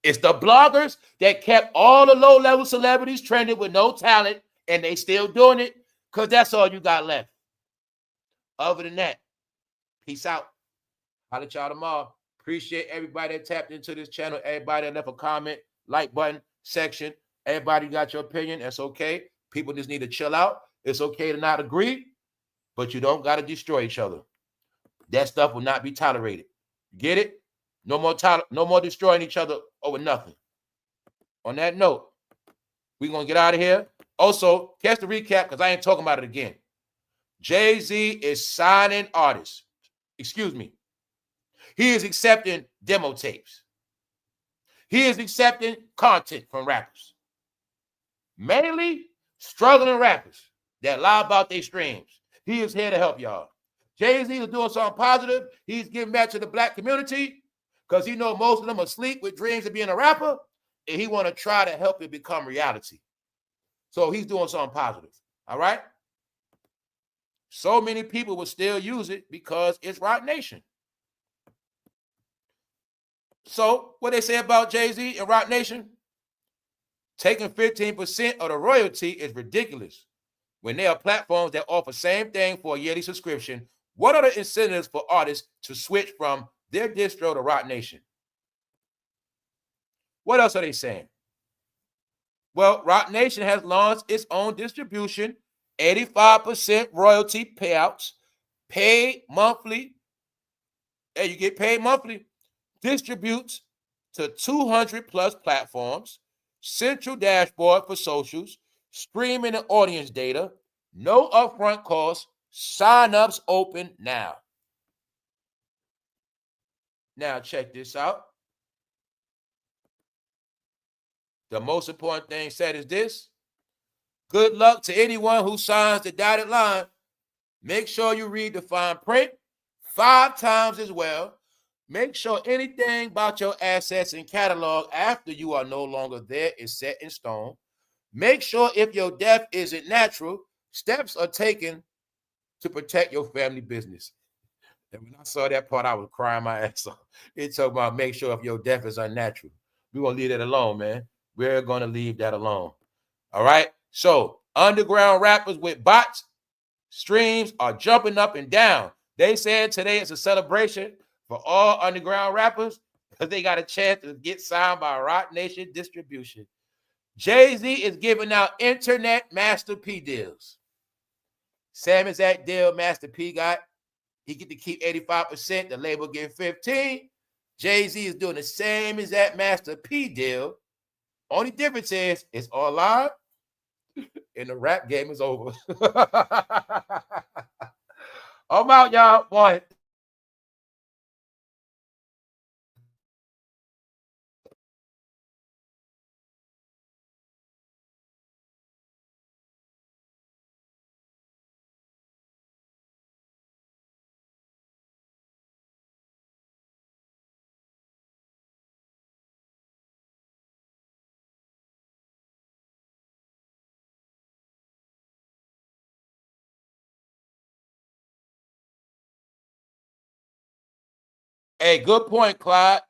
it's the bloggers that kept all the low-level celebrities trending with no talent, and they still doing it because that's all you got left. Other than that, peace out. Holla at y'all tomorrow. Appreciate everybody that tapped into this channel. Everybody that left a comment, like button, section. Everybody got your opinion. That's okay. People just need to chill out. It's okay to not agree, but you don't got to destroy each other. That stuff will not be tolerated. Get it? No more destroying each other over nothing. On that note, we're going to get out of here. Also, catch the recap because I ain't talking about it again. Jay-Z is signing artists. Excuse me. He is accepting demo tapes. He is accepting content from rappers. Mainly struggling rappers that lie about their streams. He is here to help y'all. Jay-Z is doing something positive. He's giving back to the black community because he knows most of them are asleep with dreams of being a rapper, and he want to try to help it become reality. So he's doing something positive. All right? So many people will still use it because it's Roc Nation. So what they say about Jay-Z and Roc Nation? Taking 15% of the royalty is ridiculous. When there are platforms that offer same thing for a yearly subscription, what are the incentives for artists to switch from their distro to Roc Nation? What else are they saying? Well, Roc Nation has launched its own distribution, 85% royalty payouts, paid monthly. Hey, you get paid monthly. Distributes to 200 plus platforms, central dashboard for socials, streaming and audience data, no upfront costs, sign-ups open now. Now check this out. The most important thing said is this. Good luck to anyone who signs the dotted line. Make sure you read the fine print 5 times as well. Make sure anything about your assets and catalog after you are no longer there is set in stone. Make sure if your death isn't natural, steps are taken to protect your family business. And when I saw that part, I was crying my ass off. It talking about make sure if your death is unnatural. We're going to leave that alone, man. We're going to leave that alone. All right? So, underground rappers with bots, streams are jumping up and down. They said today is a celebration for all underground rappers because they got a chance to get signed by Roc Nation Distribution. Jay-Z is giving out internet Master P deals. Same exact deal Master P got. He get to keep 85%. The label get 15%. Jay-Z is doing the same exact Master P deal. Only difference is it's all live and the rap game is over. I'm out, y'all. Boy. Hey, good point, Clyde.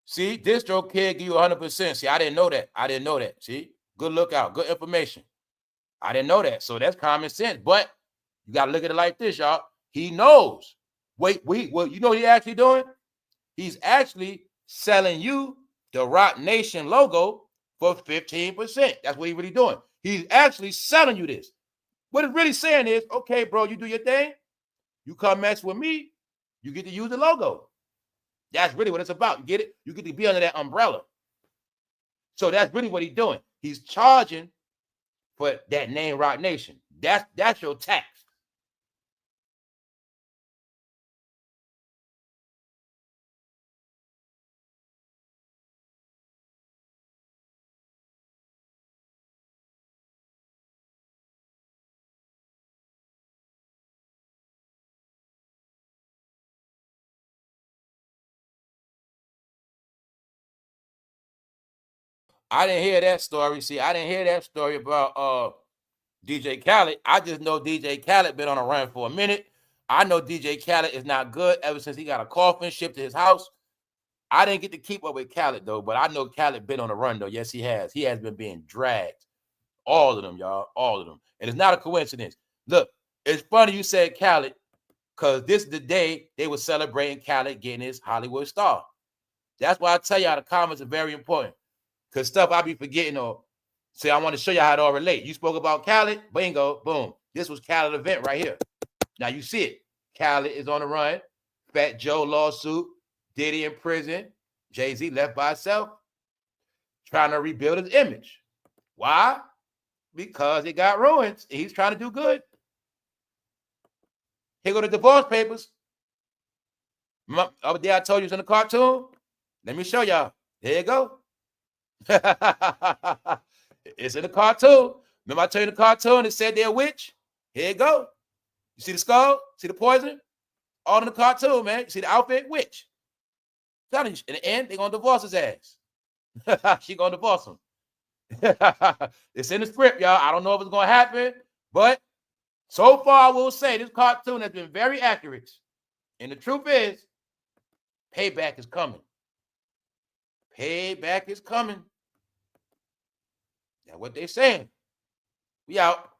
See, distro kid give you 100%. See, I didn't know that. I didn't know that. See, good lookout, good information. I didn't know that. So that's common sense. But you got to look at it like this, y'all. He knows. Wait, well, you know what he's actually doing? He's actually selling you the Roc Nation logo for 15%. That's what he's really doing. He's actually selling you this. What it's really saying is, okay, bro, you do your thing. You come mess with me, you get to use the logo. That's really what it's about. You get it? You get to be under that umbrella. So that's really what he's doing. He's charging for that name Rock Nation. That's your tax. I didn't hear that story. See, I didn't hear that story about DJ Khaled. I just know DJ Khaled been on a run for a minute. I know DJ Khaled is not good ever since he got a coffin shipped to his house. I didn't get to keep up with Khaled though, but I know Khaled been on a run though. Yes, he has. He has been being dragged. All of them, y'all. All of them. And it's not a coincidence. Look, it's funny you said Khaled, because this is the day they were celebrating Khaled getting his Hollywood star. That's why I tell y'all the comments are very important. Because stuff I be forgetting or say I want to show you how it all relate. You spoke about Khaled, bingo, boom. This was Khaled event right here. Now you see it. Khaled is on the run. fatjoe lawsuit. Diddy in prison. Jay-Z left by himself. Trying to rebuild his image. Why? Because it got ruined. He's trying to do good. Here go the divorce papers. Other day I told you it's in the cartoon. Let me show y'all. There you go. It's in the cartoon. Remember I told you the cartoon, it said they're a witch? Here you go. You see the skull? See the poison? All in the cartoon, man. You see the outfit? Witch. In the end, they're going to divorce his ass. She going to divorce him. It's in the script, y'all. I don't know if it's going to happen, but so far I will say this cartoon has been very accurate. And the truth is, payback is coming. Payback is coming. That's what they're saying. We out.